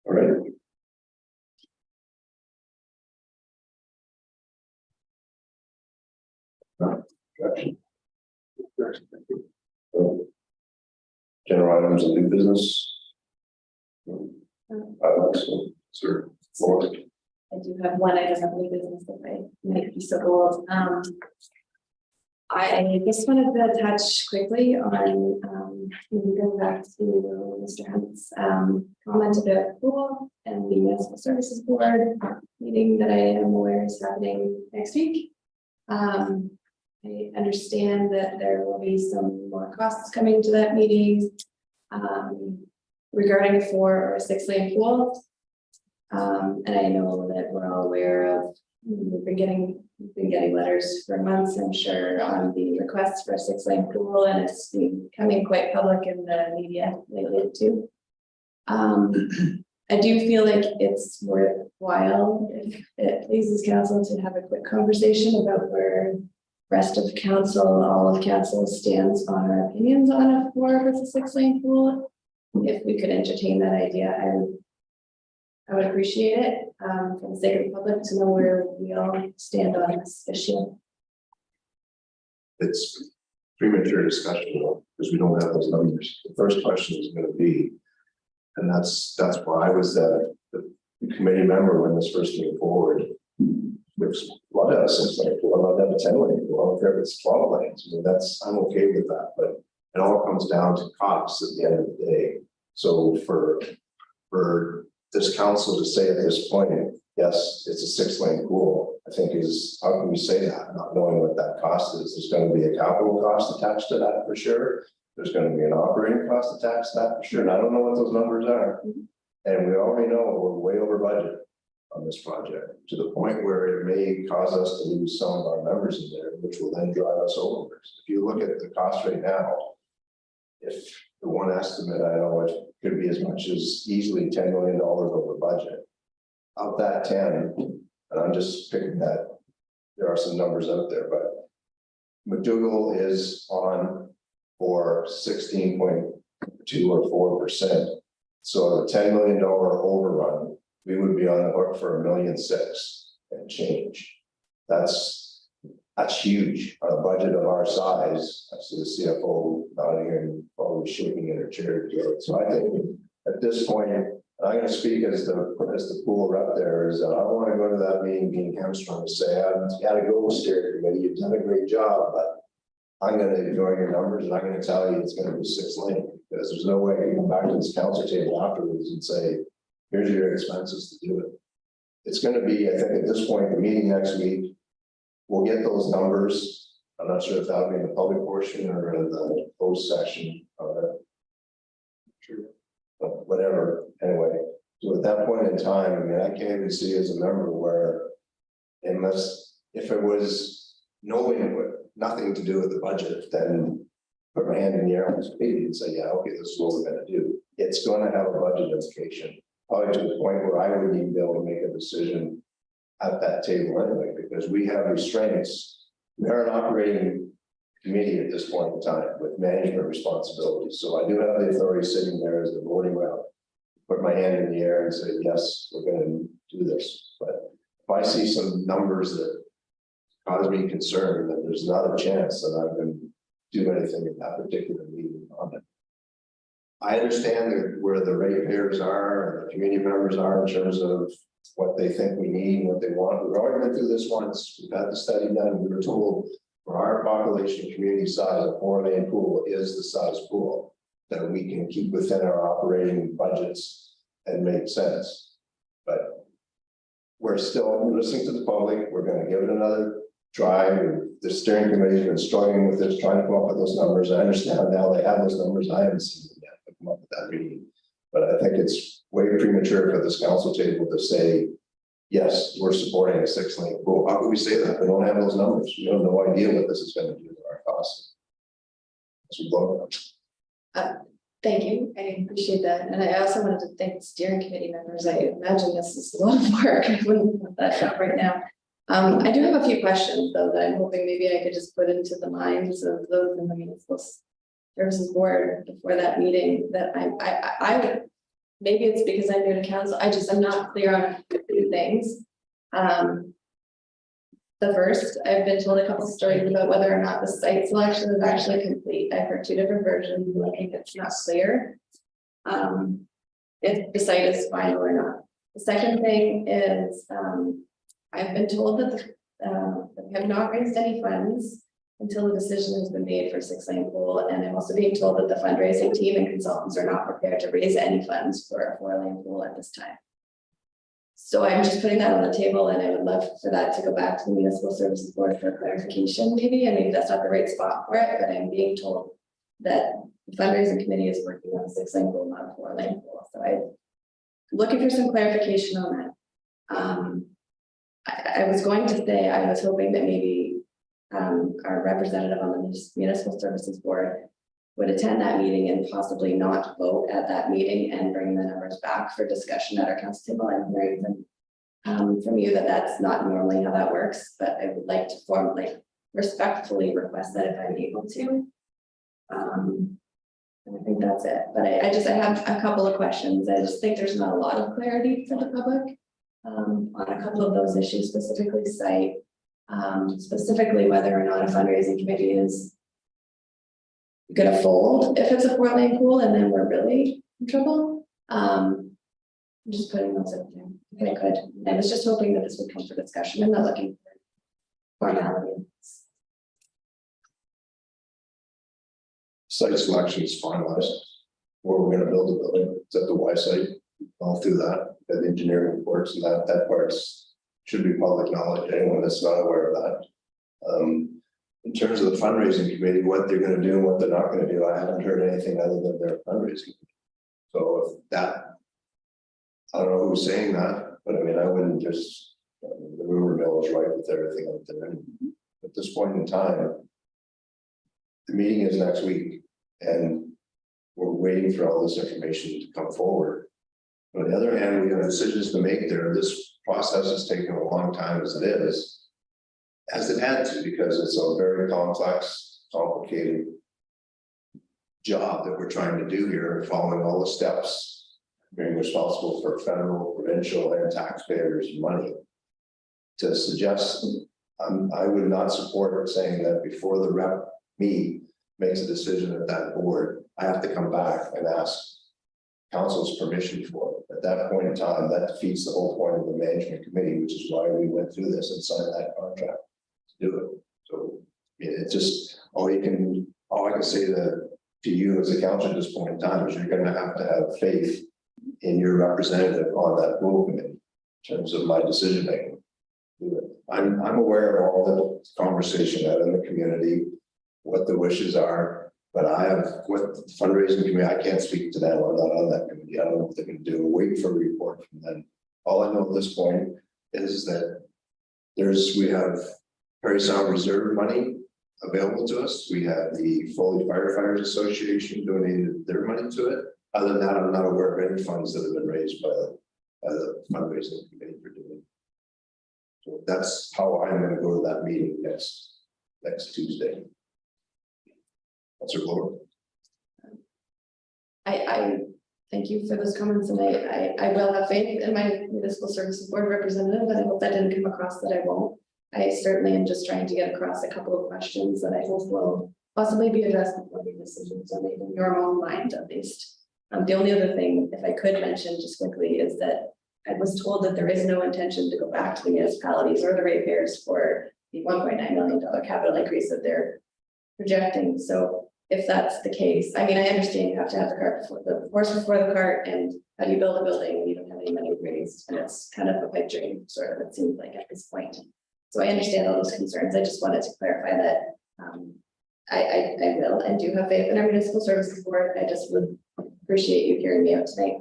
All right. Correction. General items and new business. Sir, floor. I do have one item of new business that I might be so bold. I just wanted to touch quickly on, going back to Mr. Hunt's comment about pool and the municipal services board meeting that I am aware is happening next week. I understand that there will be some more costs coming to that meeting regarding 4 or 6 lane pool. And I know that we're all aware of, we've been getting letters for months, I'm sure, on the requests for a 6 lane pool, and it's becoming quite public in the media lately too. I do feel like it's worthwhile, if it pleases council, to have a quick conversation about where rest of council, all of council stands on our opinions on a 4 versus 6 lane pool. If we could entertain that idea, I would appreciate it, for the sake of the public, to know where we all stand on this issue. It's premature discussion though, because we don't have those numbers. The first question is going to be, and that's why I was the committee member when this first came forward. Which a lot of us is like, well, I'll have a 10 lane, well, if it's 12 lanes, I mean, I'm okay with that, but it all comes down to costs at the end of the day. So for this council to say at this point, yes, it's a 6 lane pool, I think is, how can we say that, not knowing what that cost is? There's going to be a capital cost attached to that for sure. There's going to be an operating cost attached to that for sure. And I don't know what those numbers are. And we already know we're way over budget on this project, to the point where it may cause us to lose some of our members in there, which will then drive us over. If you look at the cost right now, if the one estimate, I know it could be as much as easily $10 million over budget. Of that 10, and I'm just picking that, there are some numbers out there, but McDougall is on for 16.2 or 4%. So a $10 million overrun, we would be on the hook for $1.6 million and change. That's huge on a budget of our size. I see the CFO nodding here and probably shaking in her chair. So I think at this point, I'm going to speak as the pool rep there, is that I don't want to go to that meeting being hamstrung to say, I've got to go steering committee, you've done a great job, but I'm going to ignore your numbers and I'm going to tell you it's going to be 6 lane, because there's no way I can come back to this council table afterwards and say, here's your expenses to do it. It's going to be, I think at this point, the meeting next week, we'll get those numbers. I'm not sure if that'll be in the public portion or in the closed section. But whatever, anyway. So at that point in time, I mean, I can't even see as a member where, unless, if it was no input, nothing to do with the budget, then put my hand in the air on this meeting and say, yeah, okay, this is what we're going to do. It's going to have a budget implication, probably to the point where I wouldn't even be able to make a decision at that table anyway, because we have restraints. We are an operating committee at this point in time with management responsibilities. So I do have the authority sitting there as the voting rep, put my hand in the air and say, yes, we're going to do this. But if I see some numbers that cause me concern, that there's not a chance that I'm going to do anything in that particular meeting on it. I understand where the ratepayers are and the community members are in terms of what they think we need, what they want. We've already been through this once. We've had the study done. We were told for our population community size, a 4 lane pool is the size pool that we can keep within our operating budgets and make sense. But we're still listening to the public. We're going to give it another try. We've the steering committee's been struggling with this, trying to come up with those numbers. I understand now they have those numbers. I haven't seen them yet, to come up with that meeting. But I think it's way premature for this council table to say, yes, we're supporting a 6-lane pool. How can we say that? We don't have those numbers. We have no idea what this is going to do to our costs. So look, Thank you, I appreciate that, and I also wanted to thank the steering committee members, I imagine this is a lot of work, I wouldn't want that job right now. I do have a few questions though, that I'm hoping maybe I could just put into the minds of those in the municipal services board before that meeting, that I would, maybe it's because I'm new to council, I'm not clear on a few things. The first, I've been told a couple stories about whether or not the site selection is actually complete. I've heard two different versions, and I think it's not clear. If the site is final or not. The second thing is, I've been told that we have not raised any funds until the decision has been made for 6-lane pool, and I'm also being told that the fundraising team and consultants are not prepared to raise any funds for a 4-lane pool at this time. So I'm just putting that on the table, and I would love for that to go back to the municipal services board for clarification, maybe, and maybe that's not the right spot for it, but I'm being told that the fundraising committee is working on a 6-lane pool, not a 4-lane pool. So I'm looking for some clarification on that. I was going to say, I was hoping that maybe our representative on the municipal services board would attend that meeting and possibly not vote at that meeting and bring the numbers back for discussion at our council table. I'm hearing from you that that's not normally how that works, but I would like to formally, respectfully request that if I'm able to. And I think that's it, but I have a couple of questions. I just think there's not a lot of clarity for the public on a couple of those issues, specifically site, specifically whether or not a fundraising committee is gonna fold if it's a 4-lane pool, and then we're really in trouble. I'm just putting those in there. Okay, good. I was just hoping that this would come for discussion. I'm not looking for formality. site selection is finalized. Where we're gonna build a building, it's at the Y site, all through that, the engineering reports, and that part's should be public knowledge, anyone that's not aware of that. In terms of the fundraising committee, what they're gonna do and what they're not gonna do, I haven't heard anything other than their fundraising. So if that, I don't know who's saying that, but I mean, I wouldn't just, the rumor mill is right with everything out there. At this point in time, the meeting is next week, and we're waiting for all this information to come forward. On the other hand, we have decisions to make there. This process has taken a long time as it is, as it had to, because it's a very complex, complicated job that we're trying to do here, following all the steps, being responsible for federal, provincial, and taxpayers' money. To suggest, I would not support saying that before the rep makes a decision at that board, I have to come back and ask council's permission for it. At that point in time, that defeats the whole point of the management committee, which is why we went through this and signed that contract to do it. So it just, all I can say to you as a council at this point in time is you're gonna have to have faith in your representative on that pool committee in terms of my decision making. I'm aware of all the conversation out in the community, what the wishes are, but I have with the fundraising committee, I can't speak to them. I'm not on that committee. I don't know what they're going to do. Wait for a report from them. All I know at this point is that we have Prairie Sound Reserve money available to us. We have the Foley Firefighters Association donated their money to it. Other than that, I'm not aware of any funds that have been raised by the fundraising committee for doing it. So that's how I'm going to go to that meeting next Tuesday. That's our Lord. I thank you for those comments, and I will have faith in my municipal services board representative, and I hope that didn't come across that I won't. I certainly am just trying to get across a couple of questions that I hope will possibly be addressed before the decisions are made in your own mind, at least. The only other thing, if I could mention just quickly, is that I was told that there is no intention to go back to the municipalities or the ratepayers for the $1.9 million capital increase that they're projecting. So if that's the case, I mean, I understand you have to have the horse before the cart, and how do you build a building when you don't have any money raised? And it's kind of a pipe dream, sort of, it seems like at this point. So I understand all those concerns. I just wanted to clarify that, I will and do have faith in our municipal services board. I just would appreciate you hearing me out tonight.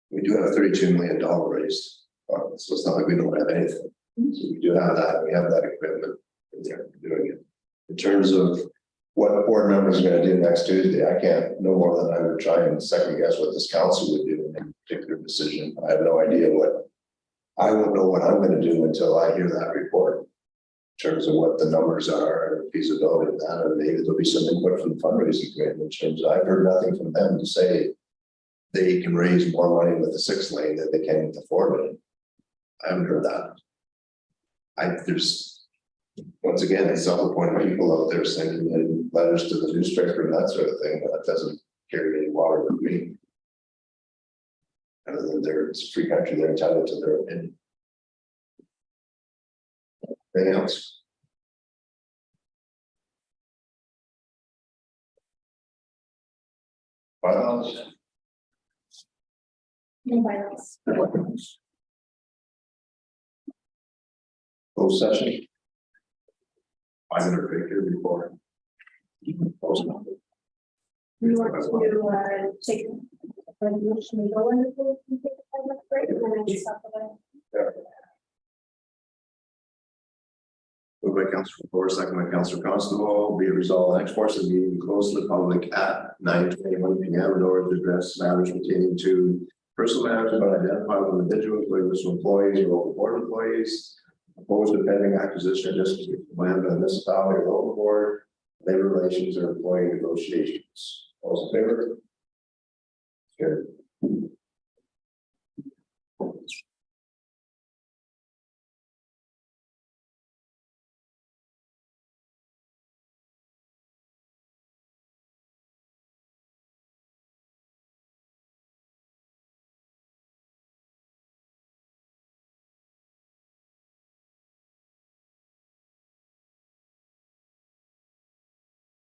We do have $32 million raised, so it's not like we don't have anything. So we do have that, we have that equipment in there doing it. In terms of what board members are gonna do next Tuesday, I can't no more than I would try and second guess what this council would do in a particular decision. I have no idea what, I won't know what I'm gonna do until I hear that report. In terms of what the numbers are and the feasibility of that, and maybe there'll be some input from the fundraising committee in terms of, I've heard nothing from them to say they can raise more money with the 6 lane than they can with the 4 lane. I haven't heard that. There's, once again, self-appointed people out there sending letters to the newspaper and that sort of thing, but that doesn't carry any water with me. Other than it's a free country, they're entitled to their opinion. Anything else? Bylaws? No bylaws. Closed session? 500 right here before. Closed. We want to take a resolution and go into the take a public break and then just talk about Moved by Councilor Ford, second by Councilor Constable, be it resolved, the next portion of the meeting closed to the public at 9:21 p.m. in order to address matters pertaining to personal matters about identifiable individuals, whether it's employees or local board employees, opposed to pending acquisition or disposition of land by the municipality or local board, labor relations or employee negotiations. All those in favor? Good.